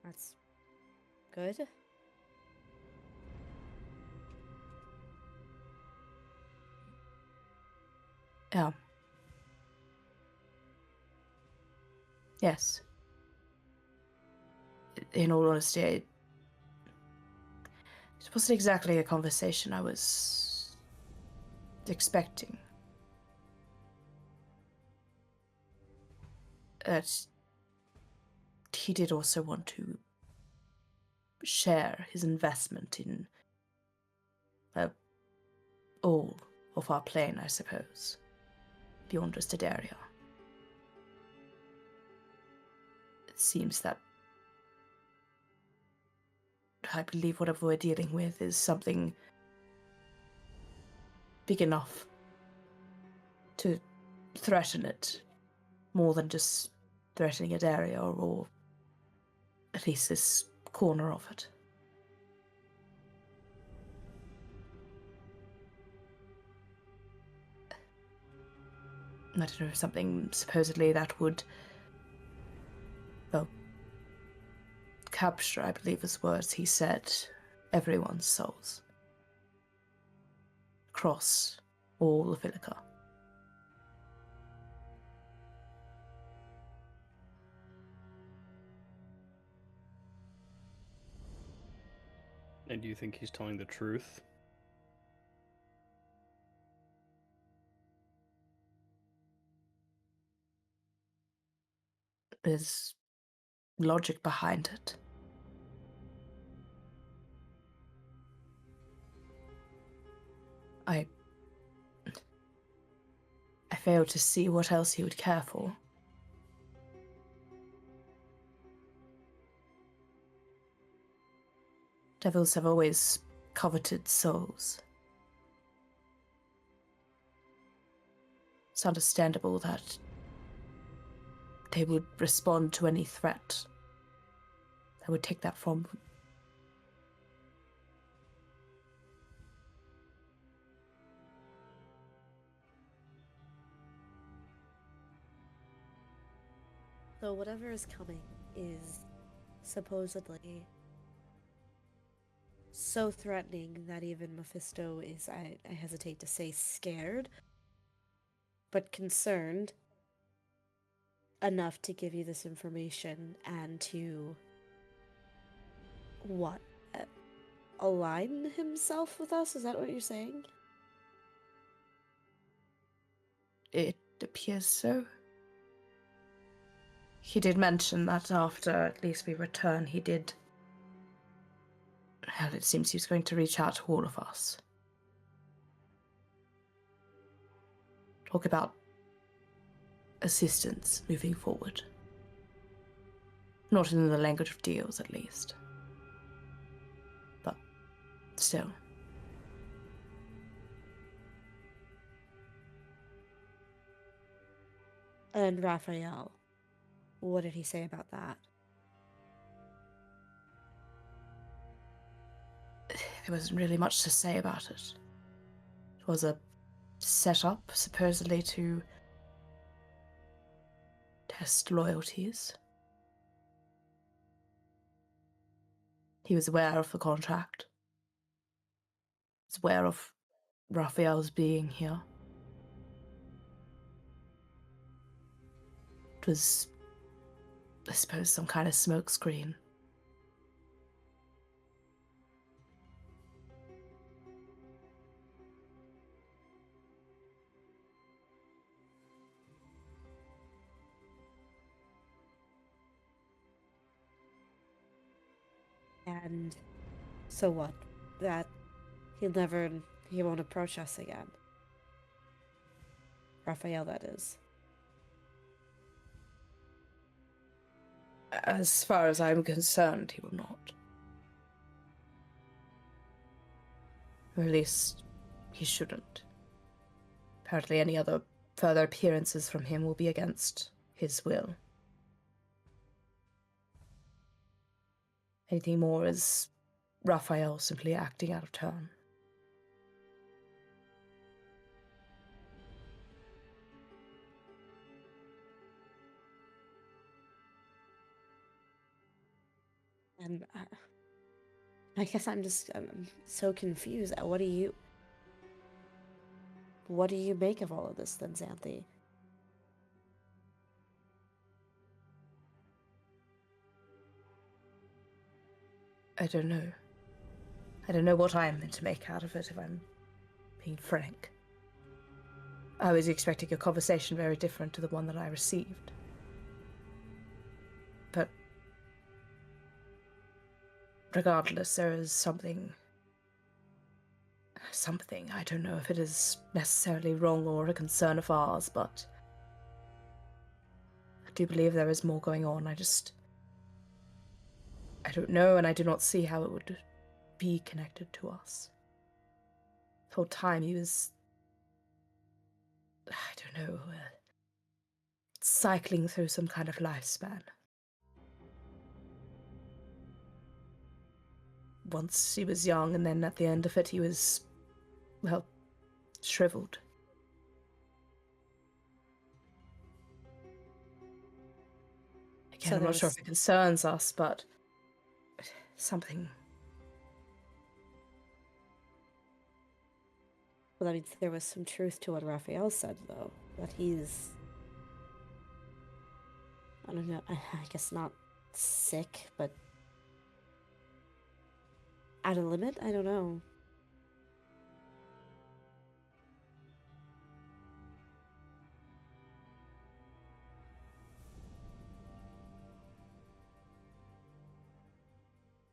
That's good. Yes. In all honesty, it wasn't exactly a conversation I was expecting. He did also want to share his investment in all of our plane, I suppose, beyond just Adaria. It seems that I believe whatever we're dealing with is something big enough to threaten it more than just threatening Adaria, or at least this corner of it. I don't know, something supposedly that would, well, capture, I believe his words, he said, everyone's souls. Across all of Illica. And do you think he's telling the truth? There's logic behind it. I fail to see what else he would care for. Devils have always coveted souls. It's understandable that they would respond to any threat that would take that from them. So whatever is coming is supposedly so threatening that even Mephisto is, I hesitate to say scared, but concerned enough to give you this information and to, what, align himself with us? Is that what you're saying? It appears so. He did mention that after at least we return, he did... Well, it seems he's going to reach out to all of us. Talk about assistance moving forward. Not in the language of deals, at least. But still. And Raphael, what did he say about that? There wasn't really much to say about it. It was a setup, supposedly to test loyalties. He was aware of the contract. He was aware of Raphael's being here. It was, I suppose, some kind of smokescreen. And so what? That he won't approach us again. Raphael, that is. As far as I'm concerned, he will not. Or at least, he shouldn't. Apparently any other further appearances from him will be against his will. Anything more is Raphael simply acting out of turn. And I guess I'm so confused. What do you make of all of this then, Xanthi? I don't know. I don't know what I am meant to make out of it, if I'm being frank. I was expecting a conversation very different to the one that I received. But regardless, there is something, I don't know if it is necessarily wrong or a concern of ours, but I do believe there is more going on. I don't know, and I do not see how it would be connected to us. The whole time he was, I don't know, cycling through some kind of lifespan. Once he was young, and then at the end of it he was, well, shriveled. Again, So I'm not sure if it concerns us, but something. Well, I mean, there was some truth to what Raphael said, though. That he's, I don't know, I guess not sick, but at a limit? I don't know.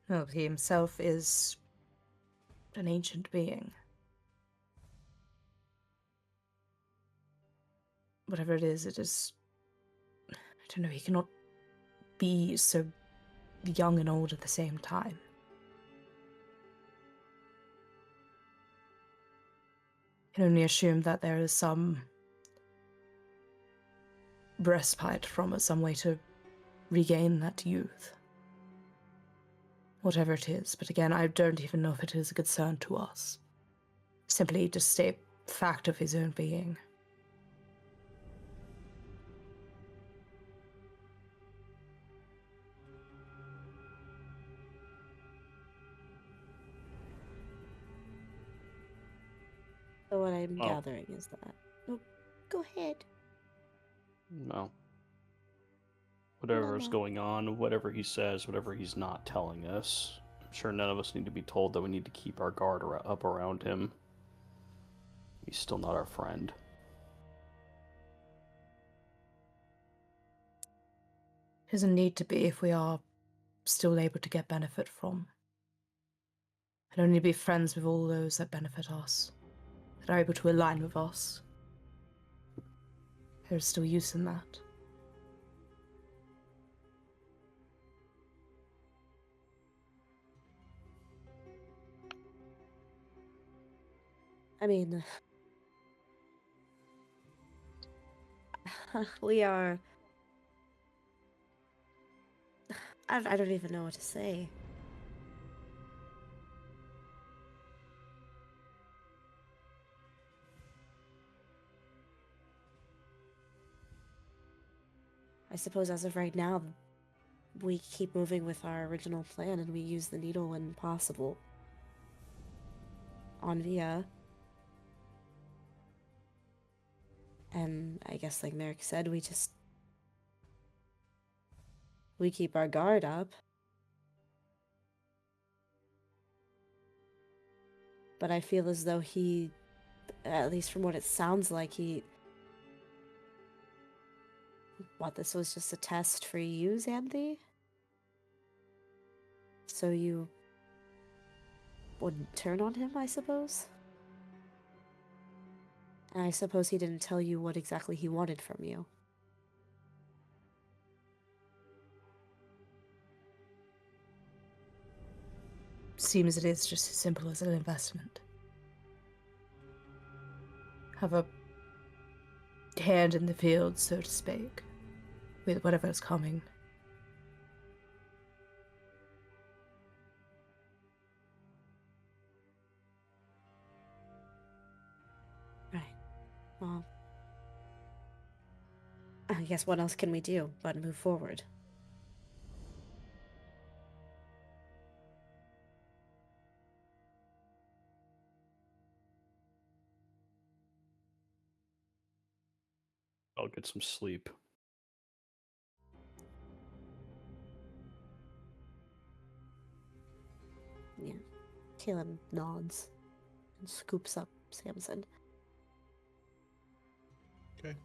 Well, he himself is an ancient being. Whatever it is, I don't know, he cannot be so young and old at the same time. I can only assume that there is some respite from it, some way to regain that youth. Whatever it is, but again, I don't even know if it is a concern to us. Simply just a fact of his own being. So what I'm Oh. gathering is that. Oh, go ahead. No. Whatever's Mama. going on, whatever he says, whatever he's not telling us, I'm sure none of us need to be told that we need to keep our guard up around him. He's still not our friend. Doesn't need to be if we are still able to get benefit from. And only be friends with all those that benefit us, that are able to align with us. There's still use in that. I mean, we are. I don't even know what to say. I suppose as of right now, we keep moving with our original plan and we use the needle when possible. On Via. And I guess, like Merrick said, we keep our guard up. But I feel as though he, at least from what it sounds like, this was just a test for you, Xanthi? So you wouldn't turn on him, I suppose? And I suppose he didn't tell you what exactly he wanted from you. Seems it is just as simple as an investment. Have a hand in the field, so to speak, with whatever's coming. Right. Well, I guess what else can we do but move forward? I'll get some sleep. Yeah. Caleb nods and scoops up Samson. Okay.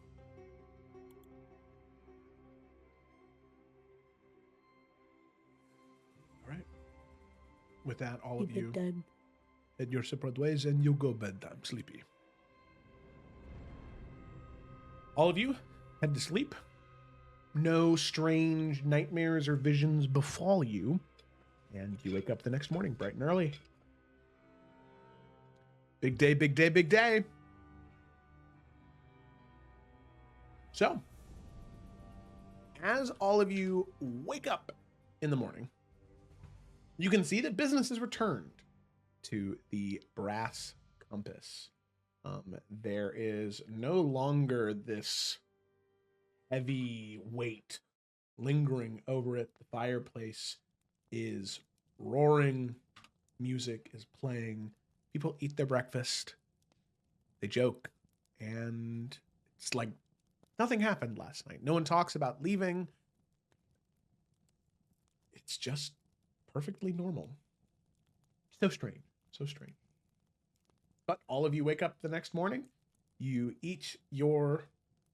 All right. With that, all of Keep you it done. head your separate ways and you go bedtime, sleepy. All of you head to sleep. No strange nightmares or visions befall you, and you wake up the next morning bright and early. Big day, big day, big day. So, as all of you wake up in the morning, you can see that business has returned to the brass compass. There is no longer this heavy weight lingering over it. The fireplace is roaring. Music is playing. People eat their breakfast. They joke. And it's like nothing happened last night. No one talks about leaving. It's just perfectly normal. So strange. So strange. But all of you wake up the next morning. You eat your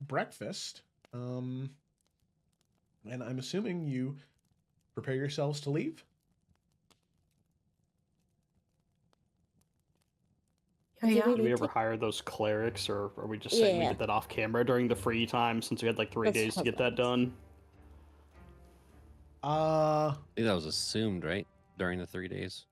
breakfast. And I'm assuming you prepare yourselves to leave. Yeah. Did we ever hire those clerics, or are we just saying we Yeah. did that off camera during the free time since we had like 3 That's days to get that hilarious. done? I think that was assumed, right? During the 3 days.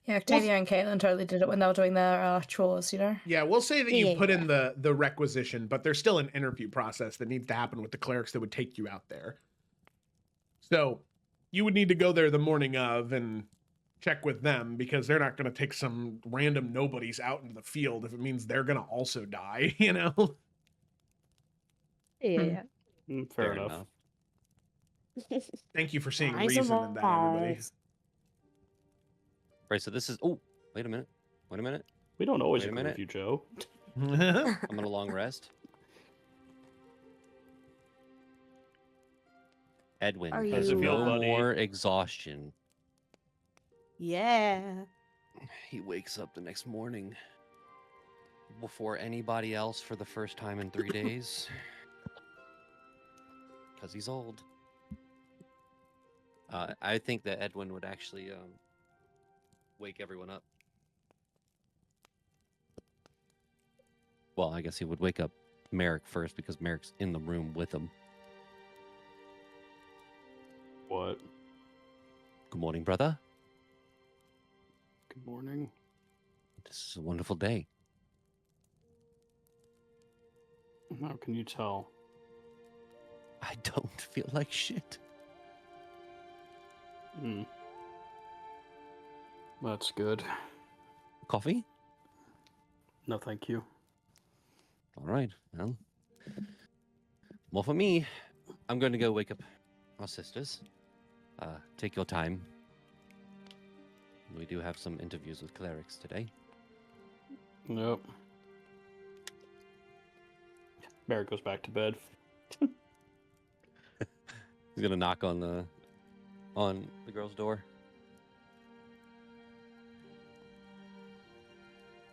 Yeah, Octavia and Caitlin totally did it when they were doing their chores, you know? Yeah, we'll say that you Yeah. put in the requisition, but there's still an interview process that needs to happen with the clerics that would take you out there. So you would need to go there the morning of and check with them, because they're not going to take some random nobodies out into the field if it means they're going to also die, you know? Yeah. Fair enough. Thank you for seeing Find some reason in that, everybody. balls. Right, so this is... Oh, wait a minute. Wait a minute. We don't always Wait a agree minute. with you, Joe. I'm on a long rest. Edwin, Are How's it feel, no buddy? more exhaustion. Yeah. He wakes up the next morning before anybody else for the first time in 3 days. Because he's old. I think that Edwin would actually wake everyone up. Well, I guess he would wake up Merrick first, because Merrick's in the room with him. What? Good morning, brother. Good morning. This is a wonderful day. How can you tell? I don't feel like shit. Hmm. That's good. Coffee? No, thank you. All right. Well, more for me. I'm going to go wake up our sisters. Take your time. We do have some interviews with clerics today. Nope. Merrick goes back to bed. He's gonna knock on the girl's door.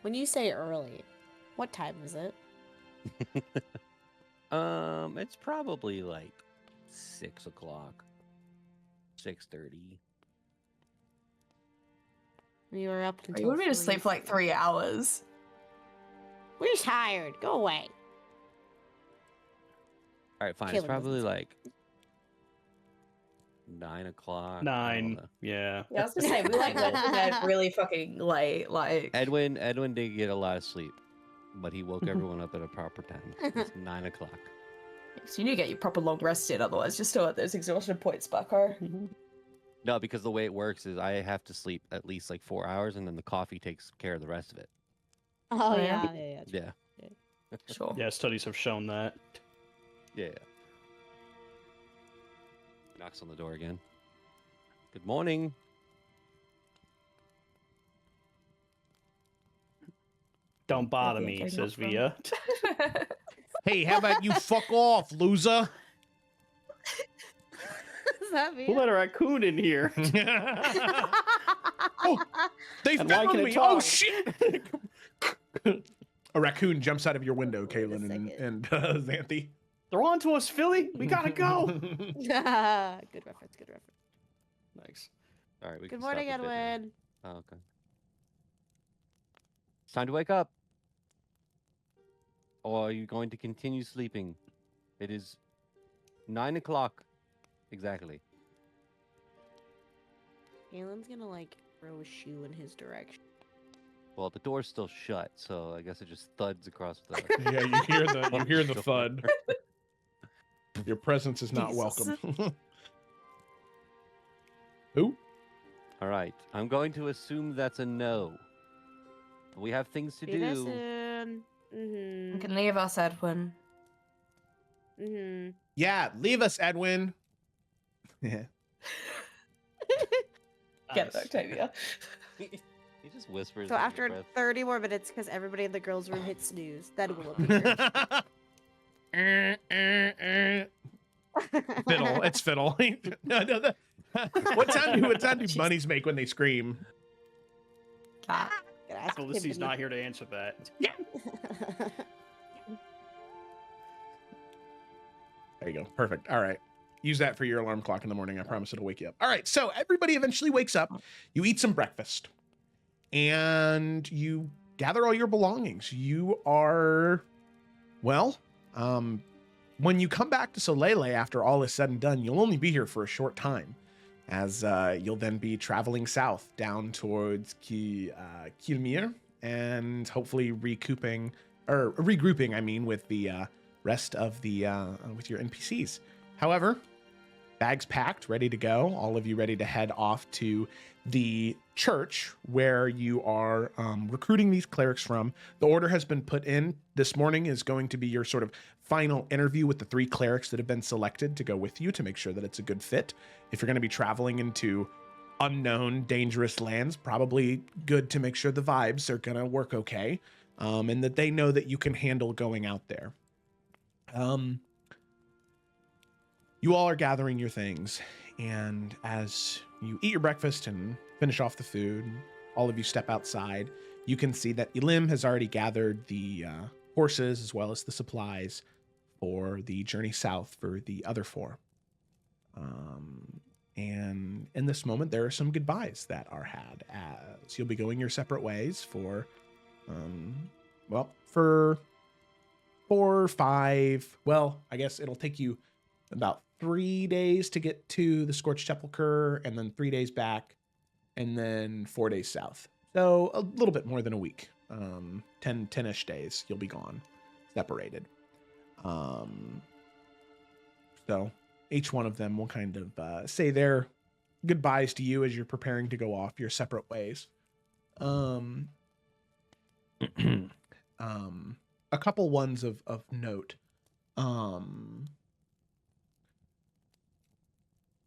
When you say early, what time is it? It's probably like 6 o'clock, 6:30. We were up until. You want me to sleep for like 3 hours? We're tired. Go away. All right, fine. Caleb It's probably doesn't like 9 o'clock. 9. Yeah. Yeah, I was gonna say, we like went to bed really fucking late, like... Edwin did get a lot of sleep, but he woke everyone up at a proper time. It's 9 o'clock. So you need to get your proper long rest in, otherwise you're still at those exhaustion points, bucko. No, because the way it works is I have to sleep at least like 4 hours, and then the coffee takes care of the rest of it. Oh, yeah? yeah. Yeah. Sure. Yeah, studies have shown that. Yeah. Knocks on the door again. Good morning. Don't bother Yeah, me, getting says up from- Via. Hey, how about you fuck off, loser? Does that mean? Who let a raccoon in here? Oh, they And why found can it me! Oh talk? shit! A raccoon jumps out of your window, Kaylin second. and Xanthi. They're on to us, Philly. We gotta go. Good reference. Good reference. Nice. All right, we Good can stop morning, the bit now. Edwin. Oh, okay. It's time to wake up. Or are you going to continue sleeping? It is 9 o'clock. Exactly. Galen's gonna like throw a shoe in his direction. Well, the door's still shut, so I guess it just thuds across the... Yeah, you hear the thud. Your presence is not Jesus. welcome. Who? All right. I'm going to assume that's a no. We have things to See you do. soon. You Mm-hmm. can leave us, Edwin. Mm-hmm. Yeah, leave us, Edwin. Yeah. Get it, Nice. Octavia. He just whispers. So under after breath. 30 more minutes, because everybody in the girls' room hit snooze, then we'll appear. Fiddle. It's fiddle. No, what sound do bunnies make when they scream? Cat. Gotta ask Felicity's Tiffany. not here to answer that. There you go. Perfect. All right. Use that for your alarm clock in the morning. I promise it'll wake you up. All right. So everybody eventually wakes up. You eat some breakfast and you gather all your belongings. You are, well, when you come back to Solele after all is said and done, you'll only be here for a short time. as you'll then be traveling south down towards Kilmir and hopefully regrouping, I mean, with the rest of the with your NPCs. However, bags packed, ready to go. All of you ready to head off to the church where you are recruiting these clerics from. The order has been put in. This morning is going to be your sort of final interview with the 3 clerics that have been selected to go with you to make sure that it's a good fit. If you're going to be traveling into unknown, dangerous lands, probably good to make sure the vibes are going to work okay, and that they know that you can handle going out there. You all are gathering your things, and as you eat your breakfast and finish off the food, all of you step outside. You can see that Elim has already gathered the horses as well as the supplies for the journey south for the other 4. And in this moment, there are some goodbyes that are had as you'll be going your separate ways for, for 4 or 5. Well, I guess it'll take you about 3 days to get to the Scorched Sepulchre, and then 3 days back, and then 4 days south. So a little bit more than a week. 10-ish days you'll be gone, separated. So each one of them will kind of say their goodbyes to you as you're preparing to go off your separate ways. A couple ones of note.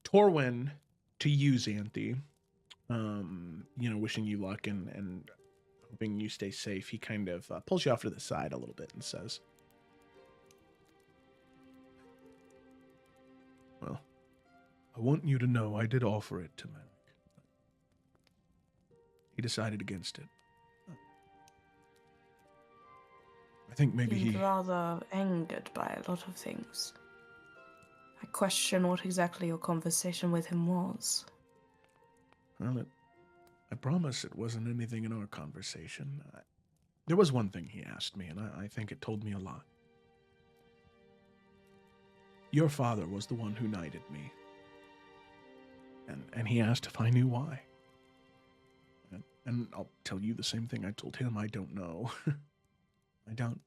Torwin, to you, Xanthi, wishing you luck and hoping you stay safe. He kind of pulls you off to the side a little bit and says, "Well, I want you to know I did offer it to Merrick. He decided against it. I think maybe Seemed he... rather angered by a lot of things. I question what exactly your conversation with him was. Well, I promise it wasn't anything in our conversation. There was one thing he asked me, and I think it told me a lot. Your father was the one who knighted me. And he asked if I knew why. And I'll tell you the same thing I told him. I don't know. I don't.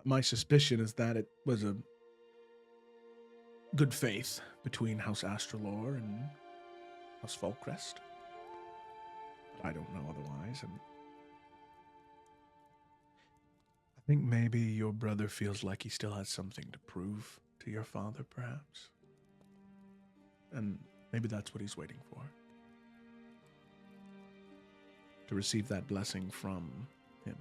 My suspicion is that it was a good faith between House Astralor and House Falkrest. But I don't know otherwise, and I think maybe your brother feels like he still has something to prove to your father, perhaps. And maybe that's what he's waiting for. To receive that blessing from him.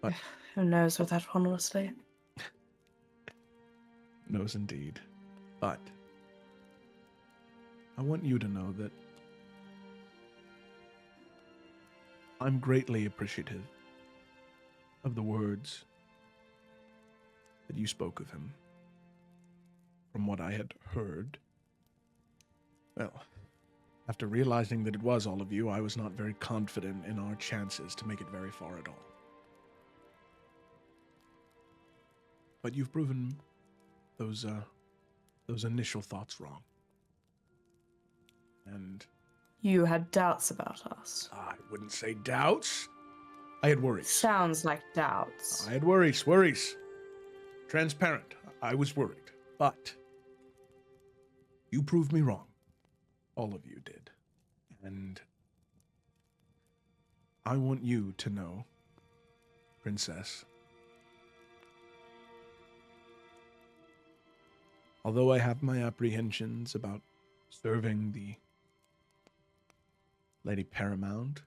But who knows with that one, honestly? knows indeed. But I want you to know that I'm greatly appreciative of the words that you spoke of him. From what I had heard, well, after realizing that it was all of you, I was not very confident in our chances to make it very far at all. But you've proven those initial thoughts wrong. And You had doubts about us. I wouldn't say doubts. I had worries. Sounds like doubts. I had worries. Transparent. I was worried. But you proved me wrong. All of you did. And I want you to know, Princess, although I have my apprehensions about serving the Lady Paramount,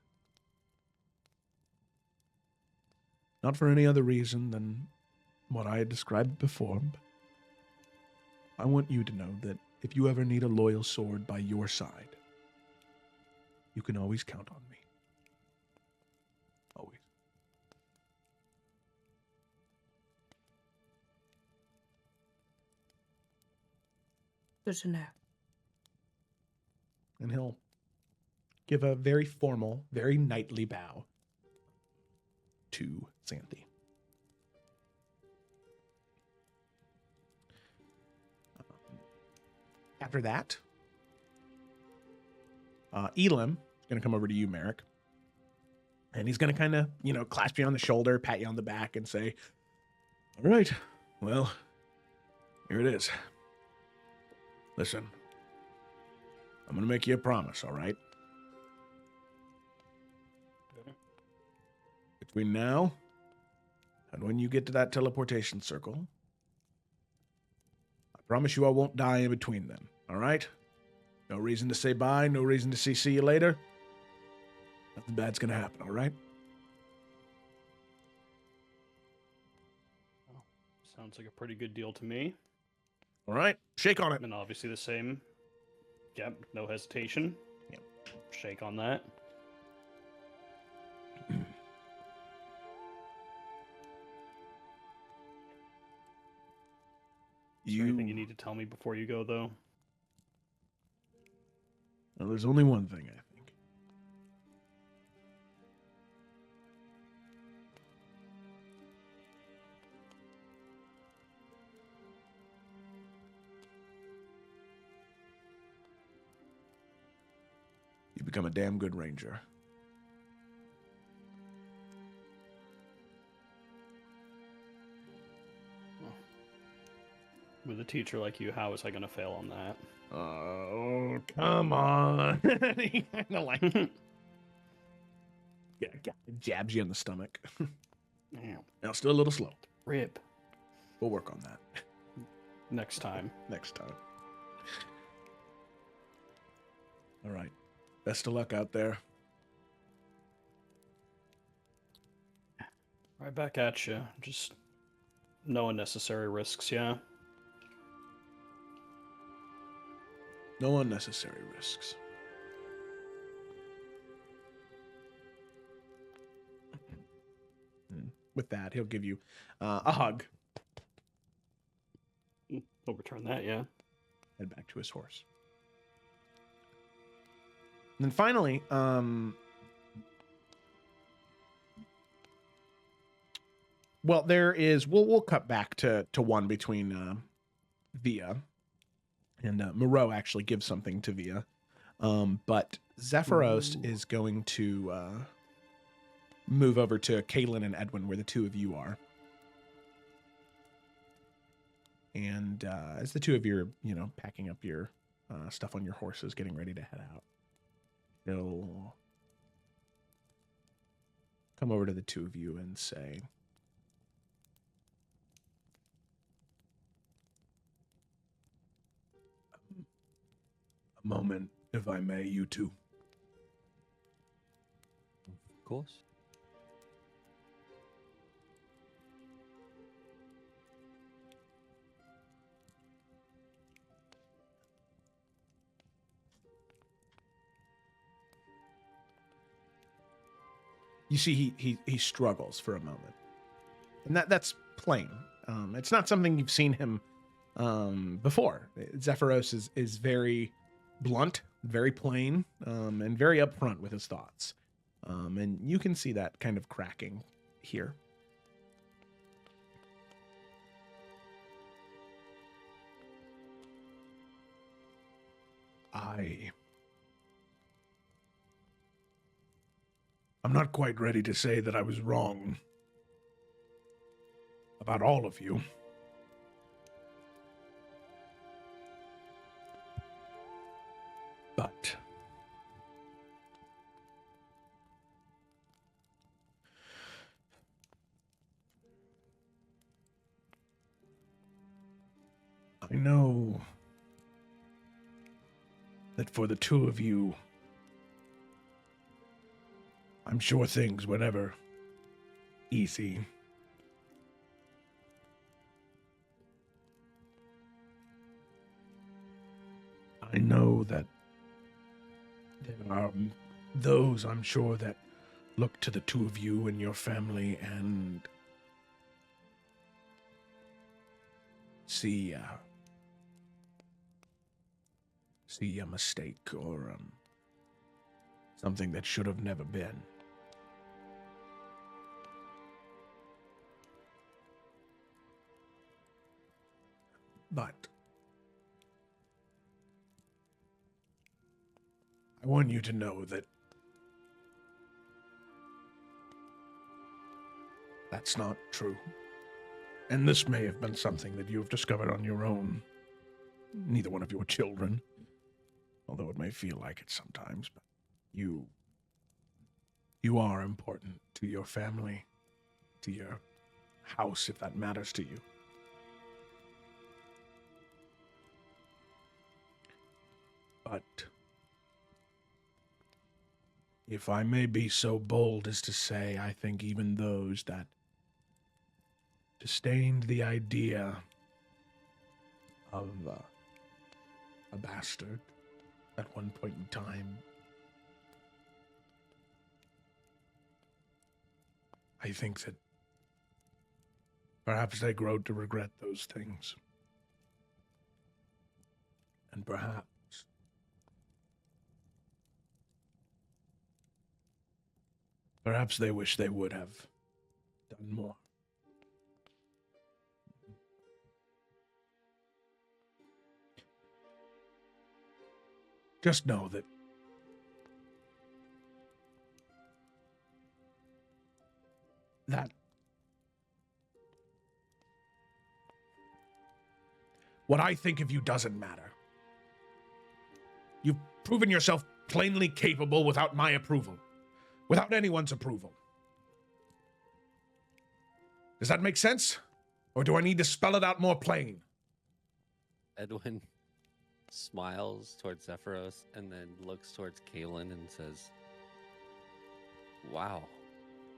not for any other reason than what I had described before, but I want you to know that if you ever need a loyal sword by your side, you can always count on me. Always. Good to know. And he'll give a very formal, very knightly bow to Xanthi. After that, Elam is going to come over to you, Merrick. And he's going to kind of, clasp you on the shoulder, pat you on the back, and say, all right, well, here it is. Listen, I'm going to make you a promise, all right? Between now and when you get to that teleportation circle, I promise you I won't die in between then, all right? No reason to say bye, no reason to see you later. Nothing bad's going to happen, all right? Sounds like a pretty good deal to me. All right, shake on it. And obviously the same. Yep, no hesitation. Yep. Shake on that. Is there anything you need to tell me before you go, though? Well, there's only one thing, I think. You become a damn good ranger. With a teacher like you, how was I going to fail on that? Oh, come on. He kind of like jabs you in the stomach. Damn. Now, still a little slow. Rip. We'll work on that. Next time. Next time. All right. Best of luck out there. Right back at you. Just no unnecessary risks, yeah? No unnecessary risks. With that, he'll give you a hug. I'll return that, yeah. Head back to his horse. And then finally, well, there is. We'll cut back to one between Via and Moreau actually gives something to Via, but Zephyros is going to move over to Kaylin and Edwin, where the two of you are. And as the two of you are, packing up your stuff on your horses, getting ready to head out, he'll come over to the two of you and say, a moment, if I may, you two. Of course. You see, he struggles for a moment, and that's plain. It's not something you've seen him before. Zephyros is very blunt, very plain, and very upfront with his thoughts, and you can see that kind of cracking here. I'm not quite ready to say that I was wrong about all of you. But I know that for the two of you, I'm sure things were never easy. I know that there are those, I'm sure, that look to the two of you and your family and see a mistake or something that should have never been. But I want you to know that that's not true. And this may have been something that you have discovered on your own. Neither one of your children, although it may feel like it sometimes, but you are important to your family, to your house, if that matters to you. But if I may be so bold as to say, I think even those that disdained the idea of a bastard at one point in time, I think that perhaps they grow to regret those things. And perhaps they wish they would have done more. Just know that what I think of you doesn't matter. You've proven yourself plainly capable without my approval, without anyone's approval. Does that make sense? Or do I need to spell it out more plain? Edwin smiles towards Zephyros and then looks towards Kaelin and says, "Wow,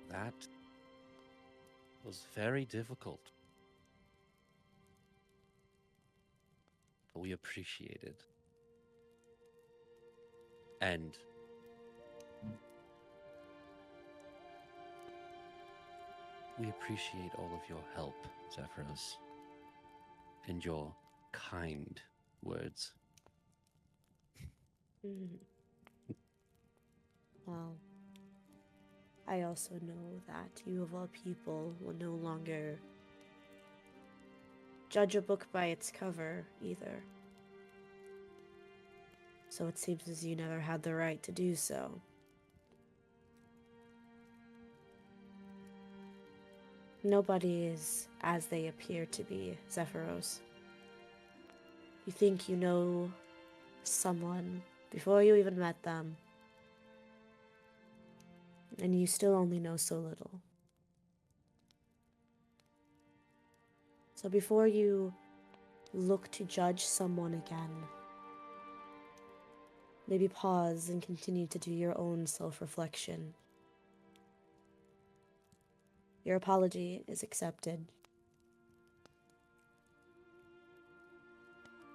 that was very difficult. But we appreciate it. And we appreciate all of your help, Zephyros, and your kind words." Well, I also know that you of all people will no longer judge a book by its cover either. So it seems as you never had the right to do so. Nobody is as they appear to be, Zephyros. You think you know someone before you even met them, and you still only know so little. So before you look to judge someone again, maybe pause and continue to do your own self-reflection. Your apology is accepted.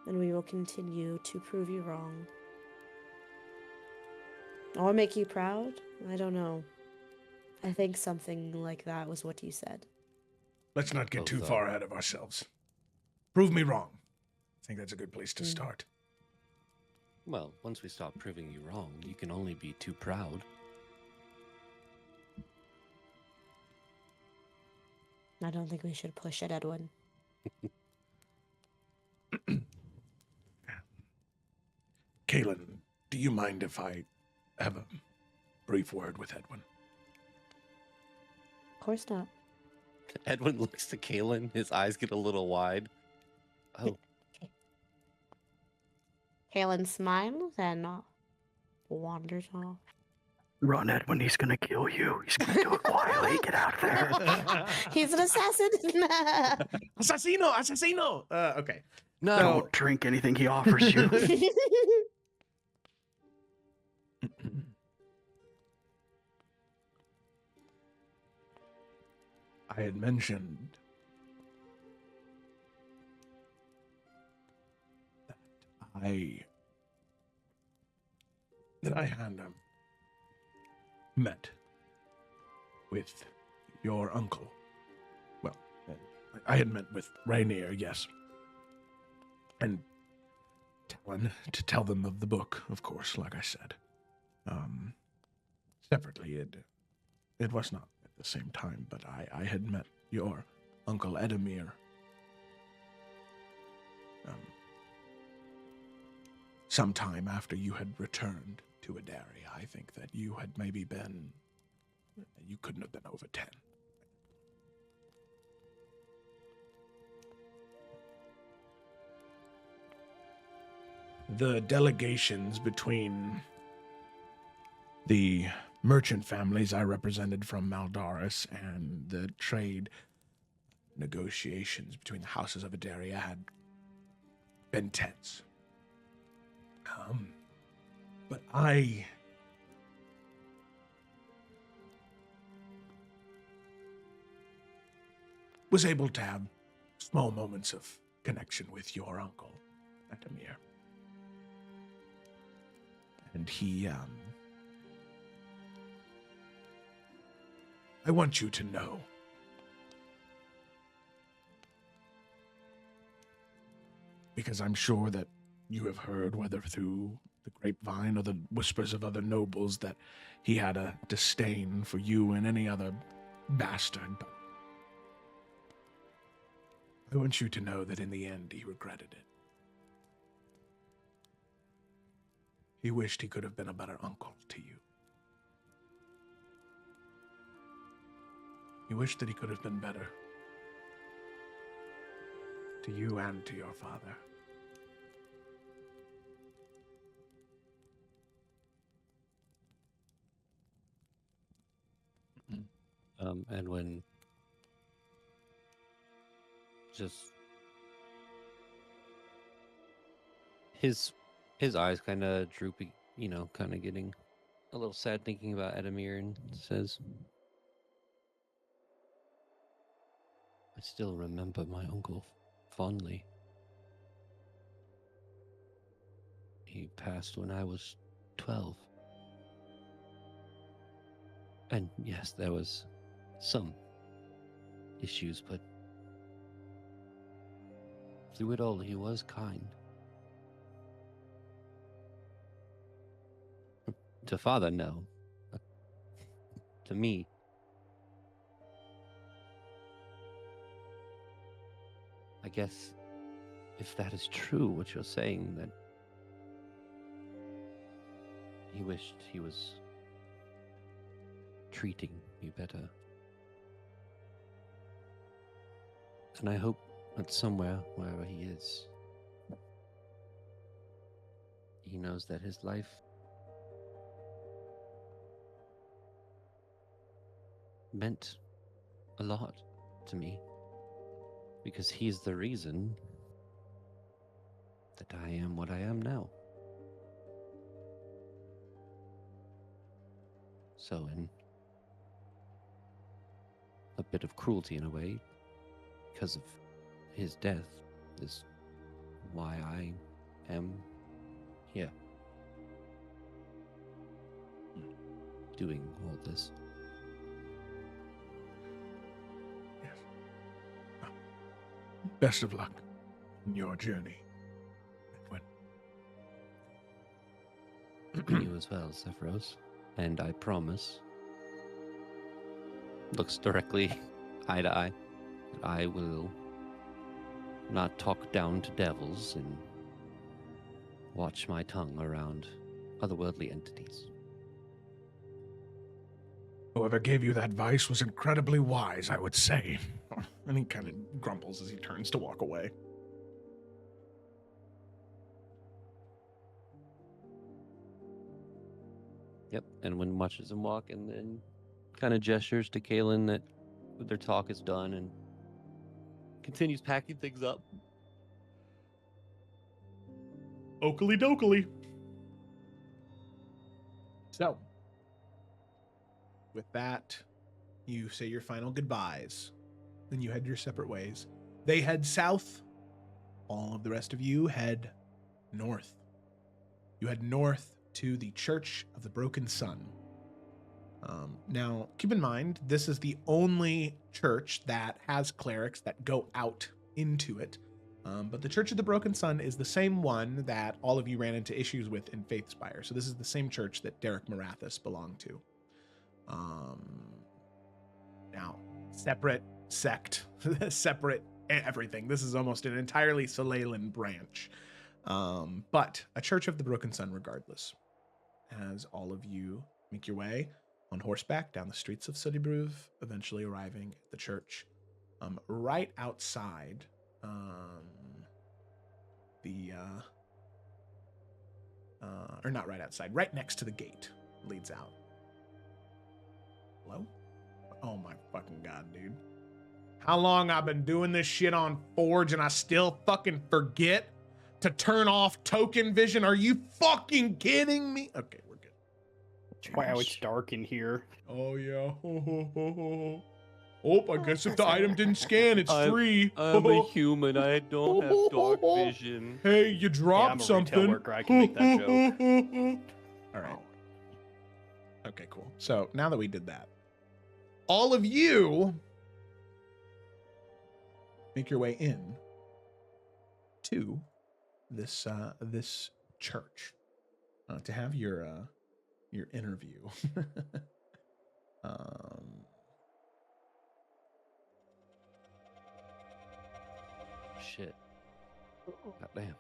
And we will continue to prove you wrong. Or make you proud? I don't know. I think something like that was what you said. Let's not get too far ahead of ourselves. Prove me wrong. I think that's a good place to start. Well, once we stop proving you wrong, you can only be too proud. I don't think we should push it, Edwin. Kaelin, do you mind if I have a brief word with Edwin? Of course not. Edwin looks to Kaelin, his eyes get a little wide. Oh. Kaelin smiles and wanders off. Run, Edwin, he's gonna kill you. He's gonna do it quietly. Get out of there. He's an assassin. Assassino! Assassino! Okay. No. Don't drink anything he offers you. I had mentioned that I had met with your uncle. Well, I had met with Rainier, yes. And Talon, to tell them of the book, of course, like I said. Separately, it was not at the same time, but I had met your Uncle Edamir. Sometime after you had returned to Adaria. I think that you had maybe been... You couldn't have been over 10. The delegations between the merchant families I represented from Maldaris and the trade negotiations between the houses of Adaria had been tense. But I was able to have small moments of connection with your uncle, Adamir. And he, I want you to know because I'm sure that you have heard, whether through the grapevine or the whispers of other nobles, that he had a disdain for you and any other bastard. But I want you to know that in the end he regretted it. He wished he could have been a better uncle to you. He wished that he could have been better to you and to your father. And when just his eyes kind of droopy, kind of getting a little sad thinking about Adamir, and says, I still remember my uncle fondly. He passed when I was 12. And yes, there was some issues, but through it all, he was kind. To father, no. To me, I guess if that is true, what you're saying, that he wished he was treating me better. And I hope that somewhere, wherever he is, he knows that his life meant a lot to me, because he's the reason that I am what I am now. So, in a bit of cruelty in a way, because of his death, is why I am here, doing all this. Yes. Well, best of luck in your journey, Edwin. You as well, Sephiroth. And I promise, looks directly eye to eye, that I will not talk down to devils and watch my tongue around otherworldly entities. Whoever gave you that advice was incredibly wise, I would say. And he kind of grumbles as he turns to walk away. Yep, and when watches him walk, and then kind of gestures to Kaelin that their talk is done, and continues packing things up. Oakley dokley. So, with that, you say your final goodbyes. Then you head your separate ways. They head south. All of the rest of you head north. You head north to the Church of the Broken Sun. Now, keep in mind, this is the only church that has clerics that go out into it. But the Church of the Broken Sun is the same one that all of you ran into issues with in Faithspire. So this is the same church that Derek Marathis belonged to. Now, separate sect, separate everything. This is almost an entirely Soleilin branch. But a Church of the Broken Sun regardless. as all of you make your way on horseback down the streets of Sodibruv, eventually arriving at the church. Right outside or not right outside, right next to the gate leads out. Hello? Oh my fucking god, dude. How long I've been doing this shit on Forge and I still fucking forget to turn off token vision? Are you fucking kidding me? Okay, we're good. Wow, it's dark in here. Oh yeah. Oh, I guess if the item didn't scan, it's free. I'm a human. I don't have dark vision. Hey, you dropped I'm a something. retail worker. I can make that joke. All right. Okay, cool. So now that we did that, all of you make your way in to this this church to have your interview. Shit. Goddamn.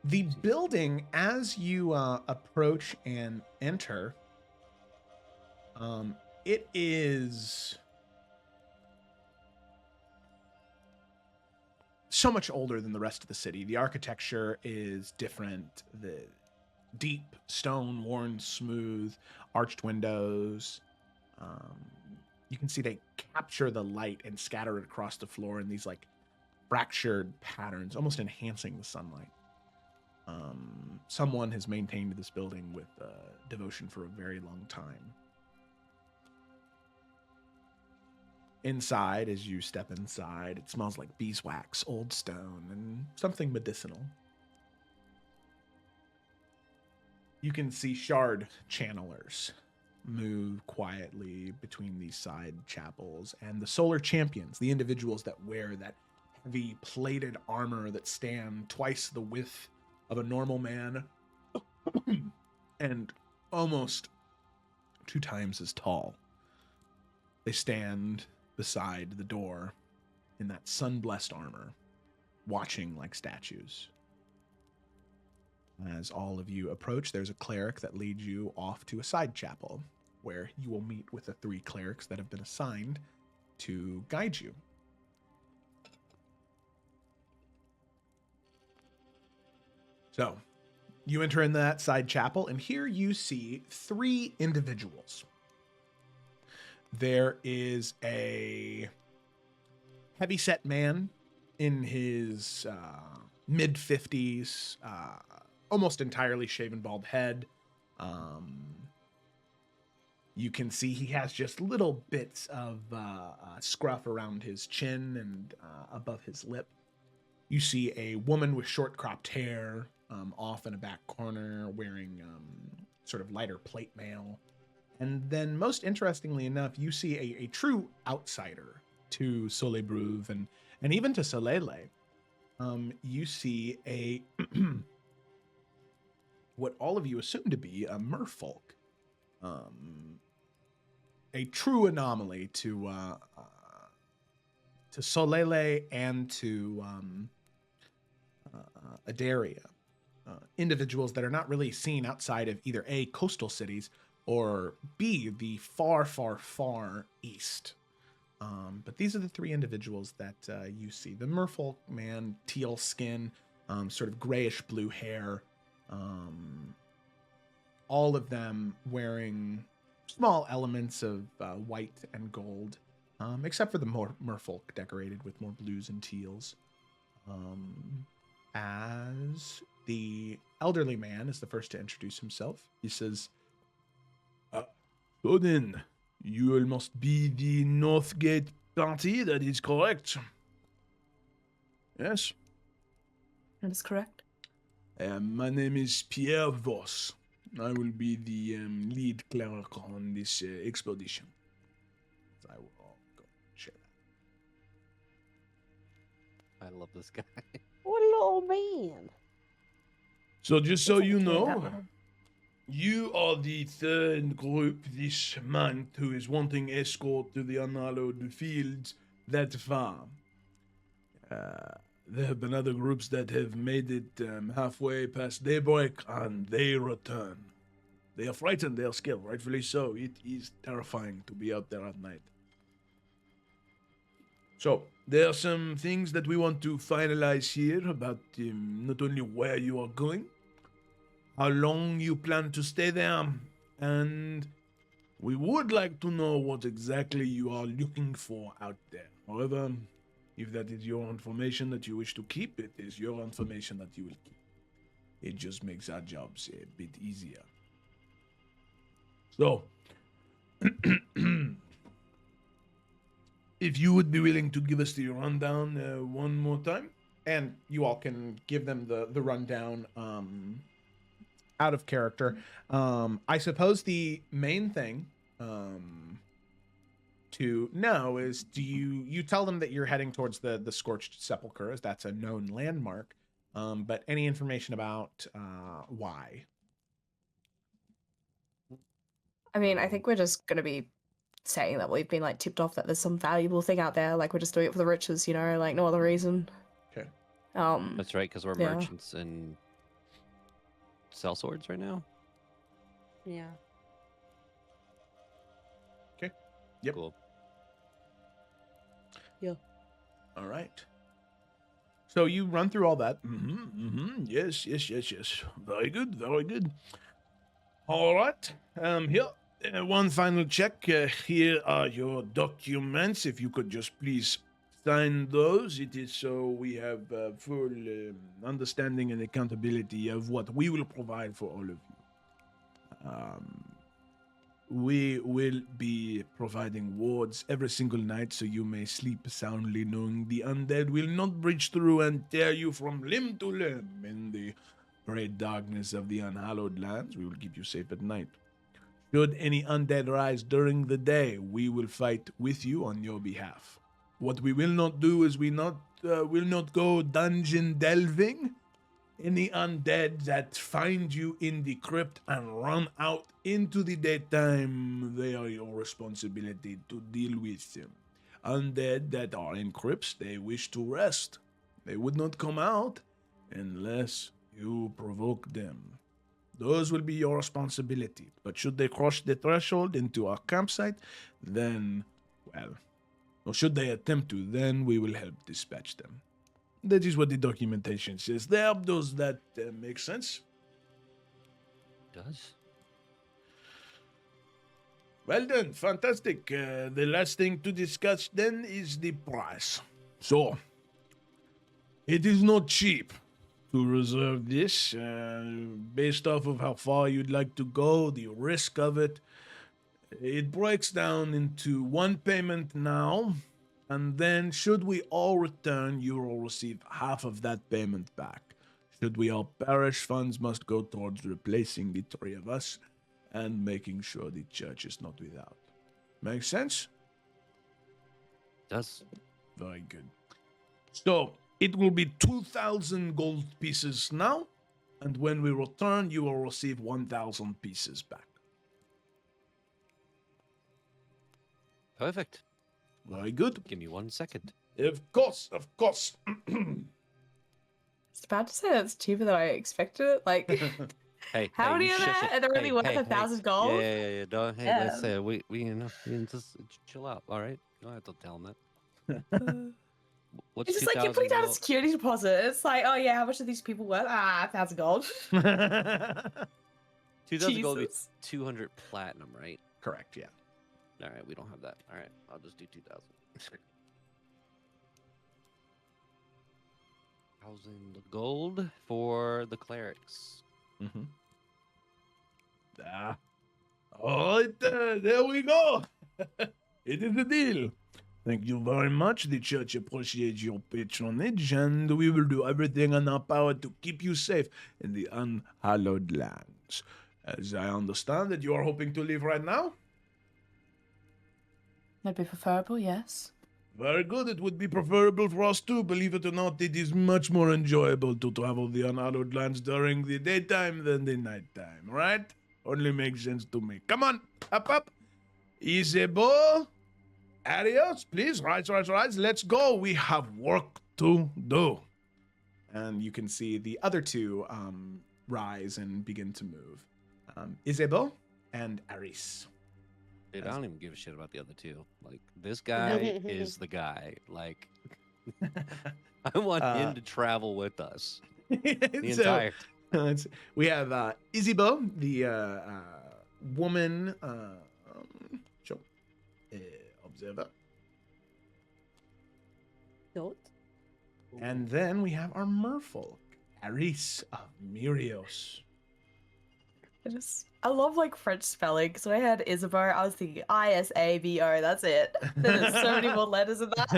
The building, as you approach and enter, it is so much older than the rest of the city. The architecture is different. The deep stone, worn smooth, arched windows. You can see they capture the light and scatter it across the floor in these like fractured patterns, almost enhancing the sunlight. Someone has maintained this building with devotion for a very long time. Inside, as you step inside, it smells like beeswax, old stone, and something medicinal. You can see shard channelers move quietly between these side chapels, and the solar champions, the individuals that wear that heavy plated armor that stand twice the width of a normal man and almost 2 times as tall. They stand beside the door in that sun-blessed armor, watching like statues. As all of you approach, there's a cleric that leads you off to a side chapel, where you will meet with the 3 clerics that have been assigned to guide you. So, you enter in that side chapel, and here you see 3 individuals. There is a heavyset man in his mid-50s, almost entirely shaven bald head. You can see he has just little bits of scruff around his chin and above his lip. You see a woman with short cropped hair off in a back corner wearing sort of lighter plate mail. And then most interestingly enough, you see a true outsider to Solebruv and even to Solele. You see a what all of you assume to be a merfolk. A true anomaly to Solele and to Adaria. Individuals that are not really seen outside of either A, coastal cities, or B, the far, far, far east. But these are the 3 individuals that you see. The merfolk man, teal skin, sort of grayish blue hair. All of them wearing small elements of white and gold, except for the merfolk decorated with more blues and teals. As the elderly man is the first to introduce himself, he says, "So then, you all must be the Northgate party, that is correct?" "Yes." That is correct. My name is Pierre Voss. I will be the lead cleric on this expedition. I will go share that. I love this guy. What an old man. So just so you know, That you are the 3rd group this month who is wanting escort to the unhallowed fields that far. there have been other groups that have made it halfway past daybreak and they return. They are frightened, they are scared, rightfully so. It is terrifying to be out there at night. So, there are some things that we want to finalize here about not only where you are going, how long you plan to stay there, and we would like to know what exactly you are looking for out there. However, if that is your information that you wish to keep, it is your information that you will keep. It just makes our jobs a bit easier. So, if you would be willing to give us the rundown one more time. And you all can give them the rundown out of character. I suppose the main thing to know is, do you tell them that you're heading towards the Scorched Sepulchre, as that's a known landmark, but any information about why? I mean, I think we're just gonna be saying that we've been like tipped off that there's some valuable thing out there, like we're just doing it for the riches, you know, like no other reason. Okay. That's right, because we're Yeah. merchants and sell swords right now. Yeah. Yep. Cool. All right. So you run through all that. Yes. Very good, very good. All right. Here, one final check. Here are your documents. If you could just please sign those. It is so we have full understanding and accountability of what we will provide for all of you. We will be providing wards every single night so you may sleep soundly, knowing the undead will not breach through and tear you from limb to limb in the great darkness of the unhallowed lands. We will keep you safe at night. Should any undead rise during the day, we will fight with you on your behalf. What we will not do is we will not go dungeon delving. Any undead that find you in the crypt and run out into the daytime, they are your responsibility to deal with them. Undead that are in crypts, they wish to rest. They would not come out unless you provoke them. Those will be your responsibility. But should they cross the threshold into our campsite, then, well, or should they attempt to, then we will help dispatch them. That is what the documentation says there. Does that make sense? Does? Well done, fantastic. The last thing to discuss then is the price. So, it is not cheap to reserve this. Based off of how far you'd like to go, the risk of it, it breaks down into one payment now, and then should we all return, you will receive half of that payment back. Should we all perish, funds must go towards replacing the three of us and making sure the church is not without. Make sense? Does. Very good. So, it will be 2,000 gold pieces now, and when we return, you will receive 1,000 pieces back. Perfect. Very good. Give me 1 second. Of course, of course. It's about to say that's cheaper than I expected it. Like, Hey, how many of shush that? it. And they're really Hey, worth hey, 1,000 hey. gold? Yeah. Don't, hey, let's say we you know just chill out. All right, you don't have to tell them that. What's It's just like you're putting 2,000 down a gold? security deposit. It's like, oh yeah, how much are these people worth? 1,000 gold. 2,000 gold would be Jesus. 200 platinum, right? Correct, yeah. All right, we don't have that. All right, I'll just do 2,000. 1,000 gold for the clerics. Mm-hmm. All right, there we go. It is a deal. Thank you very much. The church appreciates your patronage, and we will do everything in our power to keep you safe in the unhallowed lands. As I understand that you are hoping to leave right now? That'd be preferable, yes. Very good. It would be preferable for us too. Believe it or not, it is much more enjoyable to travel the unhallowed lands during the daytime than the nighttime, right? Only makes sense to me. Come on, up. Easy ball. Adios, please. Rise. Let's go. We have work to do. and you can see the other two rise and begin to move. Isabeau and Aris. Dude, I don't even give a shit about the other two. Like, this guy is the guy. Like, I want him to travel with us the entire time. We have Isabeau, the woman observer. Don't. And then we have our merfolk, Aris of Mirios. I love like French spelling. So I had Isabeau, I was thinking Isabo. That's it. There's so many more letters in that.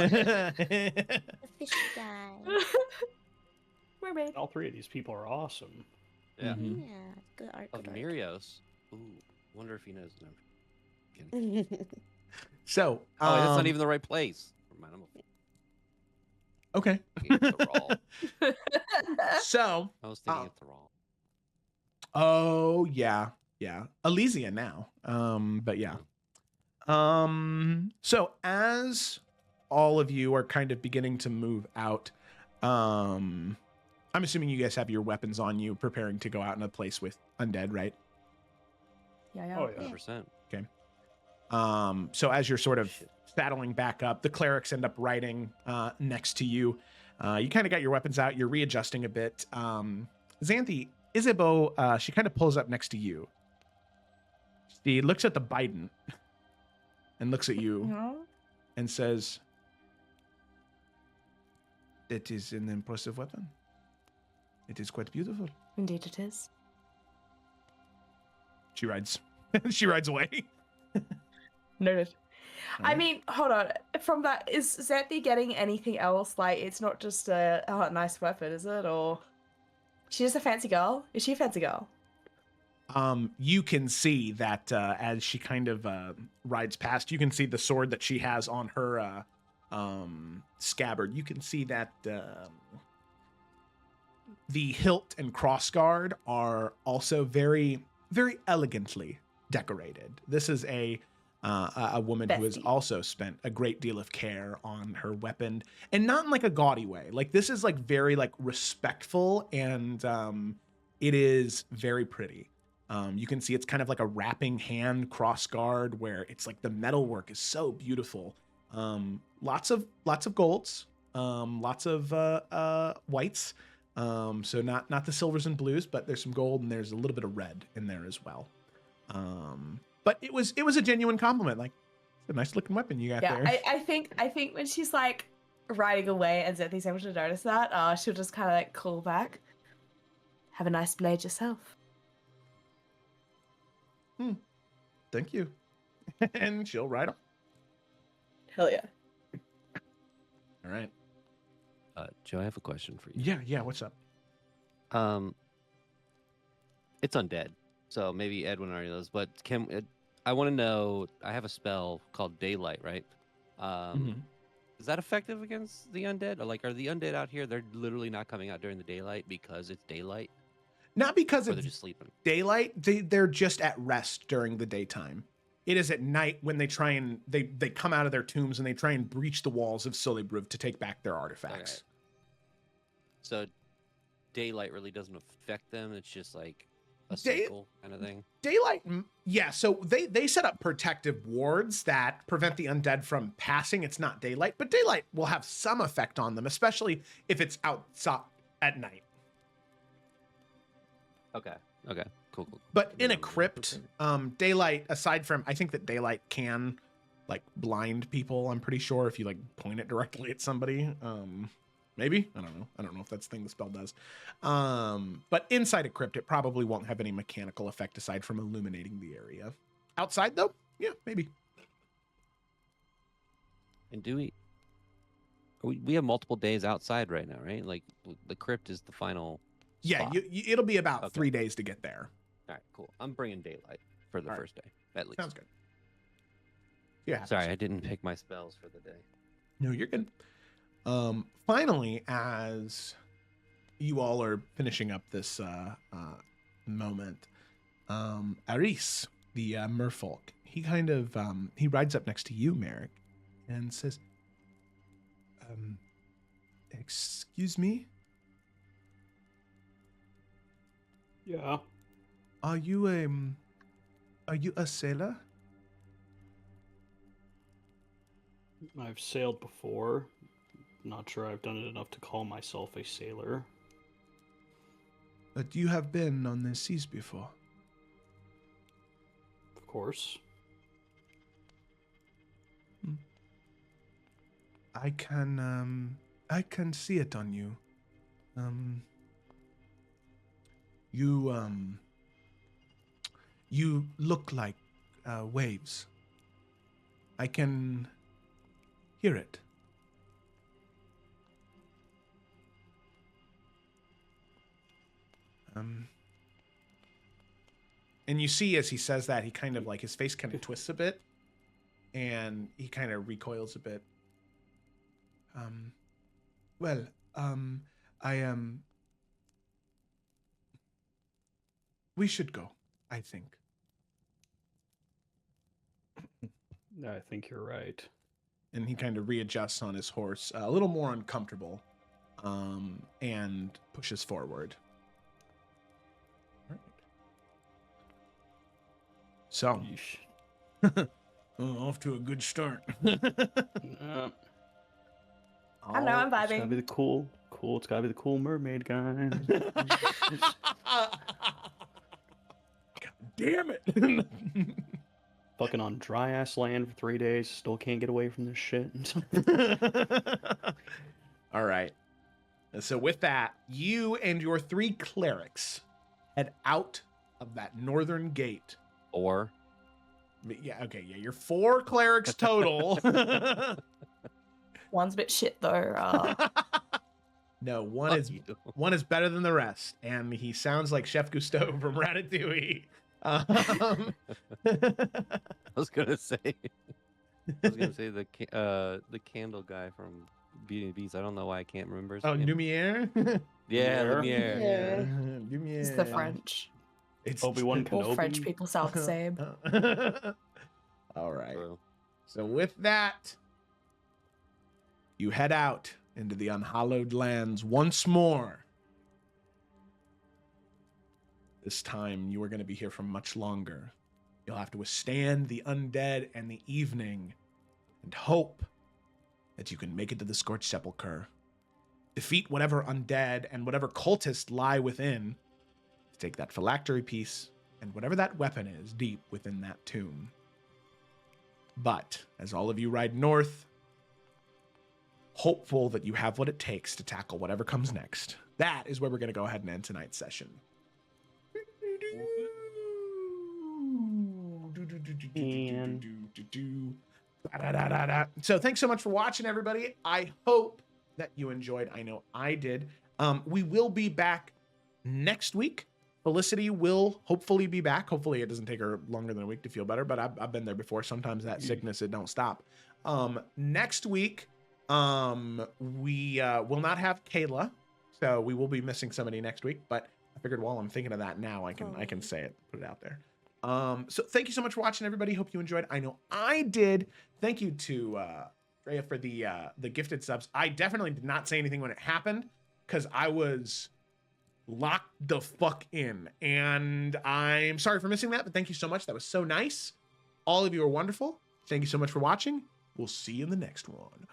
The fish guy. Mermaid. All three of these people are awesome. Yeah. Mhm. Yeah, good art. Of Good art. Mirios. Ooh, wonder if he knows. No, kidding. So, Oh, that's not even the right place. Never mind, okay. I'm thinking Thrall. So, I was thinking of Thrall. oh yeah, Elysia now. But yeah. So as all of you are kind of beginning to move out, I'm assuming you guys have your weapons on you, preparing to go out in a place with undead, right? Yeah. Oh yeah. 100%. So as you're sort of saddling back up, the clerics end up riding next to you. You kind of got your weapons out. You're readjusting a bit. Xanthi, Isabeau, she kind of pulls up next to you. She looks at the Biden and looks at you and says, "It is an impressive weapon. It is quite beautiful." Indeed it is. She rides. She rides away. Noted. I Alright. mean, hold on. From that, is Xanthi getting anything else? Like, it's not just a nice weapon, is it? Or she's a fancy girl? Is she a fancy girl? You can see that as she kind of rides past, you can see the sword that she has on her scabbard. You can see that the hilt and crossguard are also very, very elegantly decorated. This is a woman who has Bestie. also spent a great deal of care on her weapon, and not in like a gaudy way. Like, this is like very like respectful, and it is very pretty. You can see it's kind of like a wrapping hand crossguard where it's like the metalwork is so beautiful. Lots of golds, lots of whites. So not the silvers and blues, but there's some gold and there's a little bit of red in there as well. But it was a genuine compliment. Like, it's a nice looking weapon you got Yeah, there. I think when she's like riding away and Xanthi's able to notice that, she'll just kind of like call back. Have a nice blade yourself. Thank you. And she'll ride on. Hell yeah. All right. Joe, I have a question for you. Yeah. What's up? It's undead, so maybe Edwin already knows. But I want to know. I have a spell called Daylight, right? Is that effective against the undead? Or like, are the undead out here? They're literally not coming out during the daylight because it's daylight, Not because or they're it's just sleeping. daylight. They're just at rest during the daytime. It is at night when they try and they come out of their tombs and they try and breach the walls of Solibruv to take back their artifacts. Okay. So daylight really doesn't affect them. It's just like a cycle kind of thing. Daylight, yeah. So they set up protective wards that prevent the undead from passing. It's not daylight, but daylight will have some effect on them, especially if it's outside at night. Okay. Cool. But in a crypt, daylight, aside from, I think that daylight can like blind people. I'm pretty sure if you like point it directly at somebody. Maybe, I don't know if that's the thing the spell does. But inside a crypt, it probably won't have any mechanical effect aside from illuminating the area. Outside though, yeah, maybe. And do we have multiple days outside right now, right? Like the crypt is the final. Yeah, spot. it'll be about Okay. 3 days to get there. All right, cool. I'm bringing daylight for the All right. first day, at least. Sounds good. Yeah. Sorry, I didn't pick my spells for the day. No, you're good. Finally, as you all are finishing up this moment, Aris, the merfolk, he kind of he rides up next to you, Merrick, and says, "Excuse me, Yeah. Are you a sailor? I've sailed before. Not sure I've done it enough to call myself a sailor. But you have been on the seas before. Of course. I can see it on you. You look like waves. I can hear it. And you see as he says that, he kind of like his face kind of twists a bit, and he kind of recoils a bit. Well, I am. We should go, I think. I think you're right. And he kind of readjusts on his horse, a little more uncomfortable, and pushes forward. All right. So, off to a good start. I don't know, I'm It's gotta vibing. be the cool. It's gotta be the cool mermaid guy. God damn it. Fucking on dry ass land for 3 days, still can't get away from this shit. All right. So with that, you and your 3 clerics head out of that northern gate. Or Yeah, okay, yeah, you're 4 clerics total. One's a bit shit though. No, fuck one is better than the rest, and he sounds like Chef Cousteau from Ratatouille. I was gonna say the candle guy from Beauty and the Beast. I don't know why I can't remember his name. Lumiere? Yeah, Lumiere. Lumiere. Yeah. Lumiere. It's the French. It's Obi-Wan All Kenobi. French people sound the same. All right. Bro. So with that, you head out into the unhallowed lands once more. This time you are going to be here for much longer. You'll have to withstand the undead and the evening and hope that you can make it to the Scorched Sepulchre. Defeat whatever undead and whatever cultists lie within. Take that phylactery piece and whatever that weapon is deep within that tomb. But as all of you ride north, hopeful that you have what it takes to tackle whatever comes next, that is where we're going to go ahead and end tonight's session. So thanks so much for watching, everybody. I hope that you enjoyed. I know I did. We will be back next week. Felicity will hopefully be back. Hopefully it doesn't take her longer than a week to feel better, but I've been there before. Sometimes that sickness, it don't stop. Next week, we will not have Kayla, so we will be missing somebody next week, but I figured while I'm thinking of that now, I can say it, put it out there. So thank you so much for watching, everybody. Hope you enjoyed. I know I did. Thank you to Freya for the gifted subs. I definitely did not say anything when it happened because I was locked the fuck in, and I'm sorry for missing that, but thank you so much. That was so nice. All of you are wonderful. Thank you so much for watching. We'll see you in the next one.